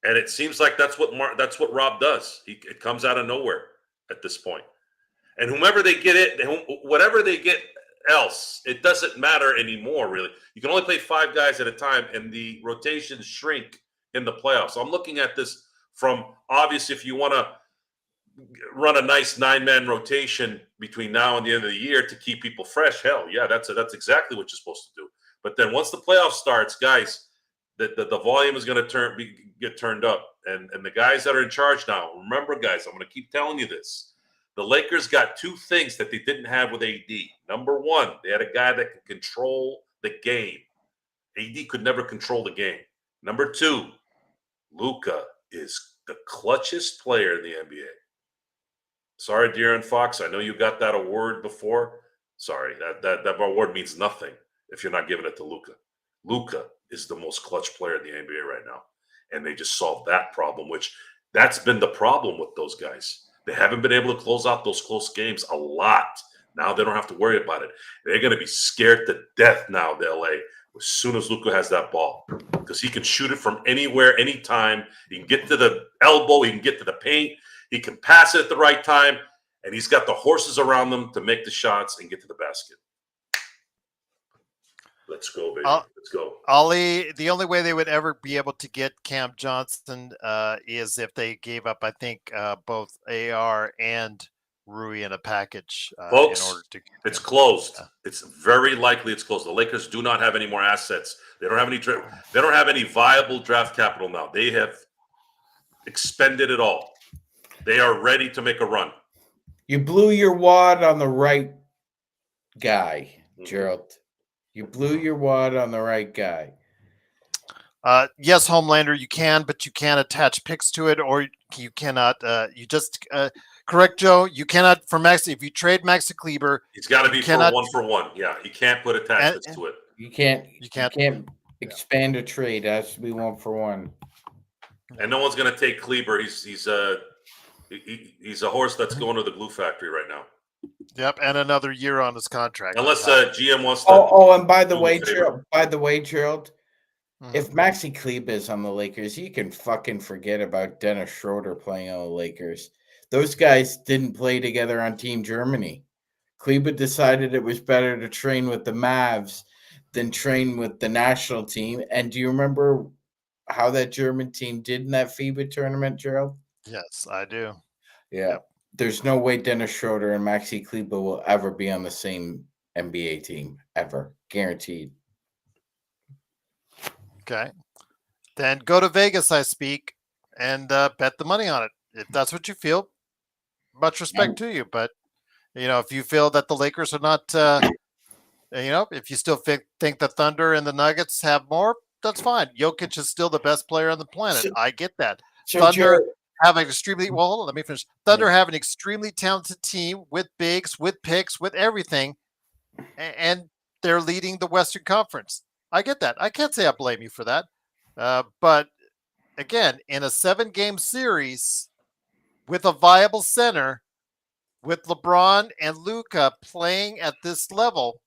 and it seems like that's what Rob does. It comes out of nowhere at this point. And whomever they get whatever they get else, it doesn't matter anymore, really. You can only play 5 guys at a time, and the rotations shrink in the playoffs. So I'm looking at this from, obviously, if you want to run a nice 9-man rotation between now and the end of the year to keep people fresh, hell yeah, that's exactly what you're supposed to do. But then once the playoff starts, guys, the volume is going to get turned up, and the guys that are in charge now, remember, guys, I'm going to keep telling you this. The Lakers got 2 things that they didn't have with AD. Number 1, they had a guy that could control the game. AD could never control the game. Number 2, Luka is the clutchest player in the NBA. Sorry, De'Aaron Fox, I know you got that award before. Sorry, that award means nothing if you're not giving it to Luka. Luka is the most clutch player in the NBA right now, and they just solved that problem, which that's been the problem with those guys. They haven't been able to close out those close games a lot. Now they don't have to worry about it. They're going to be scared to death now, the LA, as soon as Luka has that ball, because he can shoot it from anywhere, anytime. He can get to the elbow. He can get to the paint. He can pass it at the right time, and he's got the horses around them to make the shots and get to the basket. Let's go, baby. Let's go. Ollie, the only way they would ever be able to get Cam Johnson is if they gave up, I think, both AR and Rui in a package. Folks, in order to it's closed. It's very likely it's closed. The Lakers do not have any more assets. They don't have any viable draft capital now. They have expended it all. They are ready to make a run. You blew your wad on the right guy, Gerald. You blew your wad on the right guy. Yes, Homelander, you can, but you can't attach picks to it, or you cannot. You just correct, Joe. You cannot for Max. If you trade Maxi Kleber, He's got to be cannot, for one. Yeah, he can't put attachments to it. You can't yeah. expand a trade. It has to be 1-for-1. And no one's going to take Kleber. He's a horse that's going to the glue factory right now. Yep, and another year on his contract. Unless GM wants to. And by the way, Gerald, if Maxi Kleber is on the Lakers, you can fucking forget about Dennis Schroeder playing on the Lakers. Those guys didn't play together on Team Germany. Kleber decided it was better to train with the Mavs than train with the national team. And do you remember how that German team did in that FIBA tournament, Gerald? Yes, I do. Yeah. Yep. There's no way Dennis Schroeder and Maxi Kleber will ever be on the same NBA team, ever. Guaranteed. Okay. Then go to Vegas, I speak, and bet the money on it. If that's what you feel, much respect to you. But, if you feel that the Lakers are not, if you still think the Thunder and the Nuggets have more, that's fine. Jokic is still the best player on the planet. I get that. Thunder have an extremely, well, hold on, let me finish. Thunder have an extremely talented team with bigs, with picks, with everything, and they're leading the Western Conference. I get that. I can't say I blame you for that. But again, in a 7-game series with a viable center, with LeBron and Luka playing at this level,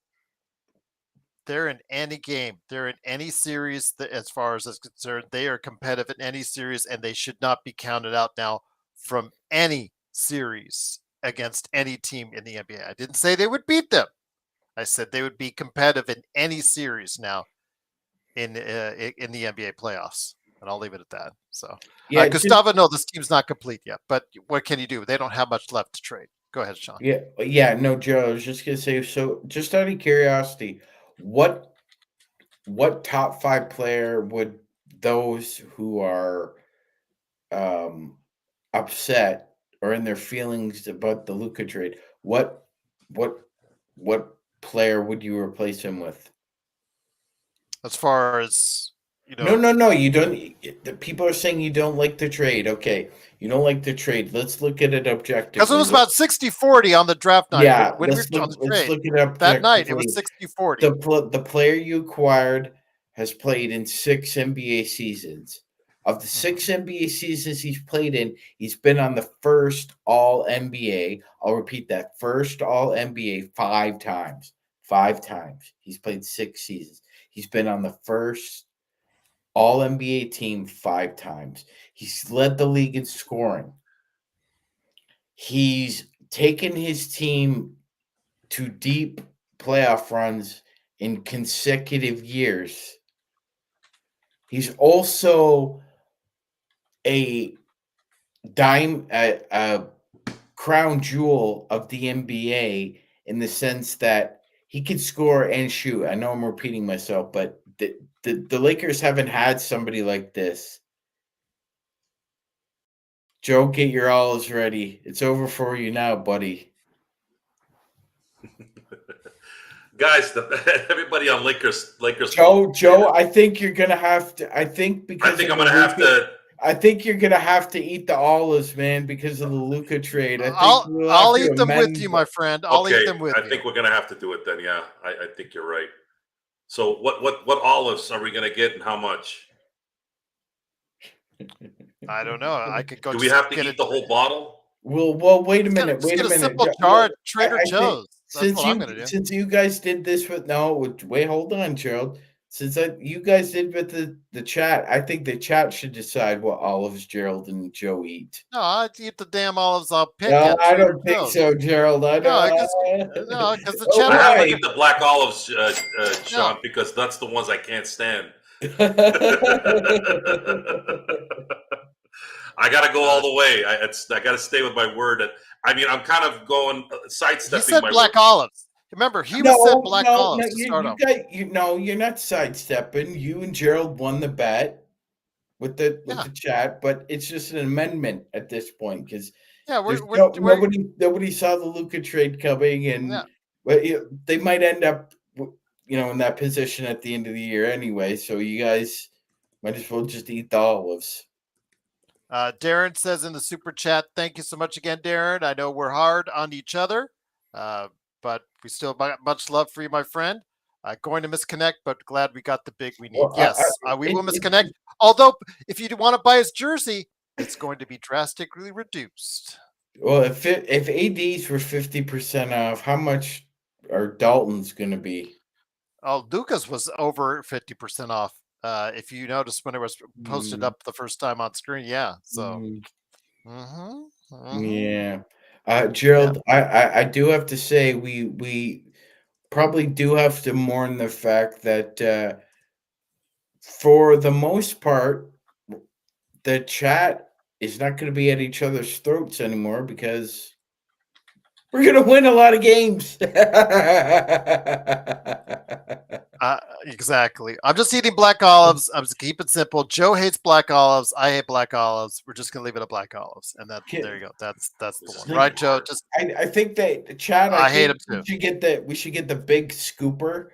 they're in any game. They're in any series as far as it's concerned. They are competitive in any series, and they should not be counted out now from any series against any team in the NBA. I didn't say they would beat them. I said they would be competitive in any series now in the NBA playoffs, and I'll leave it at that. So, Gustavo, no, this team's not complete yet, but what can you do? They don't have much left to trade. Go ahead, Sean. No, Joe, I was just gonna say. So, just out of curiosity, what top 5 player would those who are upset or in their feelings about the Luka trade? What player would you replace him with? As far as No, you don't. The people are saying you don't like the trade. Okay, you don't like the trade. Let's look at it objectively. Because it was about 60-40 on the draft night. Yeah, let's look it up. That night, it was 60-40. The player you acquired has played in 6 NBA seasons. Of the 6 NBA seasons he's played in, he's been on the first All-NBA. I'll repeat that. First All-NBA 5 times. 5 times. He's played 6 seasons. He's been on the first All-NBA team 5 times. He's led the league in scoring. He's taken his team to deep playoff runs in consecutive years. He's also a crown jewel of the NBA in the sense that he could score and shoot. I know I'm repeating myself, but the Lakers haven't had somebody like this. Joe, get your olives ready. It's over for you now, buddy. Guys, everybody on Lakers. Joe, I think you're gonna have to. I think I'm gonna have to. I think you're gonna have to eat the olives, man, because of the Luka trade. I'll eat them with you, my friend. I'll eat them with you. I think we're gonna have to do it then. Yeah, I think you're right. So what olives are we gonna get and how much? I don't know. I could go. Do we have to eat the whole bottle? Well, wait a minute. Wait a minute. Simple jar at Trader Joe's. Since you guys did this with hold on, Gerald. Since you guys did with the chat, I think the chat should decide what olives Gerald and Joe eat. No, I'd eat the damn olives I'll pick. No, I don't think so, Gerald. I don't. No, because the chat. I have to eat the black olives, Sean, because that's the ones I can't stand. I got to go all the way. I got to stay with my word. I mean, I'm kind of going sidestepping. He said black olives. Remember, said black olives to start off. You're not sidestepping. You and Gerald won the bet. with the chat, but it's just an amendment at this point because Yeah, there's we're nobody saw the Luka trade coming, and yeah. but they might end up in that position at the end of the year anyway. So you guys might as well just eat the olives. Darren says in the super chat, thank you so much again, Darren. I know we're hard on each other, but we still got much love for you, my friend. Going to misconnect, but glad we got the big we need. Well, Yes, we will misconnect. Although, if you want to buy his jersey, it's going to be drastically reduced. Well, if ADs were 50% off, how much are Dalton's going to be? Oh, Lucas was over 50% off. If you noticed when it was posted up the first time on screen, yeah. So, yeah, Gerald, I do have to say we probably do have to mourn the fact that for the most part, the chat is not going to be at each other's throats anymore because we're going to win a lot of games. Exactly. I'm just eating black olives. I'm just keep it simple. Joe hates black olives. I hate black olives. We're just gonna leave it at black olives, and there you go. That's the one, right, Joe? Just I think that the chat. I hate him too. We should get the big scooper,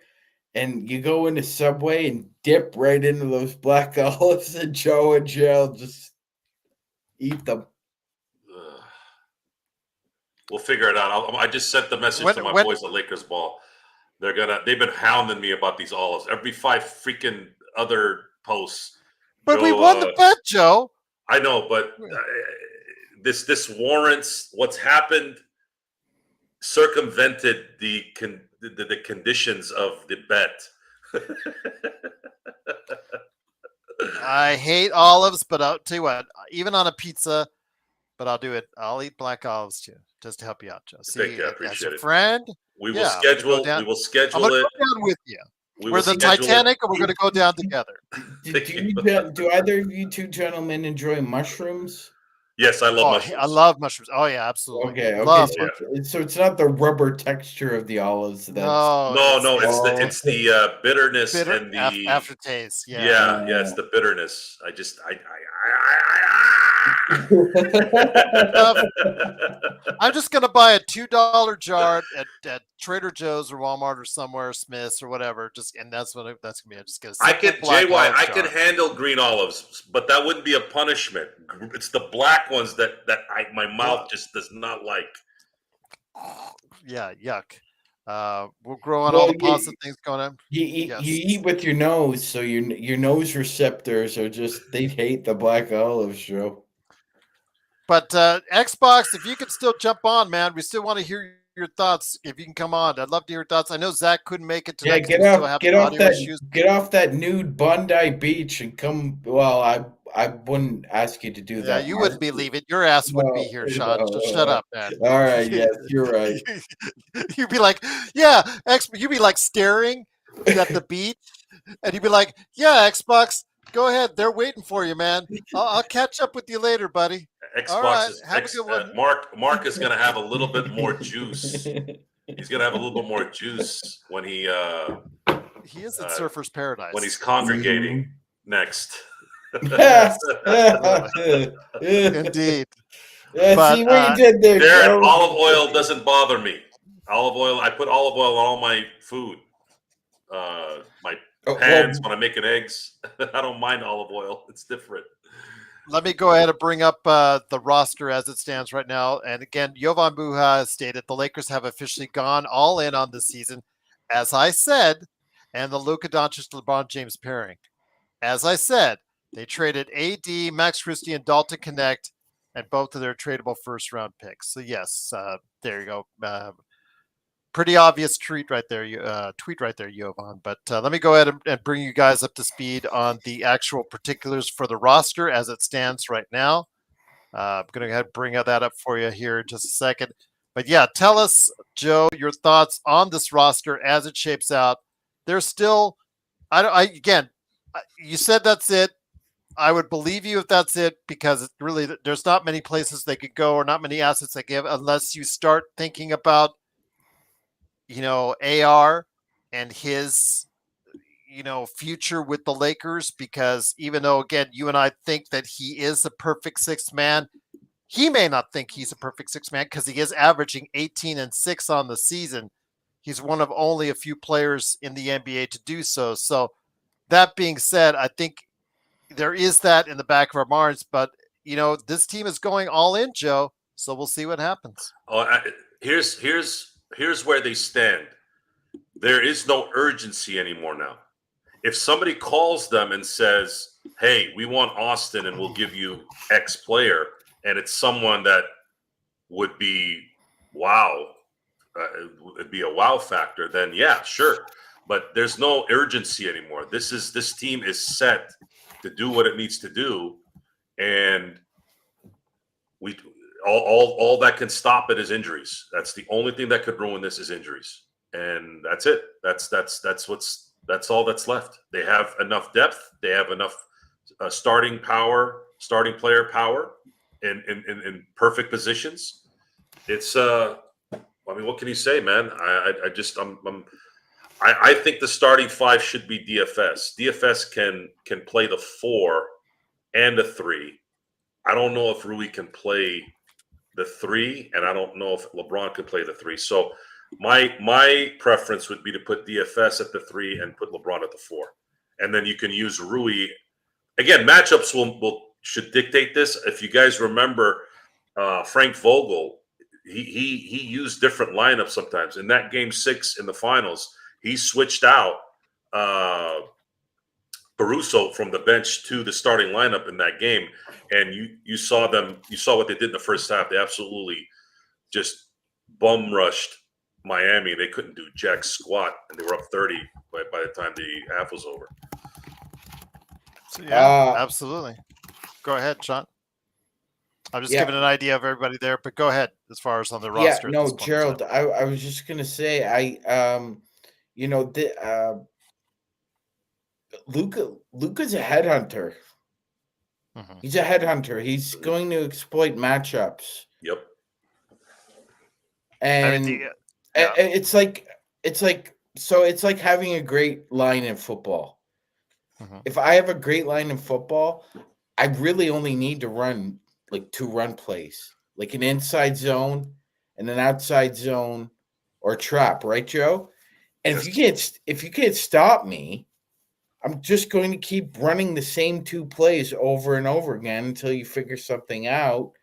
and you go into Subway and dip right into those black olives, and Joe and Jill just eat them. We'll figure it out. I just sent the message to my boys at Lakers Ball. They've been hounding me about these olives every 5 freaking other posts. But Joe, we won the bet, Joe. I know, but this warrants what's happened. Circumvented the conditions of the bet. I hate olives, but I'll tell you what, even on a pizza, but I'll do it. I'll eat black olives too, just to help you out, Joe. See, thank you, I appreciate it. Friend. We will schedule. We will schedule it. Go down with you. We're the Titanic, and we're going to go down together. Do either of you two gentlemen enjoy mushrooms? Yes, I love mushrooms. I love mushrooms. Oh yeah, absolutely. Okay. So it's not the rubber texture of the olives. No. It's the bitterness and the aftertaste. Yeah, it's the bitterness. I'm just gonna buy a $2 jar at Trader Joe's or Walmart or somewhere, Smith's or whatever. And that's gonna be. I'm just gonna. I can handle green olives, but that wouldn't be a punishment. It's the black ones that my mouth just does not like. Yeah, yuck. We'll grow on all the positive things going on. You eat with your nose, so your nose receptors are they hate the black olives, Joe. But Xbox, if you could still jump on, man, we still want to hear your thoughts. If you can come on, I'd love to hear your thoughts. I know Zach couldn't make it tonight. Get off that nude Bondi Beach and come. Well, I wouldn't ask you to do that. Yeah, you wouldn't be leaving. Your ass wouldn't be here, Sean. Just shut up, man. All right, yes, you're right. You'd be like, yeah, you'd be like staring at the beach, and you'd be like, yeah, Xbox, go ahead. They're waiting for you, man. I'll catch up with you later, buddy. Xbox have a good one. Mark is going to have a little bit more juice. He's going to have a little bit more juice when he is in Surfer's Paradise when he's congregating next. Indeed. But, see what you did there, Darren, olive oil doesn't bother me. Olive oil, I put olive oil on all my food. My pans when I'm making eggs. I don't mind olive oil. It's different. Let me go ahead and bring up the roster as it stands right now. And again, Jovan Buha has stated the Lakers have officially gone all in on this season, as I said, and the Luka Doncic LeBron James pairing. As I said, they traded AD, Max Christie, and Dalton Connect, and both of their tradable first-round picks. So yes, there you go. Pretty obvious tweet right there, Jovan. But let me go ahead and bring you guys up to speed on the actual particulars for the roster as it stands right now. I'm going to go ahead and bring that up for you here in just a second. But yeah, tell us, Joe, your thoughts on this roster as it shapes out. There's still, you said that's it. I would believe you if that's it, because really there's not many places they could go or not many assets they give unless you start thinking about, AR and his, future with the Lakers, because even though, again, you and I think that he is a perfect sixth man, he may not think he's a perfect sixth man because he is averaging 18 and 6 on the season. He's one of only a few players in the NBA to do so. So that being said, I think there is that in the back of our minds, but this team is going all in, Joe. So we'll see what happens. Here's where they stand. There is no urgency anymore now. If somebody calls them and says, "Hey, we want Austin and we'll give you X player," and it's someone that would be wow, it'd be a wow factor, then yeah, sure. But there's no urgency anymore. This team is set to do what it needs to do, and all that can stop it is injuries. That's the only thing that could ruin this is injuries, and that's it. That's all that's left. They have enough depth. They have enough starting player power in perfect positions. It's what can you say, man? I think the starting five should be DFS. DFS can play the 4 and the 3. I don't know if Rui can play the 3, and I don't know if LeBron can play the 3. So my preference would be to put DFS at the 3 and put LeBron at the 4, and then you can use Rui. Again, matchups should dictate this. If you guys remember, Frank Vogel, he used different lineups sometimes. In that game 6 in the finals, he switched out Caruso from the bench to the starting lineup in that game, and you saw what they did in the first half. They absolutely just bum rushed Miami. They couldn't do jack squat, and they were up 30 by the time the half was over. So, yeah, absolutely. Go ahead, Sean. I'm just giving an idea of everybody there, but go ahead as far as on the roster. Yeah, no, Gerald, I was just gonna say Luka's a headhunter. Mm-hmm. He's a headhunter. He's going to exploit matchups. Yep. And it's like having a great line in football. Mm-hmm. If I have a great line in football, I really only need to run like 2 run plays, like an inside zone and an outside zone or trap, right, Joe? And if you can't stop me, I'm just going to keep running the same 2 plays over and over again until you figure something out.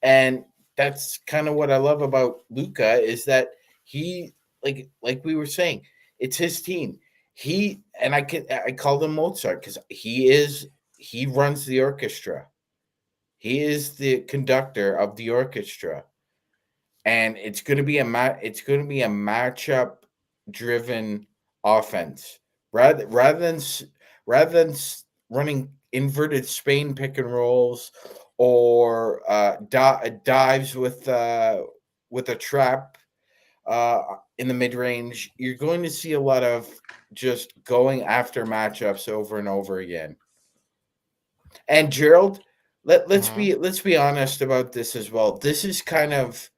And that's kind of what I love about Luka, is that he, like we were saying, it's his team. I call him Mozart because he runs the orchestra. He is the conductor of the orchestra, and it's going to be a matchup driven offense rather than running inverted Spain pick and rolls or dives with a trap in the mid range. You're going to see a lot of just going after matchups over and over again. And Gerald, let's be honest about this as well. This is kind of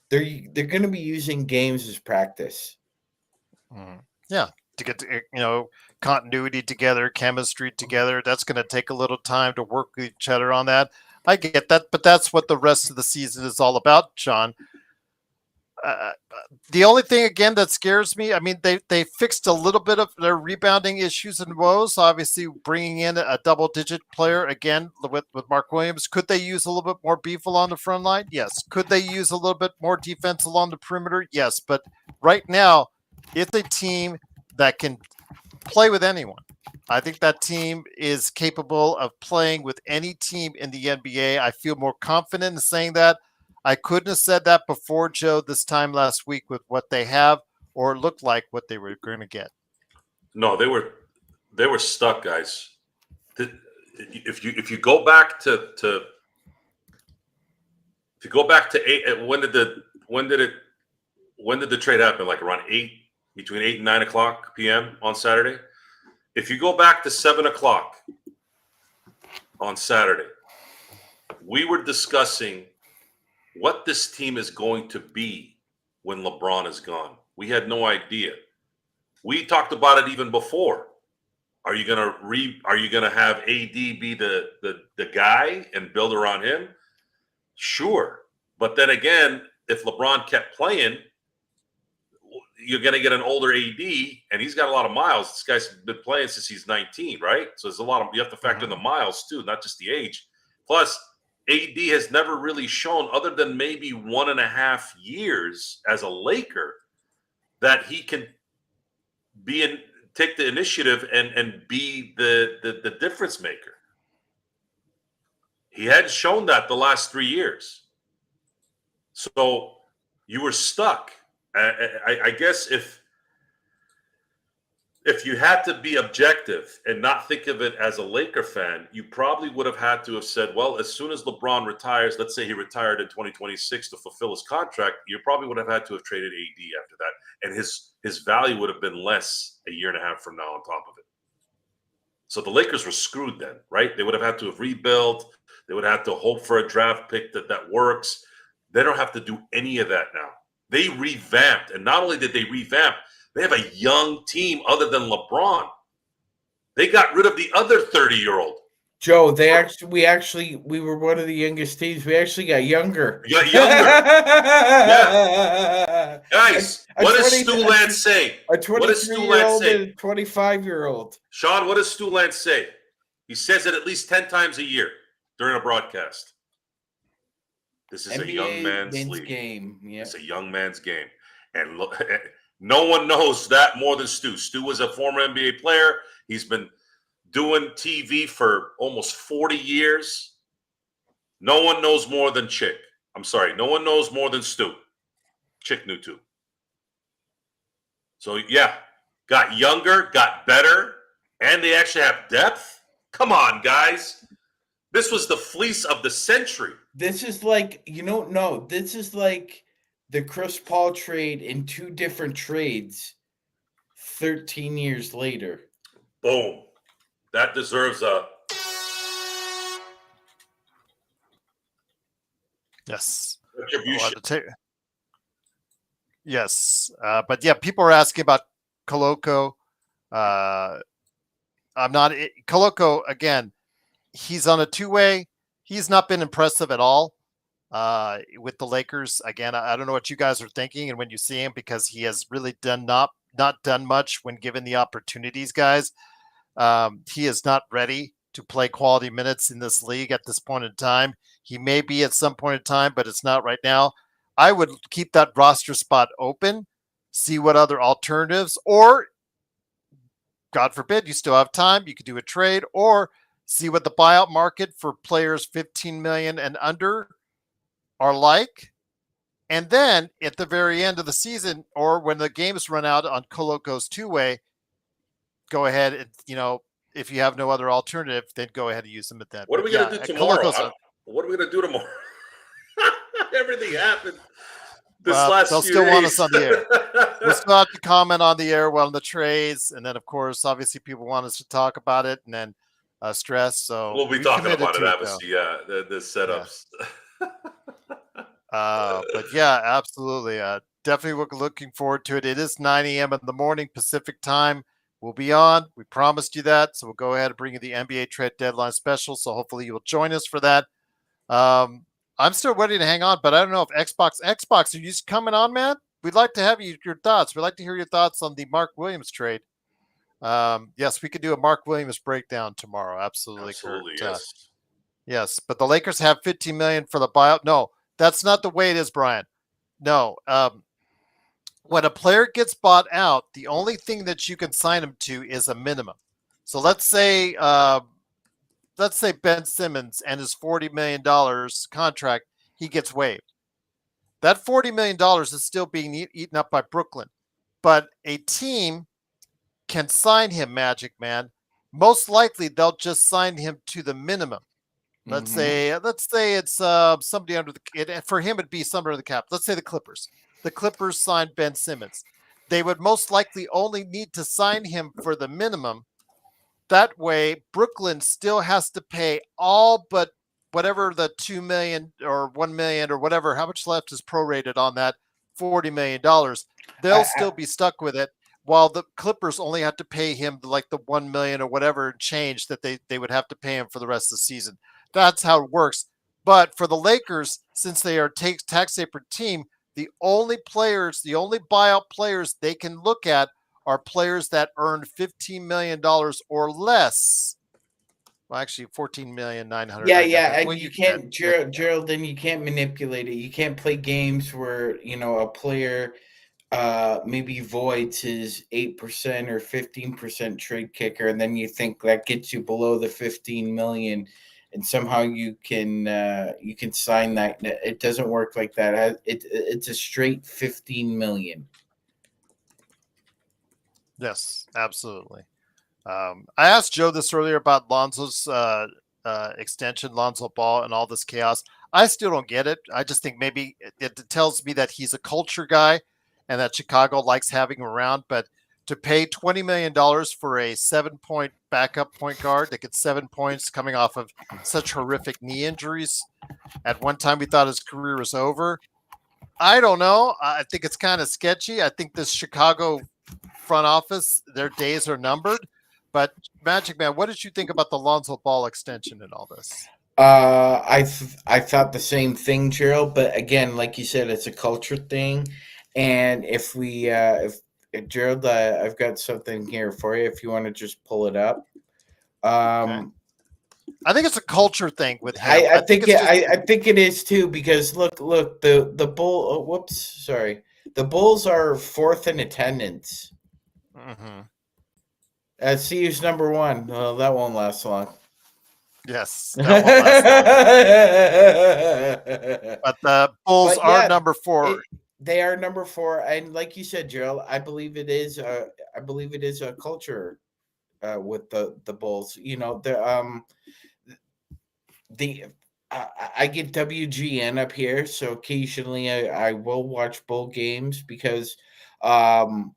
they're going to be using games as practice. Yeah, to get continuity together, chemistry together. That's going to take a little time to work with each other on that. I get that, but that's what the rest of the season is all about, John. The only thing, again, that scares me, I mean, they fixed a little bit of their rebounding issues and woes, obviously bringing in a double-digit player, again, with Mark Williams. Could they use a little bit more beef along the front line? Yes. Could they use a little bit more defense along the perimeter? Yes. But right now, it's a team that can play with anyone. I think that team is capable of playing with any team in the NBA. I feel more confident in saying that. I couldn't have said that before, Joe, this time last week with what they have or looked like what they were going to get. No, they were stuck, guys. If you go back to when did the trade happen? Like around between 8 and 9 o'clock p.m. on Saturday. If you go back to 7 o'clock on Saturday, we were discussing what this team is going to be when LeBron is gone. We had no idea. We talked about it even before. Are you gonna have AD be the guy and build around him? Sure, but then again, if LeBron kept playing, you're going to get an older AD, and he's got a lot of miles. This guy's been playing since he's 19, right? So there's a lot of, you have to factor in the miles too, not just the age. Plus, AD has never really shown, other than maybe 1.5 years as a Laker, that he can take the initiative and be the difference maker. He hadn't shown that the last 3 years. So you were stuck. I guess if you had to be objective and not think of it as a Laker fan, you probably would have had to have said, well, as soon as LeBron retires, let's say he retired in 2026 to fulfill his contract, you probably would have had to have traded AD after that. And his value would have been less a year and a half from now on top of it. So the Lakers were screwed then, right? They would have had to have rebuilt. They would have to hope for a draft pick that works. They don't have to do any of that now. They revamped. And not only did they revamp, they have a young team other than LeBron. They got rid of the other 30-year-old. Joe, we were one of the youngest teams. We actually got younger. You got younger. Yeah. Guys, what does Stu Lance say? A 23-year-old and a 25-year-old. Sean, what does Stu Lance say? He says it at least 10 times a year during a broadcast. This is NBA a young man's league. Game. Yep. It's a young man's game. And look, no one knows that more than Stu. Stu was a former NBA player. He's been doing TV for almost 40 years. No one knows more than Chick. I'm sorry. No one knows more than Stu. Chick knew too. So, yeah, got younger, got better, and they actually have depth. Come on, guys. This was the fleece of the century. This is like, this is like the Chris Paul trade in 2 different trades 13 years later. Boom. That deserves a... Yes. Attribution. Yes. But yeah, people are asking about Koloko. Koloko, again, he's on a 2-way. He's not been impressive at all with the Lakers. Again, I don't know what you guys are thinking and when you see him, because he has really not done much when given the opportunities, guys. He is not ready to play quality minutes in this league at this point in time. He may be at some point in time, but it's not right now. I would keep that roster spot open, see what other alternatives, or God forbid, you still have time. You could do a trade or see what the buyout market for players 15 million and under are like. And then at the very end of the season, or when the games run out on Koloko's 2-way, go ahead and, if you have no other alternative, then go ahead and use them at that. What are we going to do tomorrow? What are we going to do tomorrow? Everything happened last they'll few still days. want us on the air. We'll still have to comment on the air on the trades. And then, of course, obviously people want us to talk about it and then stress. So we'll be talking about it, obviously. Yeah, the setups. Yeah. But yeah, absolutely. Definitely looking forward to it. It is 9 a.m. in the morning Pacific time. We'll be on. We promised you that. So we'll go ahead and bring you the NBA trade deadline special. So hopefully you will join us for that. I'm still ready to hang on, but I don't know if Xbox, are you just coming on, man? We'd like to have your thoughts. We'd like to hear your thoughts on the Mark Williams trade. Yes, we could do a Mark Williams breakdown tomorrow. Absolutely. Yes. Yes, but the Lakers have $15 million for the buyout. No, that's not the way it is, Brian. No. When a player gets bought out, the only thing that you can sign him to is a minimum. So let's say Ben Simmons and his $40 million contract, he gets waived. That $40 million is still being eaten up by Brooklyn. But a team can sign him, Magic Man. Most likely they'll just sign him to the minimum. Let's say it's somebody under for him it'd be somebody under the cap. Let's say the Clippers. The Clippers signed Ben Simmons. They would most likely only need to sign him for the minimum. That way, Brooklyn still has to pay all but whatever the $2 million or $1 million or whatever, how much left is prorated on that $40 million. They'll still be stuck with it. while the Clippers only have to pay him like the 1 million or whatever change that they would have to pay him for the rest of the season. That's how it works. But for the Lakers, since they are tax saver team, the only buyout players they can look at are players that earn $15 million or less. Well, actually, 14,900,000. Yeah. Well, You that can't, Gerald. Then you can't manipulate it. You can't play games where a player maybe voids his 8% or 15% trade kicker, and then you think that gets you below the 15 million, and somehow you can sign that. It doesn't work like that. It's a straight 15 million. Yes, absolutely. I asked Joe this earlier about Lonzo's extension, Lonzo Ball, and all this chaos. I still don't get it. I just think maybe it tells me that he's a culture guy and that Chicago likes having him around. But to pay $20 million for a 7-point backup point guard that gets 7 points coming off of such horrific knee injuries, at one time we thought his career was over. I don't know. I think it's kind of sketchy. I think this Chicago front office, their days are numbered. But Magic Man, what did you think about the Lonzo Ball extension and all this? I thought the same thing, Gerald. But again, like you said, it's a culture thing. And if Gerald, I've got something here for you. If you want to just pull it up. Okay. I think it's a culture thing with him. I think I think it is too, because look the Bull. Whoops, sorry. The Bulls are 4th in attendance. Mm-hmm. CU's number 1. That won't last long. Yes, that won't last long. But the Bulls are number 4. They are number 4, and like you said, Gerald, I believe it is. I believe it is a culture with the Bulls. I get WGN up here, so occasionally I will watch Bull games because I'm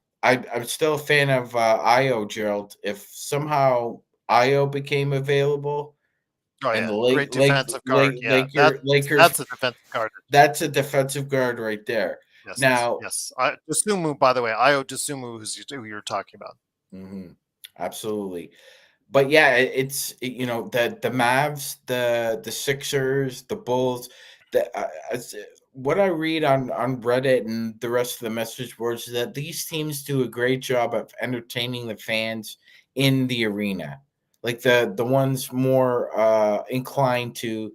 still a fan of Io, Gerald. If somehow Io became available, and the great defensive guard. Lakers, that's a defensive guard. That's a defensive guard right there. Yes, now, yes. Dosunmu, by the way, Io Dosunmu, who you're talking about. Mm-hmm, absolutely. But yeah, it's the Mavs, the Sixers, the Bulls. What I read on Reddit and the rest of the message boards is that these teams do a great job of entertaining the fans in the arena, like the ones more inclined to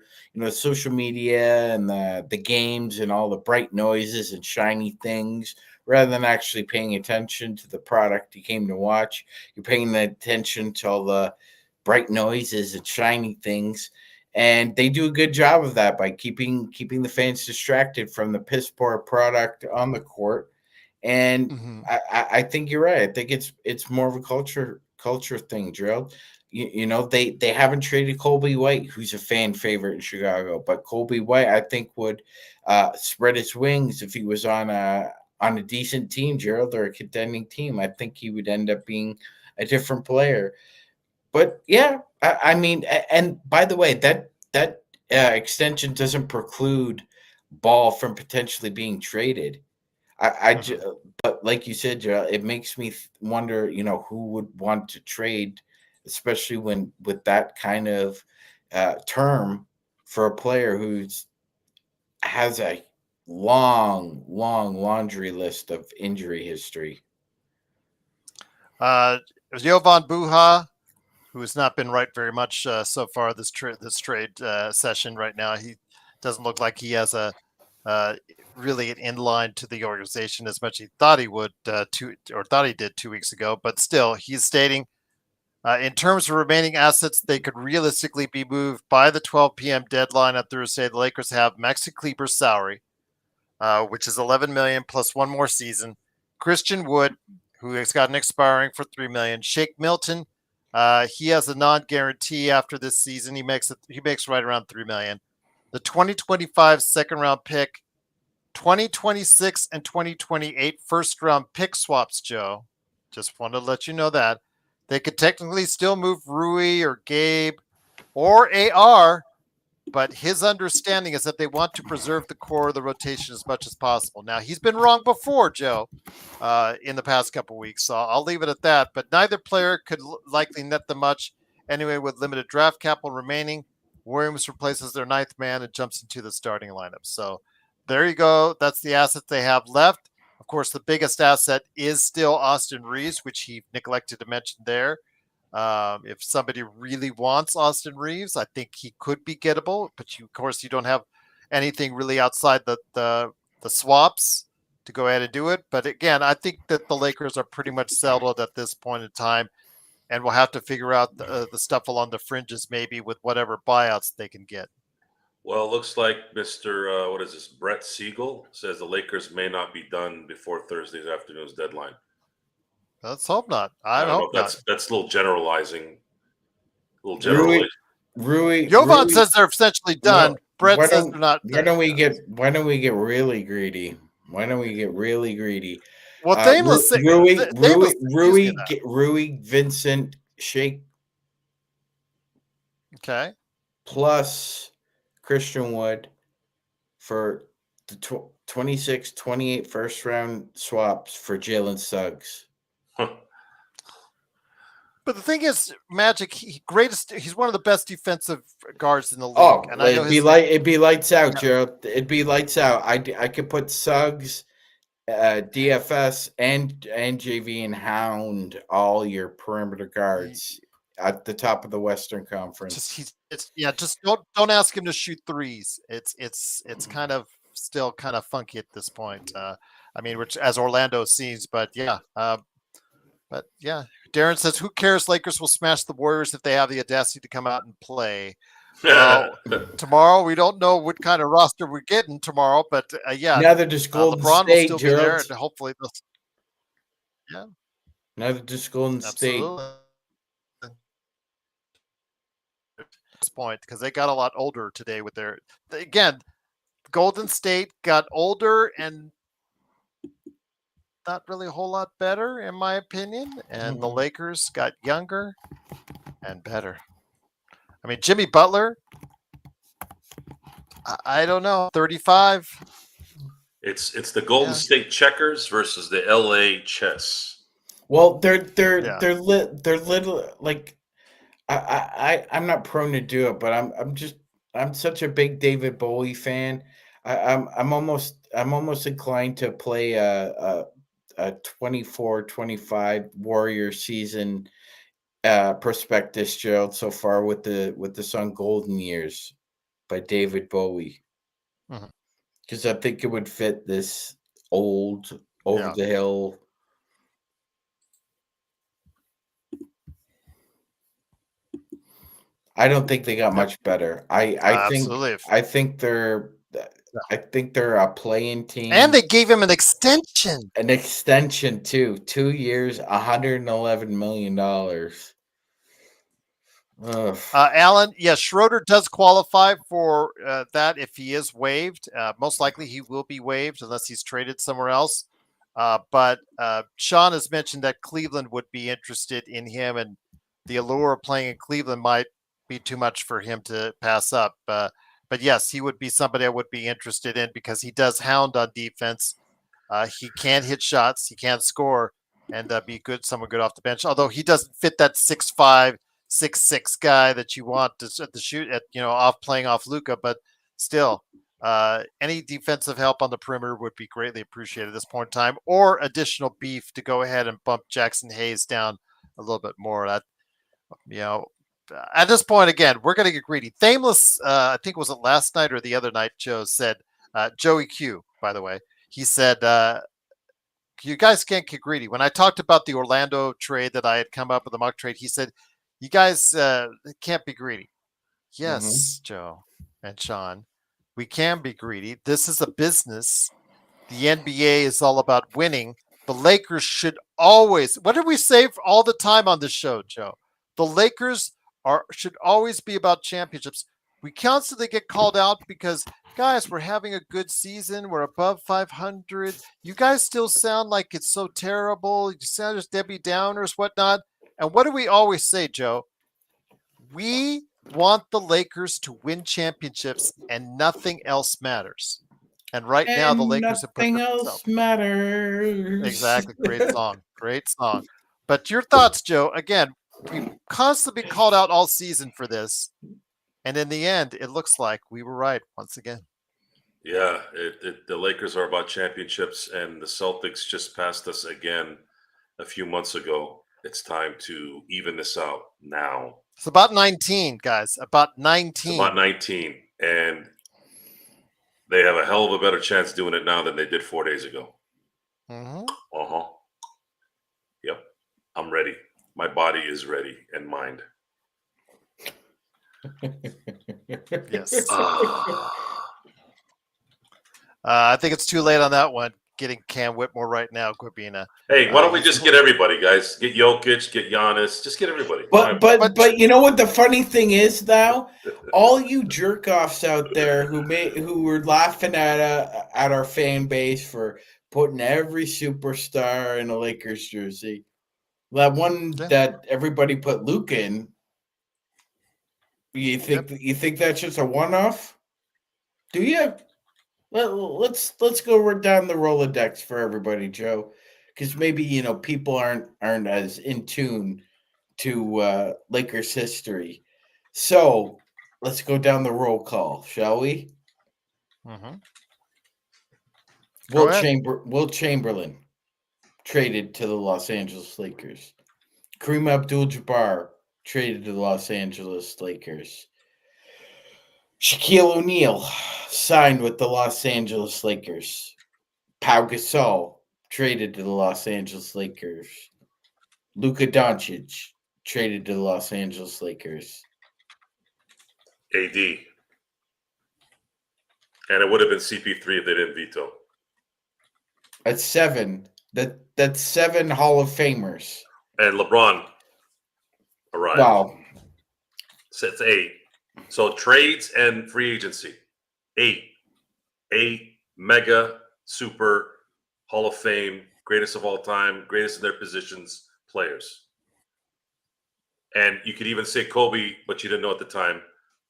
social media and the games and all the bright noises and shiny things, rather than actually paying attention to the product you came to watch. You're paying attention to all the bright noises and shiny things. And they do a good job of that by keeping the fans distracted from the piss poor product on the court. And I think you're right. I think it's more of a culture thing, Gerald. They haven't traded Colby White, who's a fan favorite in Chicago, but Colby White, I think, would spread his wings if he was on a decent team, Gerald, or a contending team. I think he would end up being a different player. But yeah, I mean, and by the way, that extension doesn't preclude Ball from potentially being traded. But like you said, Gerald, it makes me wonder, who would want to trade, especially with that kind of term for a player who's has a long laundry list of injury history. There's Jovan Buha, who has not been right very much so far this trade session right now. He doesn't look like he has a really an inline to the organization as much as he thought he would thought he did 2 weeks ago. But still, he's stating in terms of remaining assets, they could realistically be moved by the 12 p.m. deadline on Thursday. The Lakers have Maxi Kleber's salary, which is $11 million plus one more season. Christian Wood, who has got an expiring for $3 million. Shake Milton, he has a non-guarantee after this season. He makes right around $3 million. The 2025 second round pick, 2026 and 2028 first round pick swaps, Joe. Just wanted to let you know that. They could technically still move Rui or Gabe or AR but his understanding is that they want to preserve the core of the rotation as much as possible. Now, he's been wrong before, Joe, in the past couple weeks, so I'll leave it at that. But neither player could likely net them much anyway with limited draft capital remaining. Williams replaces their ninth man and jumps into the starting lineup. So there you go. That's the asset they have left. Of course, the biggest asset is still Austin Reeves, which he neglected to mention there. If somebody really wants Austin Reeves, I think he could be gettable, but of course, you don't have anything really outside the swaps to go ahead and do it. But again, I think that the Lakers are pretty much settled at this point in time, and we'll have to figure out the stuff along the fringes, maybe with whatever buyouts they can get. Well, it looks like Mr. What is this? Brett Siegel says the Lakers may not be done before Thursday's afternoon's deadline. Let's hope not. I I don't know hope if not. that's a little generalizing. A little generalizing. Jovan says they're essentially done. Brett says they're not. Why don't we get really greedy? Why don't we get really greedy? Well, Thameless Rui, Vincent, Shake, okay, plus Christian Wood for the 26, 28 first round swaps for Jalen Suggs. But the thing is, Magic, he's one of the best defensive guards in the league. Oh, and I know it'd be lights out, Joe. It'd be lights out. I could put Suggs, DFS, and JV and Hound, all your perimeter guards at the top of the Western Conference. Just don't ask him to shoot threes. It's kind of still kind of funky at this point. I mean, which as Orlando sees, but yeah. Darren says, who cares? Lakers will smash the Warriors if they have the audacity to come out and play. Tomorrow, we don't know what kind of roster we're getting tomorrow, but Neither does Golden LeBron State, will still be there, and hopefully neither does Golden State. At this point, because they got a lot older today with Golden State got older and not really a whole lot better, in my opinion. And the Lakers got younger and better. I mean, Jimmy Butler, I don't know, 35. It's the Golden State checkers versus the LA chess. Well, they're little like I'm not prone to do it, but I'm such a big David Bowie fan. I'm almost inclined to play a 24-25 Warrior season prospectus, Gerald, so far with the song Golden Years by David Bowie, because I think it would fit this old over the hill. I don't think they got much better. I think they're a playing team. And they gave him an extension. An extension too. 2 years, $111 million. Alan, yes, Schroeder does qualify for that if he is waived. Most likely he will be waived unless he's traded somewhere else. But Sean has mentioned that Cleveland would be interested in him, and the allure of playing in Cleveland might be too much for him to pass up. But yes, he would be somebody I would be interested in because he does hound on defense. He can hit shots, he can score, and be someone good off the bench. Although he doesn't fit that 6'5", 6'6" guy that you want to shoot at, playing off Luka. But still, any defensive help on the perimeter would be greatly appreciated at this point in time, or additional beef to go ahead and bump Jackson Hayes down a little bit more. At this point, again, we're going to get greedy. Thameless, I think was it last night or the other night, Joe said, Joey Q, by the way, he said, you guys can't get greedy. When I talked about the Orlando trade that I had come up with, the mock trade, he said, you guys can't be greedy. Yes, Joe and Sean, we can be greedy. This is a business. The NBA is all about winning. The Lakers should always, what did we say all the time on this show, Joe? The Lakers should always be about championships. We constantly get called out because, guys, we're having a good season. We're above 500. You guys still sound like it's so terrible. You sound as Debbie Downers, whatnot. And what do we always say, Joe? We want the Lakers to win championships and nothing else matters. And right now, the And Lakers have put nothing themselves. else matters. Exactly. Great song. Great song. But your thoughts, Joe? Again, we've constantly been called out all season for this. And in the end, it looks like we were right once again. Yeah, the Lakers are about championships, and the Celtics just passed us again a few months ago. It's time to even this out now. It's about 19, guys. About 19. It's about 19, and they have a hell of a better chance doing it now than they did 4 days ago. Mm-hmm. Uh-huh. Yep. I'm ready. My body is ready and mind. Yes. Ah. I think it's too late on that one. Getting Cam Whitmore right now, Corbina. Hey, why don't we just get everybody, guys? Get Jokic, get Giannis, just get everybody. But you know what the funny thing is now? All you jerk offs out there who were laughing at our fan base for putting every superstar in a Lakers jersey. That one that everybody put Luke in. You think that's just a one off? Do you? Let's go down the Rolodex for everybody, Joe, because maybe people aren't as in tune to Lakers history. So let's go down the roll call, shall we? Mm-hmm. Wilt Chamberlain traded to the Los Angeles Lakers. Kareem Abdul-Jabbar traded to the Los Angeles Lakers. Shaquille O'Neal signed with the Los Angeles Lakers. Pau Gasol traded to the Los Angeles Lakers. Luka Doncic traded to the Los Angeles Lakers. AD. And it would have been CP3 if they didn't veto. That's 7. That's 7 Hall of Famers. And LeBron arrived. Wow. So it's 8. So trades and free agency. 8. 8 mega, super, Hall of Fame, greatest of all time, greatest in their positions players. And you could even say Kobe, but you didn't know at the time,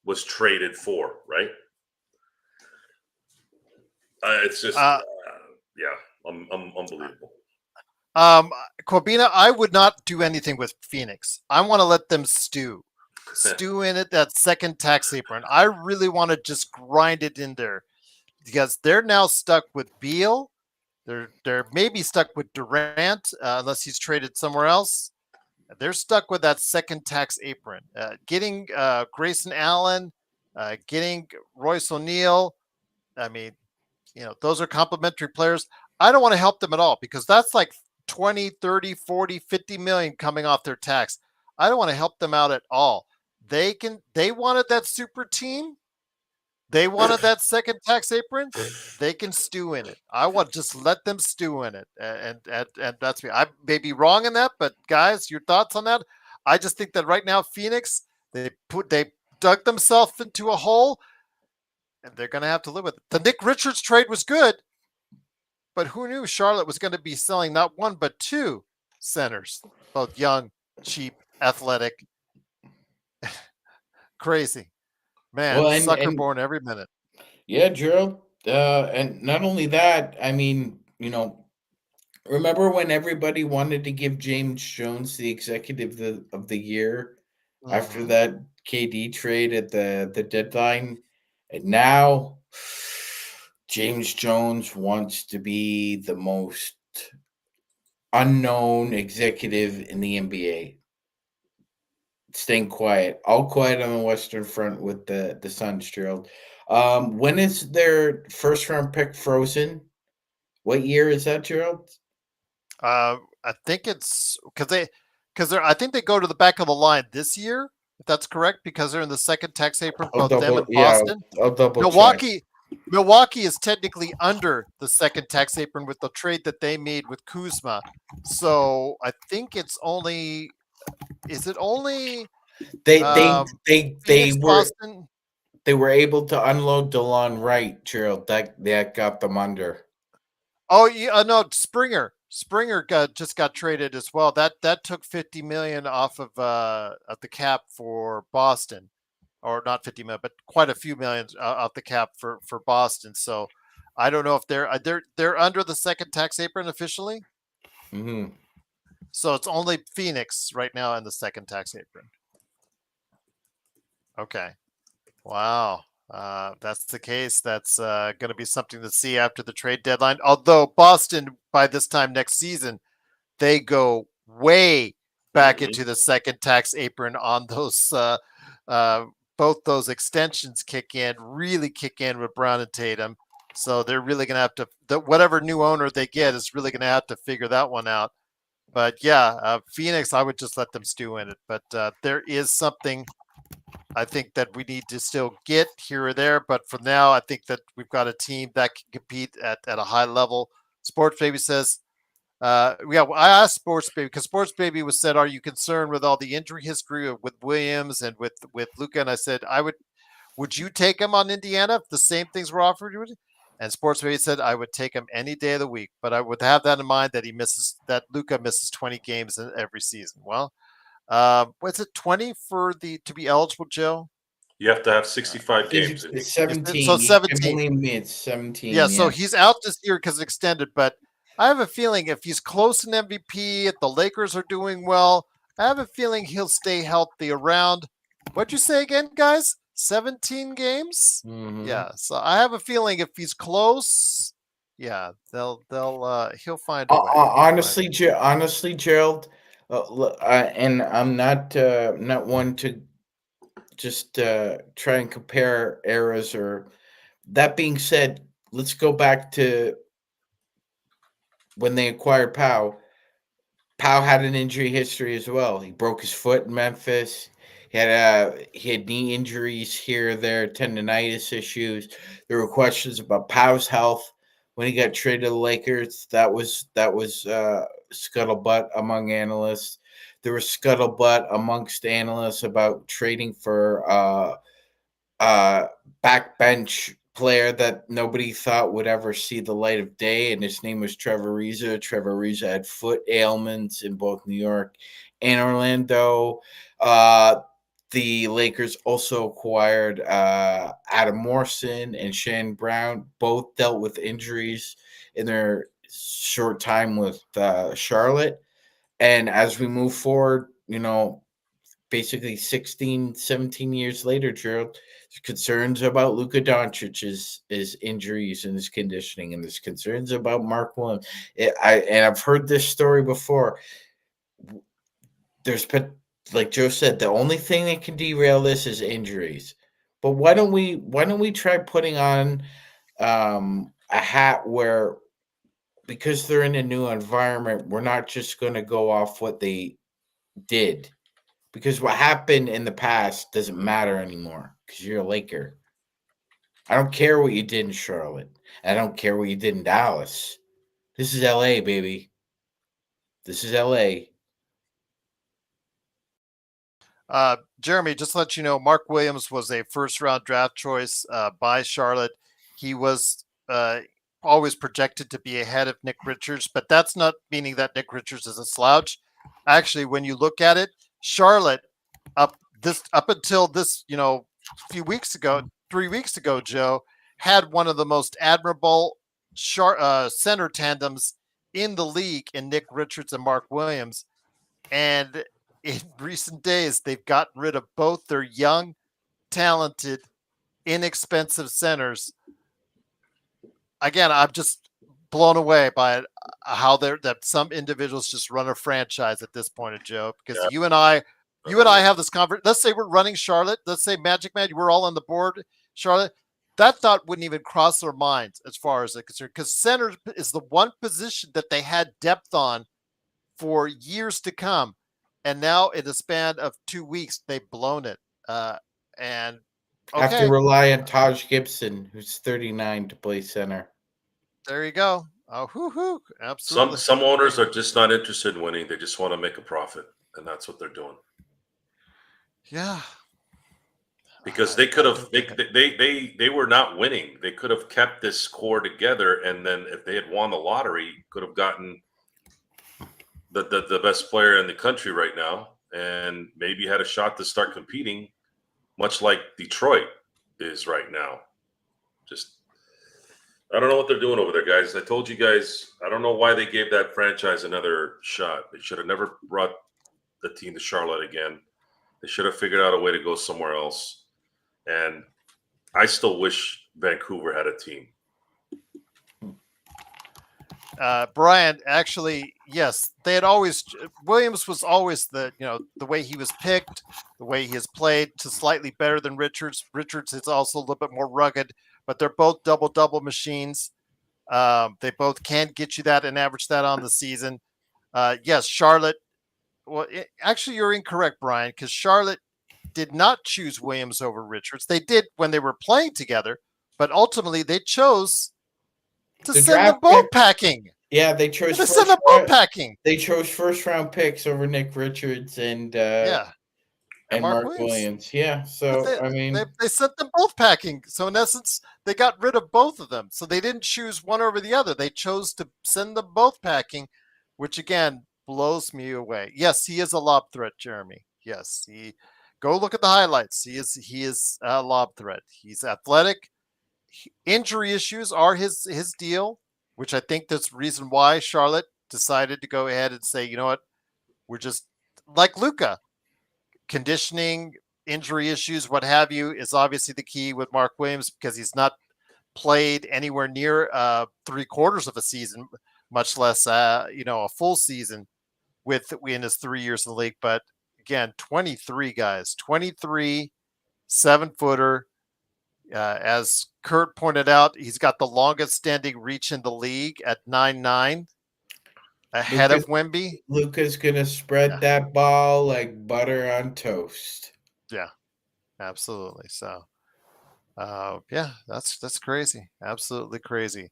was traded for, right? It's just, unbelievable. Corbina, I would not do anything with Phoenix. I want to let them stew in it, that second tax apron. I really want to just grind it in there because they're now stuck with Beal. They're maybe stuck with Durant unless he's traded somewhere else. They're stuck with that second tax apron. Getting Grayson Allen, getting Royce O'Neal. I mean, those are complementary players. I don't want to help them at all because that's like 20, 30, 40, 50 million coming off their tax. I don't want to help them out at all. They wanted that super team. They wanted that second tax apron. They can stew in it. I want to just let them stew in it. And that's me. I may be wrong in that, but guys, your thoughts on that? I just think that right now, Phoenix, they dug themselves into a hole and they're going to have to live with it. The Nick Richards trade was good, but who knew Charlotte was going to be selling not one, but 2 centers, both young, cheap, athletic. Crazy. Man, sucker born every minute. Yeah, Gerald. And not only that, I mean, remember when everybody wanted to give James Jones the executive of the year after that KD trade at the deadline? And now James Jones wants to be the most unknown executive in the NBA. Staying quiet, all quiet on the Western Front with the Suns, Gerald. When is their first round pick frozen? What year is that, Gerald? I think it's because I think they go to the back of the line this year, if that's correct, because they're in the second tax apron, both them and Boston. I'll double Milwaukee. Milwaukee is technically under the second tax apron with the trade that they made with Kuzma. So I think it's only. Is it only? They Phoenix, were Boston? They were able to unload DeLon Wright, Gerald. That got them under. Oh yeah, no, Springer just got traded as well. That took $50 million off of the cap for Boston. or not 50 million, but quite a few millions out the cap for Boston. So I don't know if they're under the second tax apron officially. Mm-hmm. So it's only Phoenix right now in the second tax apron. Okay. Wow. That's the case. That's going to be something to see after the trade deadline. Although Boston, by this time next season, they go way back into the second tax apron on those. Both those extensions really kick in with Brown and Tatum. So they're really going to have to, whatever new owner they get is really going to have to figure that one out. But yeah, Phoenix, I would just let them stew in it. But there is something I think that we need to still get here or there. But for now, I think that we've got a team that can compete at a high level. Sports Baby says, yeah, I asked Sports Baby because Sports Baby was said, "Are you concerned with all the injury history with Williams and with Luka?" And I said, would you take him on Indiana if the same things were offered you? And Sports Baby said, I would take him any day of the week, but I would have that in mind that Luka misses 20 games in every season. Well, what's it 20 to be eligible, Joe? You have to have 65 games. It's 17. So You 17. can only admit 17. Yeah, so he's out this year because it's extended, but I have a feeling if he's close in MVP, if the Lakers are doing well, I have a feeling he'll stay healthy around, what'd you say again, guys? 17 games? Mhm. Yeah, so I have a feeling if he's close, yeah, he'll find a way. Honestly, Gerald, and I'm not one to just try and compare eras. Or that being said, let's go back to when they acquired Powell. Powell had an injury history as well. He broke his foot in Memphis. He had knee injuries here, there, tendonitis issues. There were questions about Powell's health when he got traded to the Lakers. That was scuttlebutt among analysts. There was scuttlebutt amongst analysts about trading for backbench player that nobody thought would ever see the light of day, and his name was Trevor Ariza. Trevor Ariza had foot ailments in both New York and Orlando. The Lakers also acquired Adam Morrison and Shannon Brown. Both dealt with injuries in their short time with Charlotte. And as we move forward, basically 16, 17 years later, Gerald, there's concerns about Luka Doncic's injuries and his conditioning, and there's concerns about Mark Williams. I've heard this story before. Like Joe said, the only thing that can derail this is injuries. But why don't we try putting on a hat where, because they're in a new environment, we're not just going to go off what they did. Because what happened in the past doesn't matter anymore because you're a Laker. I don't care what you did in Charlotte. I don't care what you did in Dallas. This is LA, baby. This is LA. Jeremy, just to let you know, Mark Williams was a first-round draft choice by Charlotte. He was always projected to be ahead of Nick Richards, but that's not meaning that Nick Richards is a slouch. Actually, when you look at it, Charlotte up until this, few weeks ago, 3 weeks ago, Joe, had one of the most admirable center tandems in the league in Nick Richards and Mark Williams. And in recent days, they've gotten rid of both their young, talented, inexpensive centers. Again, I'm just blown away by how that some individuals just run a franchise at this point, Joe. Because you and I have this conversation. Let's say we're running Charlotte. Let's say Magic Man, we're all on the board, Charlotte. That thought wouldn't even cross our minds as far as it's concerned. Because center is the one position that they had depth on for years to come. And now in the span of 2 weeks, they've blown it. And Have to rely on Taj Gibson, who's 39, to play center. There you go. Oh, absolutely. Some owners are just not interested in winning. They just want to make a profit, and that's what they're doing. Yeah. Because they could have they were not winning. They could have kept this core together, and then if they had won the lottery, could have gotten the best player in the country right now, and maybe had a shot to start competing much like Detroit is right now. Just, I don't know what they're doing over there, guys. I told you guys, I don't know why they gave that franchise another shot. They should have never brought the team to Charlotte again. They should have figured out a way to go somewhere else. And I still wish Vancouver had a team. Brian, actually, yes, they had always Williams was always the way he was picked, the way he has played to slightly better than Richards. Richards is also a little bit more rugged, but they're both double machines. They both can get you that and average that on the season. Yes, Charlotte. Well, actually, you're incorrect, Brian, because Charlotte did not choose Williams over Richards. They did when they were playing together, but ultimately they chose to send them both packing. Yeah, they chose to send them both packing. They chose first round picks over Nick Richards and Mark Williams. Yeah, so they sent them both packing. So in essence, they got rid of both of them. So they didn't choose one over the other. They chose to send them both packing, which again blows me away. Yes, he is a lob threat, Jeremy. Yes, go look at the highlights. He is a lob threat. He's athletic. Injury issues are his deal, which I think that's the reason why Charlotte decided to go ahead and say, you know what, we're just like Luka. Conditioning, injury issues, what have you, is obviously the key with Mark Williams because he's not played anywhere near 3/4 of a season, much less a full season in his 3 years in the league. But again, 23 guys, 23 7-footer. As Kurt pointed out, he's got the longest standing reach in the league at 9'9", ahead of Wemby. Luka's gonna spread that ball like butter on toast. Yeah, absolutely. So, that's crazy. Absolutely crazy.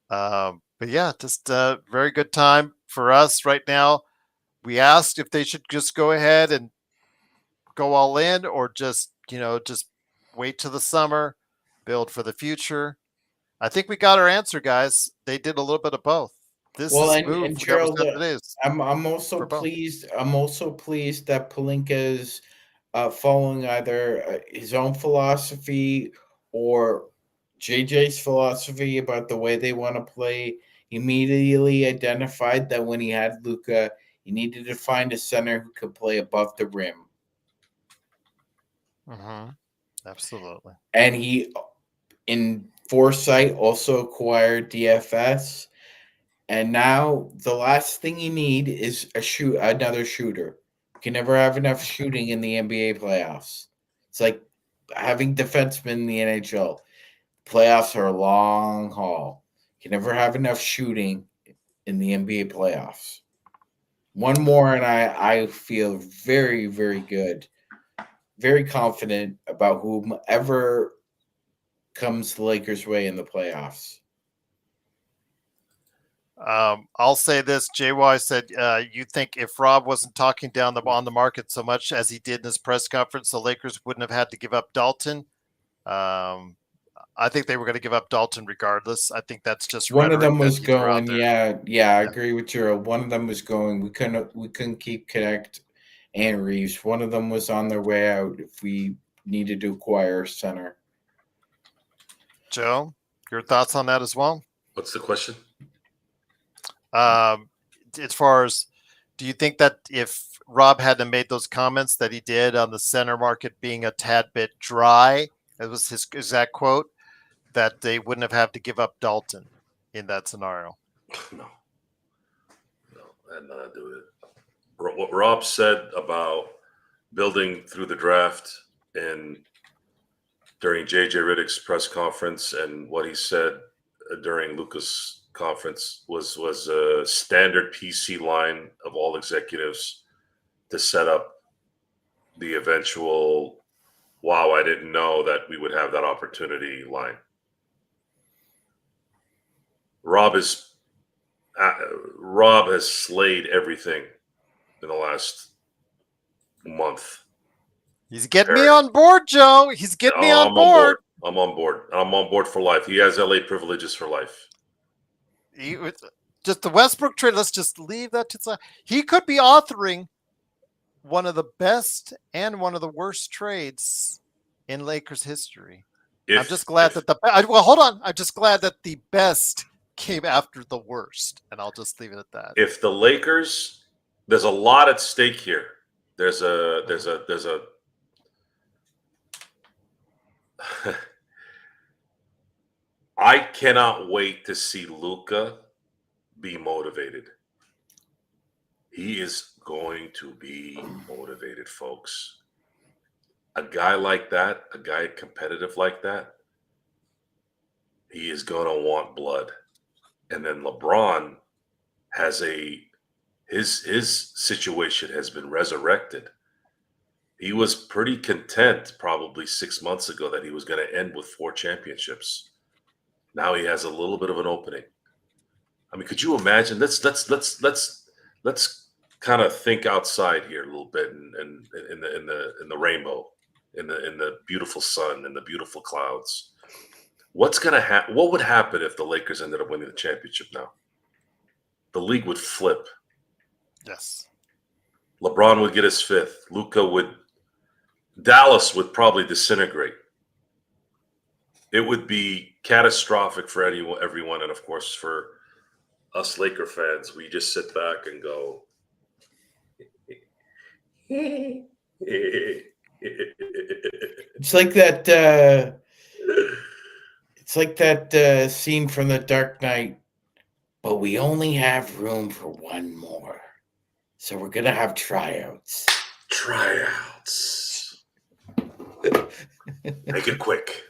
But yeah, just a very good time for us right now. We asked if they should just go ahead and go all in or just wait till the summer, build for the future. I think we got our answer, guys. They did a little bit of both. And Gerald, I'm also pleased. I'm also pleased that Pelinka is following either his own philosophy or JJ's philosophy about the way they want to play. He immediately identified that when he had Luka, he needed to find a center who could play above the rim. Mm-hmm. Absolutely. And he, in foresight, also acquired DFS. And now the last thing you need is another shooter. You can never have enough shooting in the NBA playoffs. It's like having defensemen in the NHL. Playoffs are a long haul. You can never have enough shooting in the NBA playoffs. One more, and I feel very, very good, very confident about whomever comes the Lakers' way in the playoffs. I'll say this. JY said, you think if Rob wasn't talking down on the market so much as he did in his press conference, the Lakers wouldn't have had to give up Dalton. I think they were going to give up Dalton regardless. I think that's just one of them was going. Yeah, I agree with you. One of them was going. We couldn't keep Connect and Reeves. One of them was on their way out if we needed to acquire a center. Joe, your thoughts on that as well? What's the question? As far as, do you think that if Rob hadn't made those comments that he did on the center market being a tad bit dry, that was his exact quote, that they wouldn't have had to give up Dalton in that scenario? No, that had nothing to do with it. What Rob said about building through the draft and during JJ Redick's press conference and what he said during Luka's conference was a standard PC line of all executives to set up the eventual "wow, I didn't know that we would have that opportunity" line. Rob has slayed everything in the last month. He's getting me on board, Joe. He's getting me on board. I'm on board. I'm on board for life. He has LA privileges for life. Just the Westbrook trade, let's just leave that to the side. He could be authoring one of the best and one of the worst trades in Lakers history. If, I'm just glad that hold on. I'm just glad that the best came after the worst, and I'll just leave it at that. if the Lakers, there's a lot at stake here. There's a I cannot wait to see Luka be motivated. He is going to be motivated, folks. A guy like that, a guy competitive like that, he is going to want blood. And then LeBron has his situation has been resurrected. He was pretty content probably 6 months ago that he was going to end with 4 championships. Now he has a little bit of an opening. I mean, could you imagine? Let's kind of think outside here a little bit, and in the rainbow, in the beautiful sun, and the beautiful clouds. What's gonna happen? What would happen if the Lakers ended up winning the championship now? The league would flip. Yes. LeBron would get his 5th. Dallas would probably disintegrate. It would be catastrophic for everyone, and of course for us Laker fans. We just sit back and go, It's like that. It's like that scene from The Dark Knight. But we only have room for one more, so we're gonna have tryouts. Tryouts. Make it quick.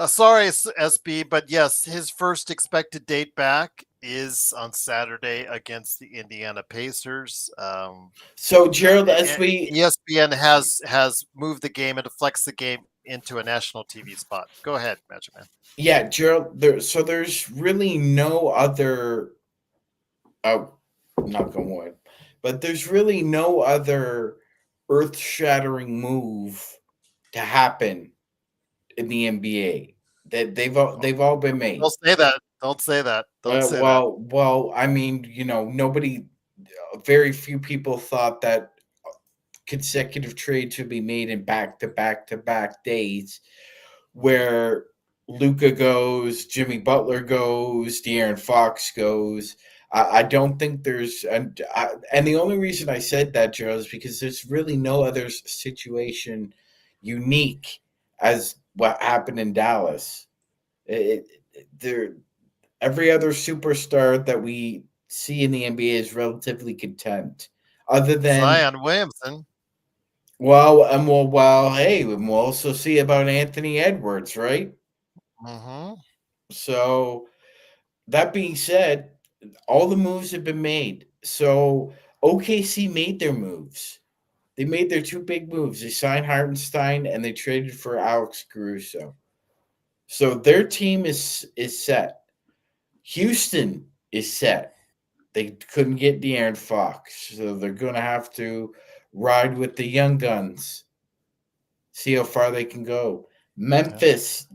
Sorry, SB, but yes, his first expected date back is on Saturday against the Indiana Pacers. So, Gerald, as we ESPN has moved the game and flexed the game into a national TV spot. Go ahead, Magic Man. yeah, Gerald. There's really no other. Knock on wood, but there's really no other earth-shattering move to happen in the NBA that they've all been made. Don't say that. Don't say that. Don't say well, I mean, very few people thought that consecutive trades would be made in back-to-back days, where Luka goes, Jimmy Butler goes, De'Aaron Fox goes. I don't think there's, and the only reason I said that, Joe, is because there's really no other situation unique as what happened in Dallas. Every other superstar that we see in the NBA is relatively content, other than Zion Williamson. Hey, we'll also see about Anthony Edwards, right? Mm-hmm. So, that being said, all the moves have been made. So OKC made their moves. They made their 2 big moves. They signed Hartenstein and they traded for Alex Caruso. So their team is set. Houston is set. They couldn't get De'Aaron Fox, so they're going to have to ride with the young guns. See how far they can go. Memphis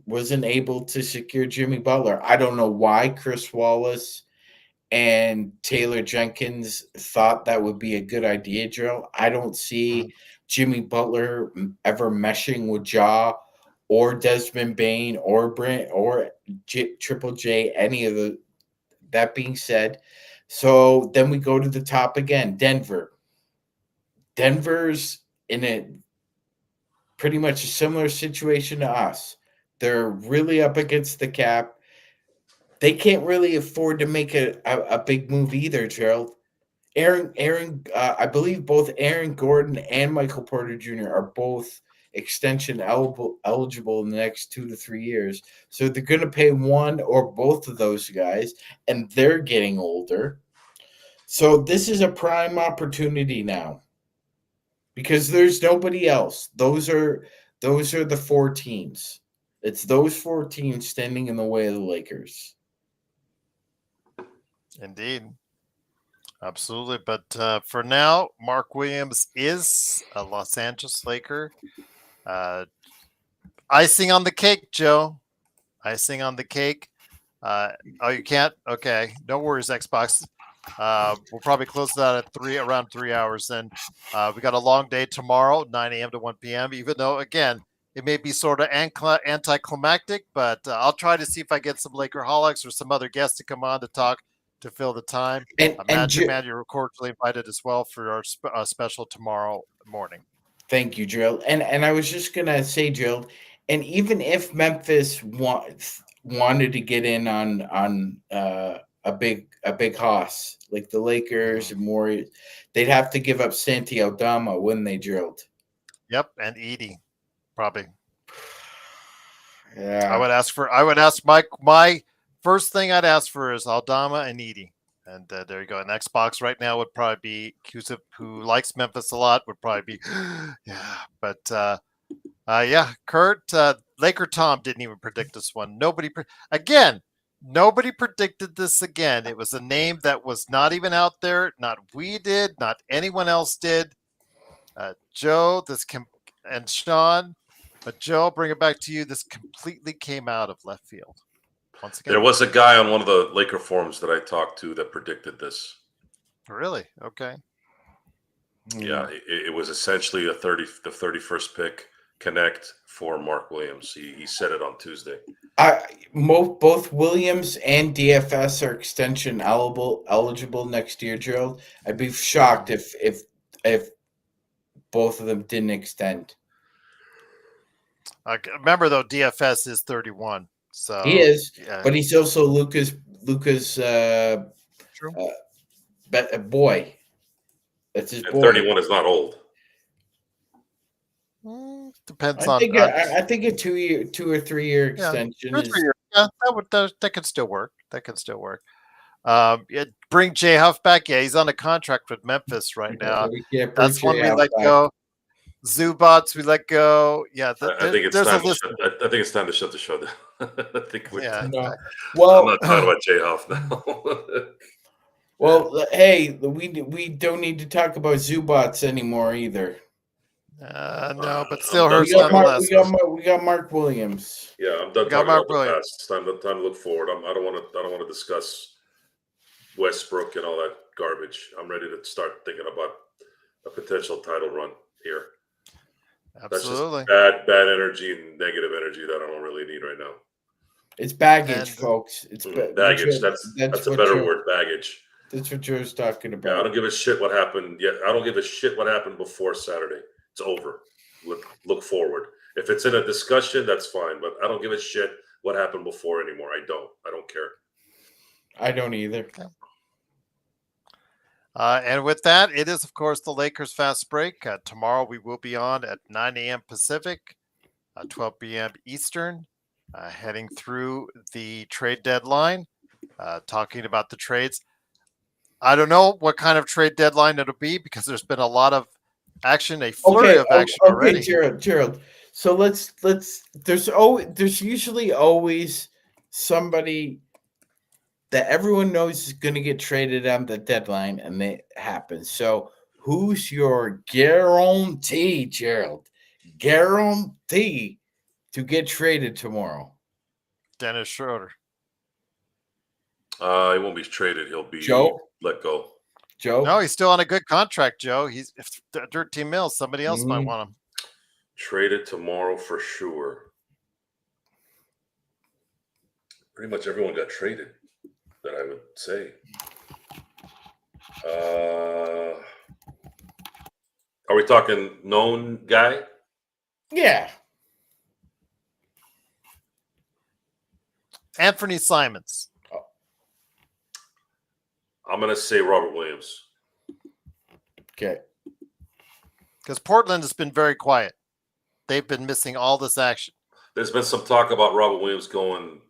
wasn't able to secure Jimmy Butler. I don't know why Chris Wallace and Taylor Jenkins thought that would be a good idea, Joe. I don't see Jimmy Butler ever meshing with Ja or Desmond Bain or Brent or Triple J, any of the. That being said, so then we go to the top again, Denver. Denver's in a pretty much a similar situation to us. They're really up against the cap. They can't really afford to make a big move either, Gerald. I believe both Aaron Gordon and Michael Porter Jr. are both extension eligible in the next 2 to 3 years. So they're going to pay one or both of those guys, and they're getting older. So this is a prime opportunity now because there's nobody else. Those are the 4 teams. It's those 4 teams standing in the way of the Lakers. Indeed. Absolutely. But for now, Mark Williams is a Los Angeles Laker. Icing on the cake, Joe. Icing on the cake. Oh, you can't? Okay. No worries, Xbox. We'll probably close that at around 3 hours. Then we got a long day tomorrow, 9 a.m. to 1 p.m. Even though, again, it may be sort of anticlimactic, but I'll try to see if I get some Lakerholics or some other guests to come on to talk to fill the time. And Magic Man, you're cordially invited as well for our special tomorrow morning. thank you, Gerald. And I was just gonna say, Gerald, and even if Memphis wanted to get in on a big hoss like the Lakers and Warriors, they'd have to give up Santi Aldama, wouldn't they, Gerald? Yep, and Edie, probably. Yeah. I would ask my first thing I'd ask for is Aldama and Edie. And there you go. And Xbox right now would probably be Kusip, who likes Memphis a lot, would probably be, yeah. But yeah, Kurt, Laker Tom didn't even predict this one. Nobody predicted this again. It was a name that was not even out there. Not we did, not anyone else did. Joe, and Sean, but Joe, bring it back to you. This completely came out of left field. Once again, There was a guy on one of the Laker forums that I talked to that predicted this. Really? Okay. Yeah, it was essentially the 31st pick connect for Mark Williams. He said it on Tuesday. Both Williams and DFS are extension eligible next year, Gerald. I'd be shocked if both of them didn't extend. Remember though, DFS is 31. So He is, yeah. but he's also Luca's True. Boy. That's his And boy. 31 is not old. Depends I on. think I think a 2 or 3 year extension is. 3 years. Yeah, that could still work. That could still work. Yeah, bring Jay Huff back. Yeah, he's on a contract with Memphis right now. Yeah, that's one we let go. Zubats we let go. Yeah, I think it's time. I think it's time to shut the show down. I think we're yeah. No. Well, I'm not talking about Jay Huff now. Well, hey, we don't need to talk about Zubats anymore either. No, but still hurts We got nonetheless. we got Mark Williams. Yeah, I'm done talking about the past. It's time to look forward. I don't want to discuss Westbrook and all that garbage. I'm ready to start thinking about a potential title run here. Absolutely. That's just bad energy and negative energy that I don't really need right now. It's baggage, folks. It's baggage. That's a better word. Baggage. That's what Joe's talking about. Yeah, I don't give a shit what happened. Yeah, I don't give a shit what happened before Saturday. It's over. Look forward. If it's in a discussion, that's fine. But I don't give a shit what happened before anymore. I don't care. I don't either. Okay. And with that, it is, of course, the Lakers Fast Break. Tomorrow we will be on at 9 a.m. Pacific, 12 p.m. Eastern, heading through the trade deadline, talking about the trades. I don't know what kind of trade deadline it'll be because there's been a lot of action, a flurry of action already. Gerald. So let's there's usually always somebody that everyone knows is going to get traded on the deadline, and it happens. So who's your guarantee, Gerald? Guarantee to get traded tomorrow? Dennis Schroeder. He won't be traded. He'll be let go. Joe? No, he's still on a good contract, Joe. He's 13 mil. Somebody else might want him. Traded tomorrow for sure. Pretty much everyone got traded that I would say. Are we talking known guy? Yeah. Anthony Simons. I'm going to say Robert Williams. Okay. Because Portland has been very quiet. They've been missing all this action. There's been some talk about Robert Williams going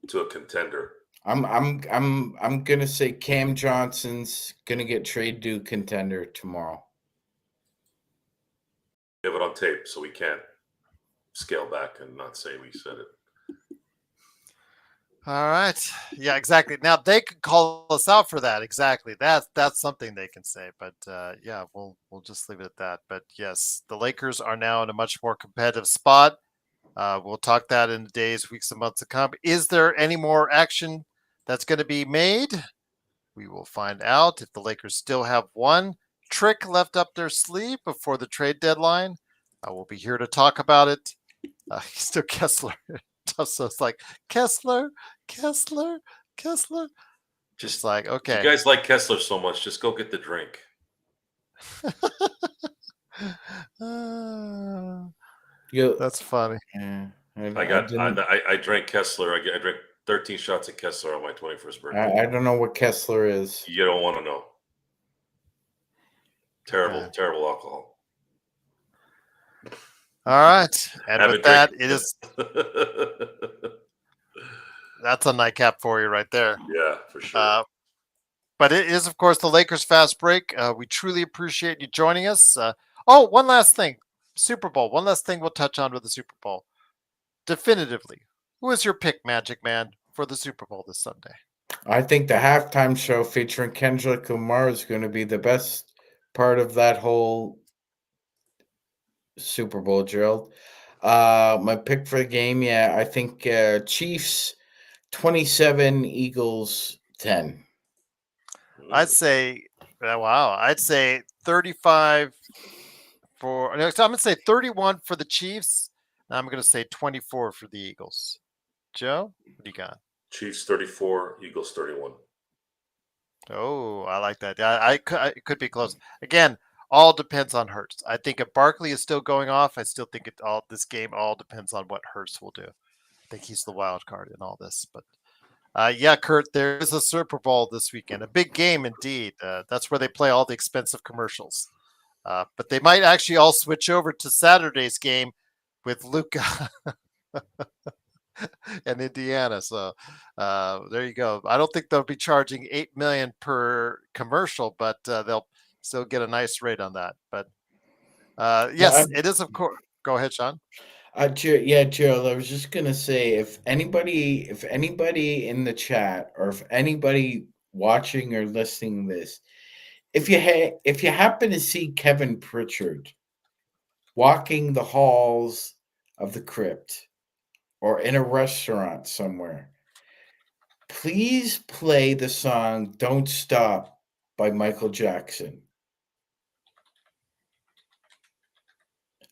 to a contender. I'm gonna say Cam Johnson's gonna get traded to contender tomorrow. We have it on tape, so we can't scale back and not say we said it. All right. Yeah, exactly. Now they could call us out for that. Exactly. That's something they can say. But yeah, we'll just leave it at that. But yes, the Lakers are now in a much more competitive spot. We'll talk that in the days, weeks, and months to come. Is there any more action that's going to be made? We will find out if the Lakers still have one trick left up their sleeve before the trade deadline. I will be here to talk about it. Still Kessler. So it's like Kessler. Just like, If okay. you guys like Kessler so much, just go get the drink. That's funny. Yeah, I drank Kessler. I drank 13 shots of Kessler on my 21st birthday. I don't know what Kessler is. You don't want to know. Terrible, Okay. terrible alcohol. All right. And Haven't with that, drank- it is that's a nightcap for you right there. Yeah, for sure. But it is, of course, the Lakers Fast Break. We truly appreciate you joining us. One last thing. Super Bowl. One last thing we'll touch on with the Super Bowl. Definitively, who is your pick, Magic Man, for the Super Bowl this Sunday? I think the halftime show featuring Kendrick Lamar is going to be the best part of that whole Super Bowl, Gerald. My pick for the game, I think Chiefs 27, Eagles 10. I'd say, wow, I'd say 35 for, no, so I'm going to say 31 for the Chiefs. And I'm going to say 24 for the Eagles. Joe, what do you got? Chiefs 34, Eagles 31. Oh, I like that. It could be close. Again, all depends on Hurts. I think if Barkley is still going off, I still think this game all depends on what Hurts will do. I think he's the wild card in all this. But yeah, Kurt, there is a Super Bowl this weekend. A big game indeed. That's where they play all the expensive commercials. But they might actually all switch over to Saturday's game with Luka and Indiana. So there you go. I don't think they'll be charging $8 million per commercial, but they'll still get a nice rate on that. But yes, it is, of course. Go ahead, Sean. Gerald, I was just gonna say if anybody in the chat or if anybody watching or listening to this, if you happen to see Kevin Pritchard walking the halls of the crypt or in a restaurant somewhere, please play the song Don't Stop by Michael Jackson.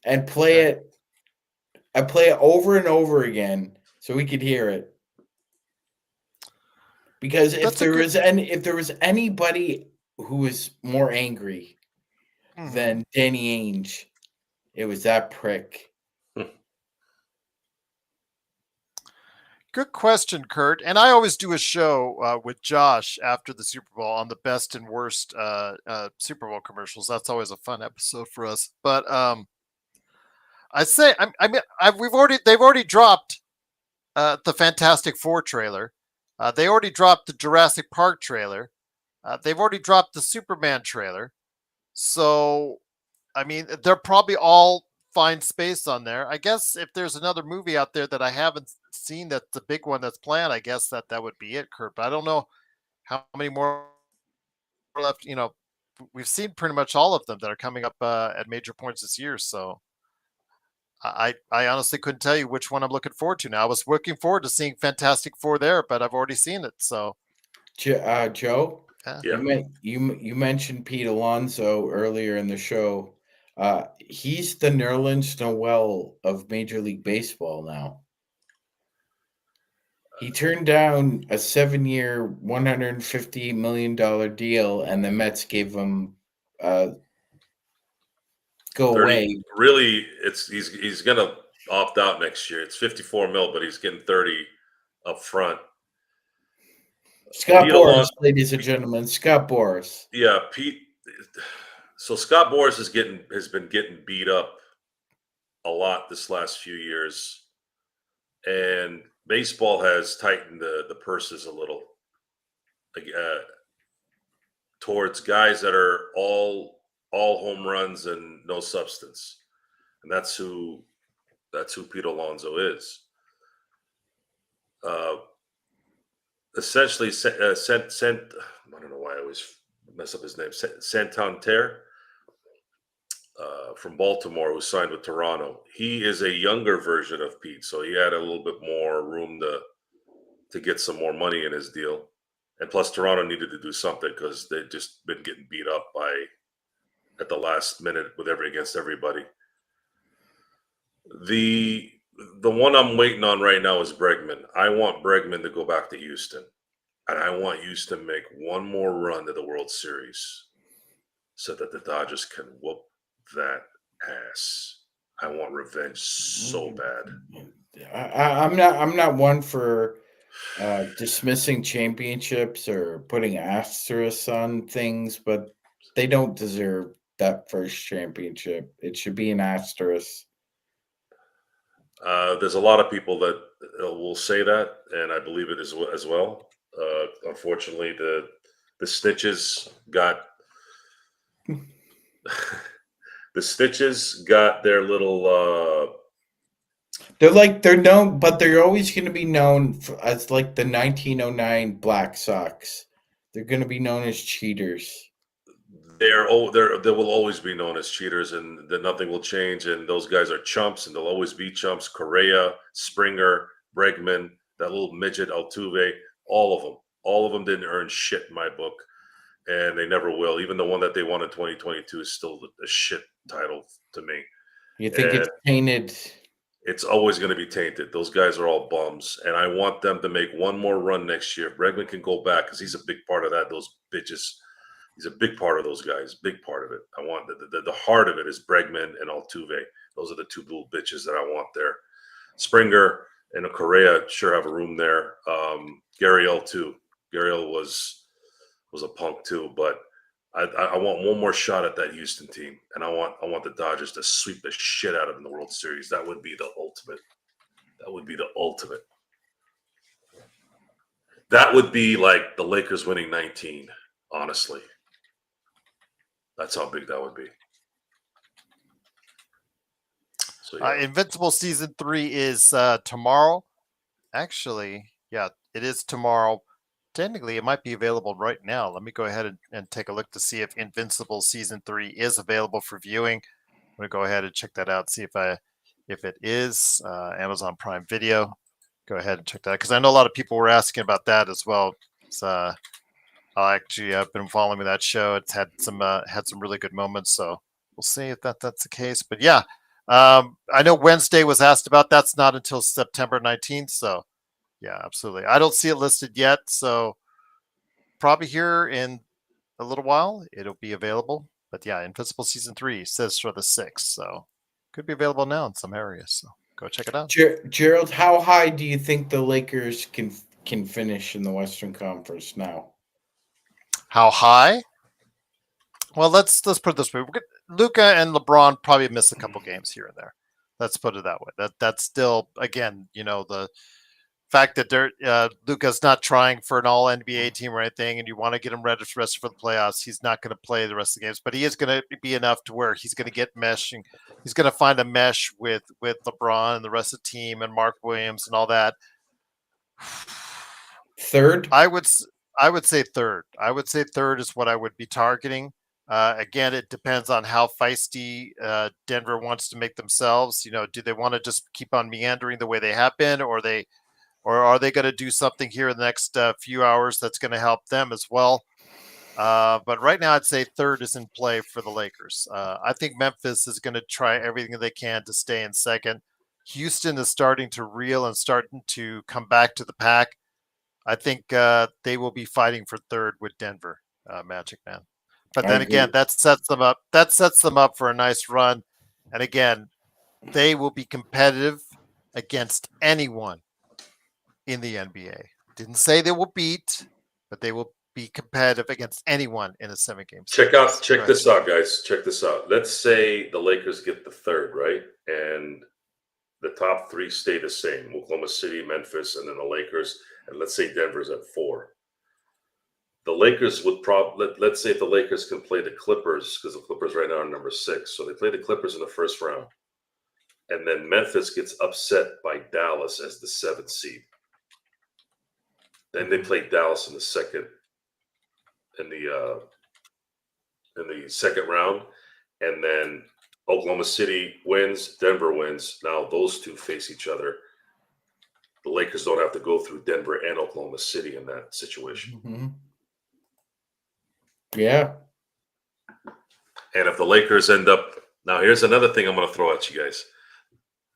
And play it over and over again so we could hear it. Because if there was anybody who was more angry than Danny Ainge, it was that prick. Good question, Kurt. And I always do a show with Josh after the Super Bowl on the best and worst Super Bowl commercials. That's always a fun episode for us. But I say, they've already dropped the Fantastic Four trailer. They already dropped the Jurassic Park trailer. They've already dropped the Superman trailer. So, I mean, they're probably all find space on there. I guess if there's another movie out there that I haven't seen that's the big one that's planned, I guess that would be it, Kurt. But I don't know how many more left. You know, we've seen pretty much all of them that are coming up at major points this year. So I honestly couldn't tell you which one I'm looking forward to now. I was looking forward to seeing Fantastic Four there, but I've already seen it. So, Joe, yeah. you mentioned Pete Alonso earlier in the show. He's the Nerlens Noel of Major League Baseball now. He turned down a 7-year, $150 million deal, and the Mets gave him go 30, away. Really, he's gonna opt out next year. It's 54 mil, but he's getting 30 up front. Scott Boras, ladies and gentlemen, Scott Boras. Yeah, Pete. So Scott Boras has been getting beat up a lot this last few years, and baseball has tightened the purses a little towards guys that are all home runs and no substance, and that's who Pete Alonso is. Essentially, I don't know why I always mess up his name. Santander from Baltimore, who signed with Toronto. He is a younger version of Pete, so he had a little bit more room to get some more money in his deal. And plus, Toronto needed to do something because they'd just been getting beat up at the last minute against everybody. The one I'm waiting on right now is Bregman. I want Bregman to go back to Houston, and I want Houston to make one more run to the World Series so that the Dodgers can whoop that ass. I want revenge so bad. I'm not one for dismissing championships or putting asterisks on things, but they don't deserve that first championship. It should be an asterisk. There's a lot of people that will say that, and I believe it as well. Unfortunately, the Stitches got the Stitches got their little. They're known, but they're always going to be known as like the 1909 Black Sox. They're going to be known as cheaters. They will always be known as cheaters, and that nothing will change. And those guys are chumps, and they'll always be chumps. Correa, Springer, Bregman, that little midget Altuve, all of them didn't earn shit in my book, and they never will. Even the one that they won in 2022 is still a shit title to me. You think it's tainted? It's always going to be tainted. Those guys are all bums, and I want them to make one more run next year. Bregman can go back because he's a big part of that. Those bitches. He's a big part of those guys, big part of it. I want the heart of it is Bregman and Altuve. Those are the two little bitches that I want there. Springer and Correa sure have a room there. Gurriel too. Gurriel was a punk too, but I want one more shot at that Houston team, and I want the Dodgers to sweep the shit out of them in the World Series. That would be the ultimate. That would be the ultimate. That would be like the Lakers winning 19, honestly. That's how big that would be. So, yeah. Invincible Season 3 is tomorrow. Actually, yeah, it is tomorrow. Technically, it might be available right now. Let me go ahead and take a look to see if Invincible Season 3 is available for viewing. I'm going to go ahead and check that out, see if it is. Amazon Prime Video. Go ahead and check that, because I know a lot of people were asking about that as well. I've been following that show. It's had some really good moments, so we'll see if that's the case. But yeah, I know Wednesday was asked about. That's not until September 19th. So yeah, absolutely. I don't see it listed yet, so probably here in a little while it'll be available. But yeah, Invincible Season 3 says for the 6th, so could be available now in some areas. So go check it out. Gerald, how high do you think the Lakers can finish in the Western Conference now? How high? Well, let's put it this way: Luka and LeBron probably miss a couple games here and there. Let's put it that way. That's still, again, the fact that Luka's not trying for an All NBA team or anything, and you want to get him ready for the playoffs. He's not going to play the rest of the games, but he is going to be enough to where he's going to get meshing. He's going to find a mesh with LeBron and the rest of the team and Mark Williams and all that. Third? I would say third. I would say third is what I would be targeting. Again, it depends on how feisty Denver wants to make themselves. Do they want to just keep on meandering the way they have been, or are they going to do something here in the next few hours that's going to help them as well? But right now, I'd say third is in play for the Lakers. I think Memphis is going to try everything they can to stay in second. Houston is starting to reel and starting to come back to the pack. I think they will be fighting for third with Denver, Magic Man. But then again, that sets them up. That sets them up for a nice run. And again, they will be competitive against anyone in the NBA. Didn't say they will beat, but they will be competitive against anyone in a 7-game series. Check this out, guys. Check this out. Let's say the Lakers get the third, right? And the top 3 stay the same: Oklahoma City, Memphis, and then the Lakers. And let's say Denver's at 4. The Lakers would let's say if the Lakers can play the Clippers, because the Clippers right now are number 6. So they play the Clippers in the first round. And then Memphis gets upset by Dallas as the 7th seed. Then they play Dallas in the second round. And then Oklahoma City wins, Denver wins. Now those two face each other. the Lakers don't have to go through Denver and Oklahoma City in that situation. Mm-hmm. Yeah. And if the Lakers end up now, here's another thing I'm going to throw at you guys.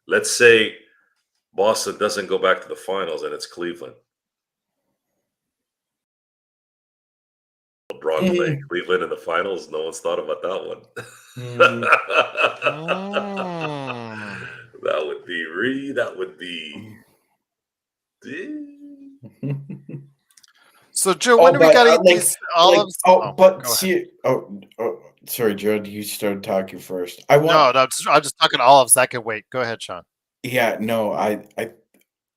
Let's say Boston doesn't go back to the finals and it's Cleveland. LeBron playing Cleveland in the finals. No one's thought about that one. That would be that would be. So, Joe, when do we got to get these olives? Sorry, Joe. You started talking first. I'm just talking olives. That can wait. Go ahead, Sean. Yeah, no,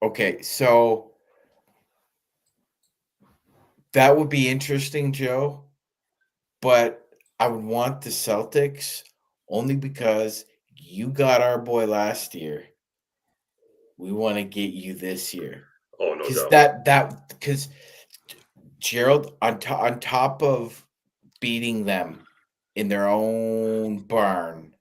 okay, so that would be interesting, Joe, but I would want the Celtics only because you got our boy last year. We want to get you this year. Oh, no doubt. Because Gerald, on top of beating them in their own barn.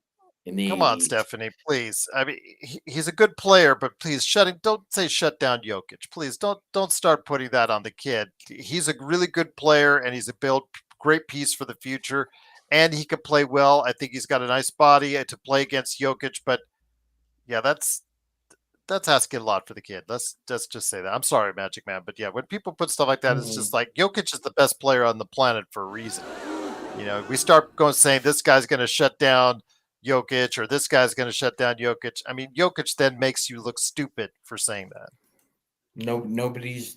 Come on, Stephanie, please. I mean, he's a good player, but please don't say shut down Jokic. Please don't start putting that on the kid. He's a really good player, and he's a great piece for the future, and he can play well. I think he's got a nice body to play against Jokic, but yeah, that's asking a lot for the kid. Let's just say that. I'm sorry, Magic Man, but yeah, when people put stuff like that, it's just like Jokic is the best player on the planet for a reason. You know, we start saying this guy's going to shut down Jokic or this guy's going to shut down Jokic. I mean, Jokic then makes you look stupid for saying that. Nobody's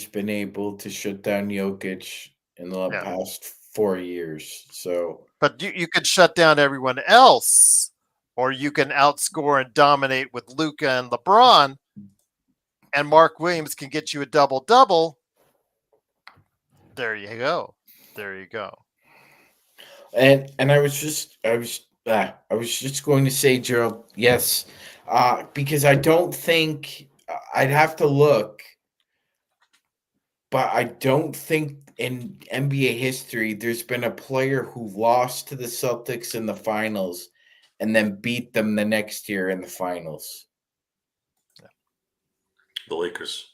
been able to shut down Jokic in the past 4 years. So, but you can shut down everyone else, or you can outscore and dominate with Luka and LeBron, and Mark Williams can get you a double-double. There you go. And I was just going to say, Gerald, yes, because I don't think I'd have to look, but I don't think in NBA history there's been a player who lost to the Celtics in the finals and then beat them the next year in the finals. The Lakers.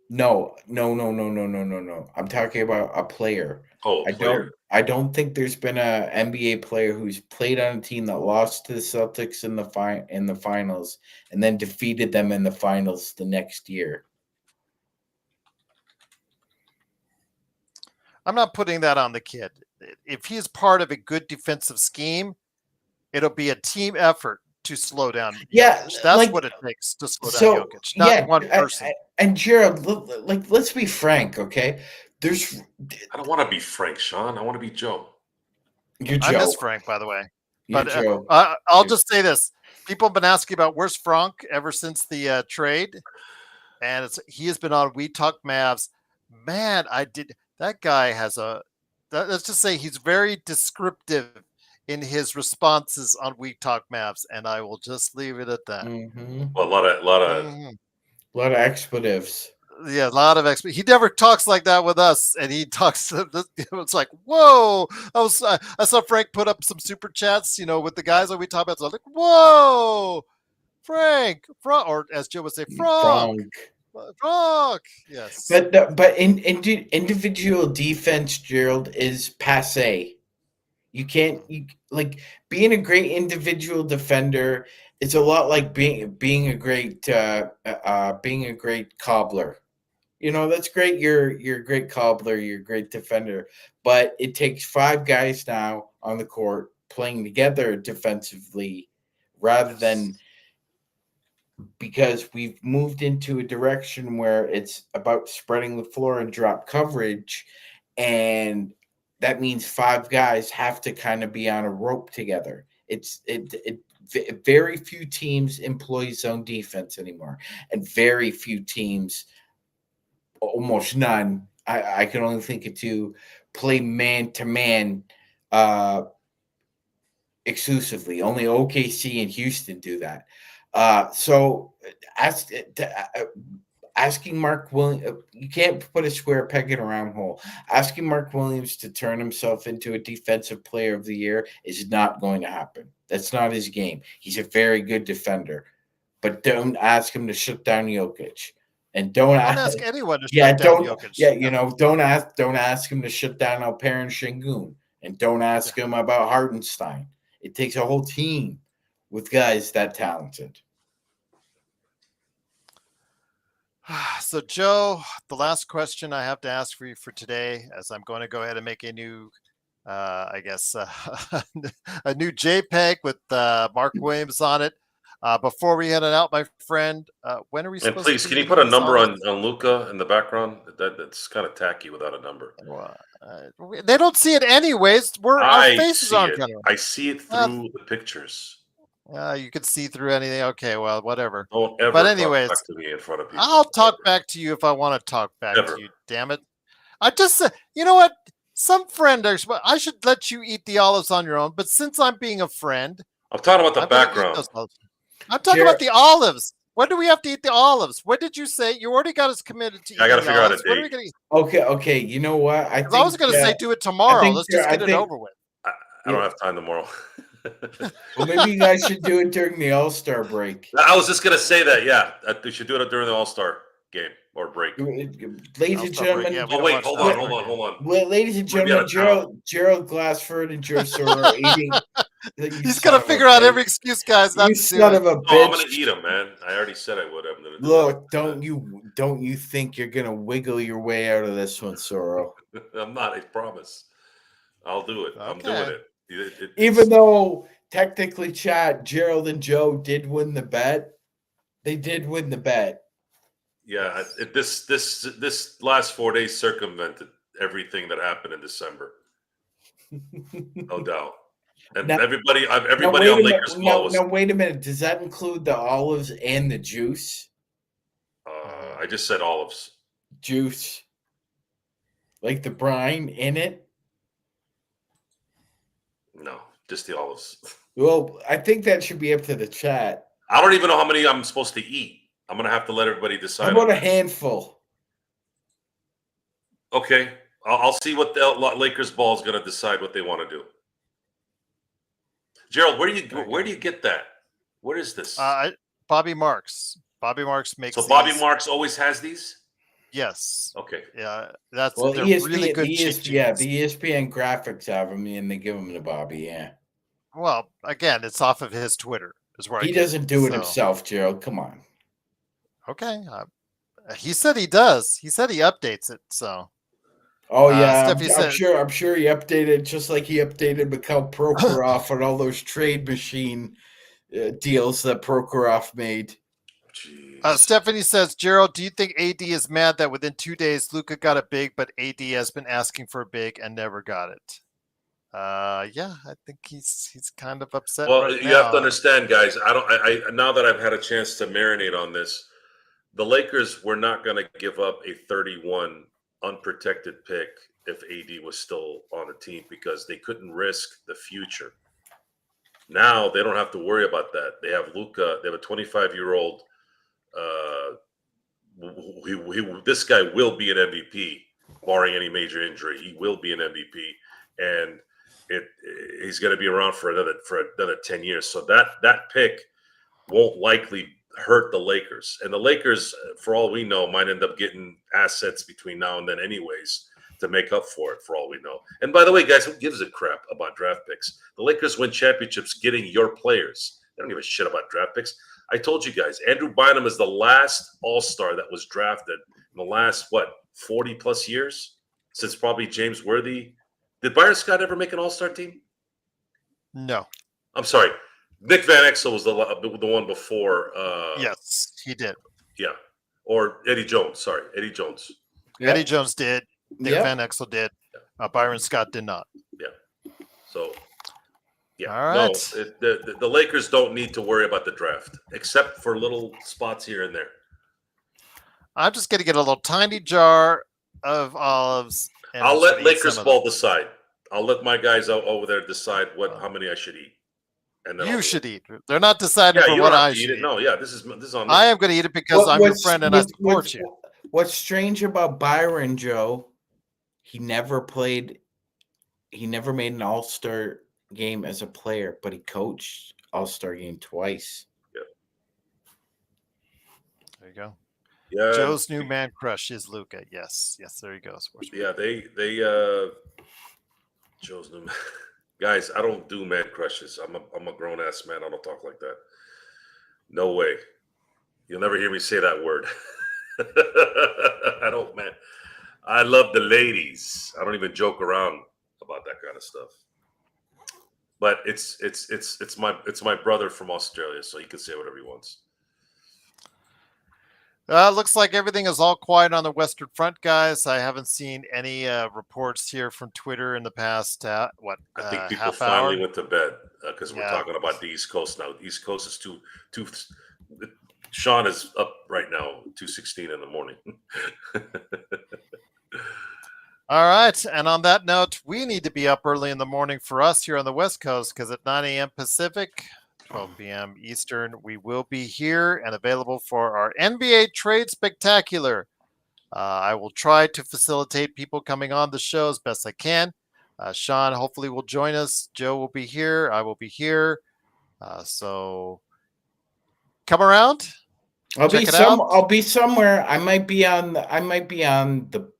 No. I'm talking about a player. Oh, I don't think there's been a NBA player who's played on a team that lost to the Celtics in the finals and then defeated them in the finals the next year. I'm not putting that on the kid. If he's part of a good defensive scheme, it'll be a team effort to slow down Jokic. Yeah, that's what it takes to slow down Jokic, not one person. And Gerald, let's be frank, okay? I don't want to be Frank, Sean. I want to be Joe. You're Joe. I miss Frank, by the way. You're But Joe. I'll just say this: people have been asking about where's Frank ever since the trade, and he has been on We Talk Mavs. Man, that guy has let's just say he's very descriptive in his responses on We Talk Mavs, and I will just leave it at that. Mm-hmm. Well, a lot of expletives. Yeah, a lot of expletives. He never talks like that with us, and he talks. It's like, whoa! I saw Frank put up some super chats, with the guys that We Talk About. So I was like, whoa, Frank, or as Joe would say, Frank. Yes, but individual defense, Gerald, is passe. You can't being a great individual defender. It's a lot like being a great cobbler. That's great. You're a great cobbler. You're a great defender, but it takes 5 guys now on the court playing together defensively, rather than. Because we've moved into a direction where it's about spreading the floor and drop coverage, and that means 5 guys have to kind of be on a rope together. Very few teams employ zone defense anymore, and very few teams, almost none, I can only think of 2, play man-to-man exclusively. Only OKC and Houston do that. So asking Mark Williams, you can't put a square peg in a round hole. Asking Mark Williams to turn himself into a defensive player of the year is not going to happen. That's not his game. He's a very good defender, but don't ask him to shut down Jokic. And don't ask anyone to yeah, shut down don't Jokic. yeah, you know, don't ask him to shut down Alperen Şengün, and don't ask him about Hartenstein. It takes a whole team with guys that talented. So, Joe, the last question I have to ask for you for today, as I'm going to go ahead and make a new, I guess, a new JPEG with Mark Williams on it. Before we head it out, my friend, when are we And supposed please, to can be you put a eating these number olives? on Luca in the background? That's kind of tacky without a number. They don't see it anyways. Our I faces see aren't it. going to. I see it through the pictures. You can see through anything. Okay, well, whatever. Don't ever But talk anyways, back to me in front of people. I'll talk Ever. back to you if I want to talk back Never. to you. Damn it! I just said, you know what? Some friend, I should let you eat the olives on your own. But since I'm being a friend, I'm talking about the I'm gonna eat background. those olives. I'm talking about the olives. When do we have to eat the olives? What did you say? You already got us committed to eating I got to the figure out a olives. When are we date. gonna eat? Okay. You know what? I was going to say do it tomorrow. Let's just get it over with. I don't have time tomorrow. Well, maybe you guys should do it during the All-Star break. I was just gonna say that. Yeah, we should do it during the All-Star game or break. Ladies and gentlemen, Yeah, Oh wait, hold on. well, ladies and Might be out gentlemen, of Gerald Glassford and Joe Soro are eating. He's gonna figure out every excuse, guys, not You to do son it. of a No, bitch! I'm gonna eat them, man. I already said I would. I'm gonna do Look, don't you think you're gonna wiggle your way out of this one, Soro? I'm not. I promise. I'll do it. I'm doing Okay. it. Even though technically, chat, Gerald and Joe did win the bet. They did win the bet. Yeah, this last 4 days circumvented everything that happened in December, no doubt. And Now- everybody Now, on Lakers ball was. now, wait a minute. Does that include the olives and the juice? I just said olives. Juice, like the brine in it. No, just the olives. Well, I think that should be up to the chat. I don't even know how many I'm supposed to eat. I'm gonna have to let everybody How decide. about a handful? Okay, I'll see what the Lakers ball is gonna decide what they want to do. Gerald, where do you get that? What is this? Bobby Marks. Bobby Marks makes. So Bobby Marks always has these. Yes. Okay. Yeah, they're ESPN, really good. the ESPN graphics have them, and they give them to Bobby. Yeah. Well, again, it's off of his Twitter. Is where He doesn't do it himself, Gerald. Come on. Okay. He said he does. He said he updates it. So. Oh yeah, I'm sure he updated just like he updated Mikhail Prokhorov on all those trade machine deals that Prokhorov made. Stephanie says, Gerald, do you think AD is mad that within 2 days Luka got a big, but AD has been asking for a big and never got it? Yeah, I think he's kind of upset. Well, right you now. have to understand, guys. I now that I've had a chance to marinate on this, the Lakers were not going to give up a 31 unprotected pick if AD was still on the team because they couldn't risk the future. Now they don't have to worry about that. They have Luka. They have a 25-year-old. This guy will be an MVP, barring any major injury. He will be an MVP, and he's going to be around for another 10 years. So that pick won't likely hurt the Lakers. And the Lakers, for all we know, might end up getting assets between now and then anyways to make up for it, for all we know. And by the way, guys, who gives a crap about draft picks? The Lakers win championships getting your players. They don't give a shit about draft picks. I told you guys, Andrew Bynum is the last All-Star that was drafted in the last, 40-plus years? Since probably James Worthy. Did Byron Scott ever make an All-Star team? No. I'm sorry. Nick Van Exel was the one before. Yes, he did. Yeah. Or Eddie Jones. Sorry, Eddie Jones. Yep. Eddie Jones did. Nick Van Exel did. Byron Scott did not. Yeah. So, yeah. All right. No, the Lakers don't need to worry about the draft, except for little spots here and there. I'm just going to get a little tiny jar of olives. And I'll let Lakers ball decide. I'll let my guys over there decide how many I should eat. And then you should eat. They're not deciding for you what don't have I to should eat. No, yeah, this is on me. I am going to eat it because I'm your friend and I support you. What's strange about Byron, Joe, he never made an All-Star game as a player, but he coached All-Star game twice. Yeah. There you go. Yeah, Joe's new man crush is Luca. Yes, there you go. Sports. yeah. They Joe's new guys. I don't do man crushes. I'm a grown ass man. I don't talk like that. No way. You'll never hear me say that word. I don't, man. I love the ladies. I don't even joke around about that kind of stuff. But it's my brother from Australia, so he can say whatever he wants. Looks like everything is all quiet on the Western Front, guys. I haven't seen any reports here from Twitter in the past, I think people half finally hour? went to bed because we're Yeah. talking about the East Coast now. The East Coast is too. Sean is up right now, 2:16 in the morning. All right. And on that note, we need to be up early in the morning for us here on the West Coast because at 9 a.m. Pacific, 12 p.m. Eastern, we will be here and available for our NBA Trade Spectacular. I will try to facilitate people coming on the show as best I can. Sean hopefully will join us. Joe will be here. I will be here. So come around. I'll Check be it out. I'll be somewhere. I might be on the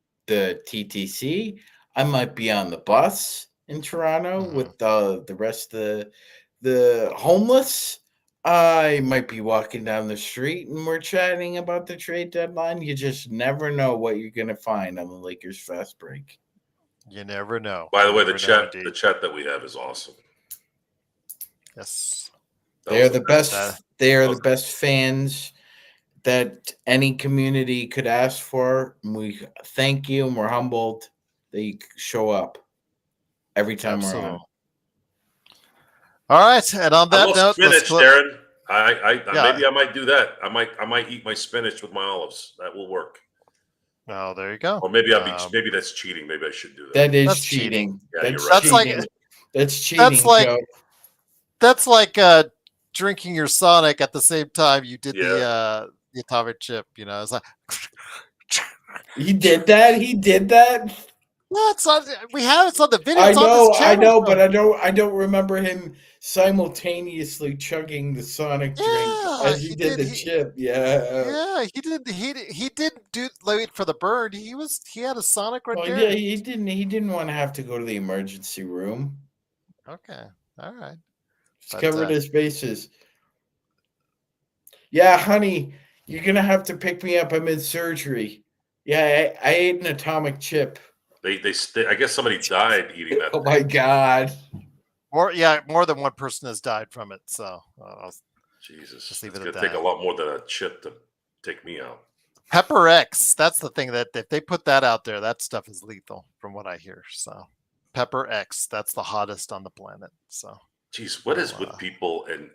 TTC. I might be on the bus in Toronto with the rest of the homeless. I might be walking down the street and we're chatting about the trade deadline. You just never know what you're gonna find on the Lakers fast break. You never know. By the way, You the never know, chat indeed. that we have is awesome. Yes. They are the best. That- They are that the best fans that any community could ask for. And we thank you, and we're humbled that you show up every time we're Absolutely. on. All right. And on I that love note, let's spinach, Darren. Yeah. Maybe I might do that. I might eat my spinach with my olives. That will work. Oh, there you go. Or maybe maybe that's cheating. Maybe I should do that. That is That's cheating. Yeah, That's you're right. cheating. That's cheating, That's like Joe. drinking your Sonic at the same time you did Yeah. the atomic chip. You know, it's like He did that. He did that. no, it's on. We have it's on the video. I It's on this know, channel. but I don't remember him simultaneously chugging the Sonic drink Yeah, as he he did did. the chip. Yeah. Yeah, he didn't do wait for the bird. He had a Sonic right Well, there. yeah, he didn't want to have to go to the emergency room. Okay, all right. Just But, covered his bases. Yeah, honey, you're gonna have to pick me up. I'm in surgery. Yeah, I ate an atomic chip. I guess somebody died eating that. Oh my god. More than one person has died from it. So Jesus, just leave it's it gonna at take a that. lot more than a chip to take me out. Pepper X. That's the thing that if they put that out there, that stuff is lethal, from what I hear. So Pepper X. That's the hottest on the planet. So. Jeez, what is with people and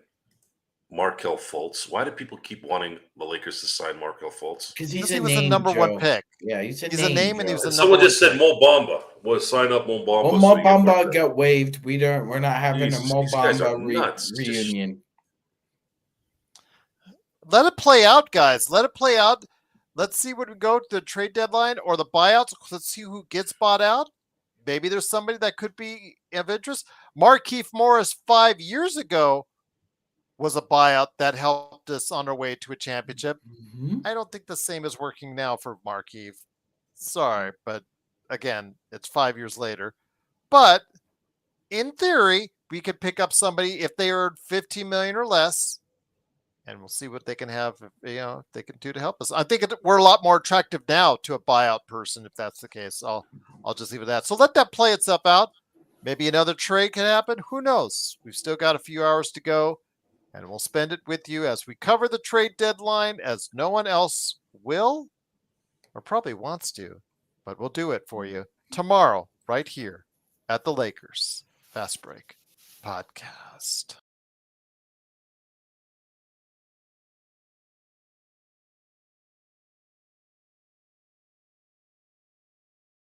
Markel Fultz? Why do people keep wanting the Lakers to sign Markel Fultz? Because He was the number one pick. Yeah, he's a He's name. a name, and he was Joe. a number Someone one just said pick. Mo Bamba. Was sign up Mo Bamba. Well, so Mo you get Bamba Markel. got waived. We're not having Jesus, a Mo these guys are Bamba nuts. reunion. Let it play out, guys. Let it play out. Let's see when we go to the trade deadline or the buyouts. Let's see who gets bought out. Maybe there's somebody that could be of interest. Markieff Morris 5 years ago was a buyout that helped us on our way to a championship. Mm-hmm. I don't think the same is working now for Markieff. Sorry, but again, it's 5 years later. But in theory, we could pick up somebody if they earn 15 million or less, and we'll see what they can have, if they can do to help us. I think we're a lot more attractive now to a buyout person if that's the case. I'll just leave it at that. So let that play itself out. Maybe another trade can happen. Who knows? We've still got a few hours to go, and we'll spend it with you as we cover the trade deadline, as no one else will or probably wants to, but we'll do it for you tomorrow right here at the Lakers Fast Break Podcast.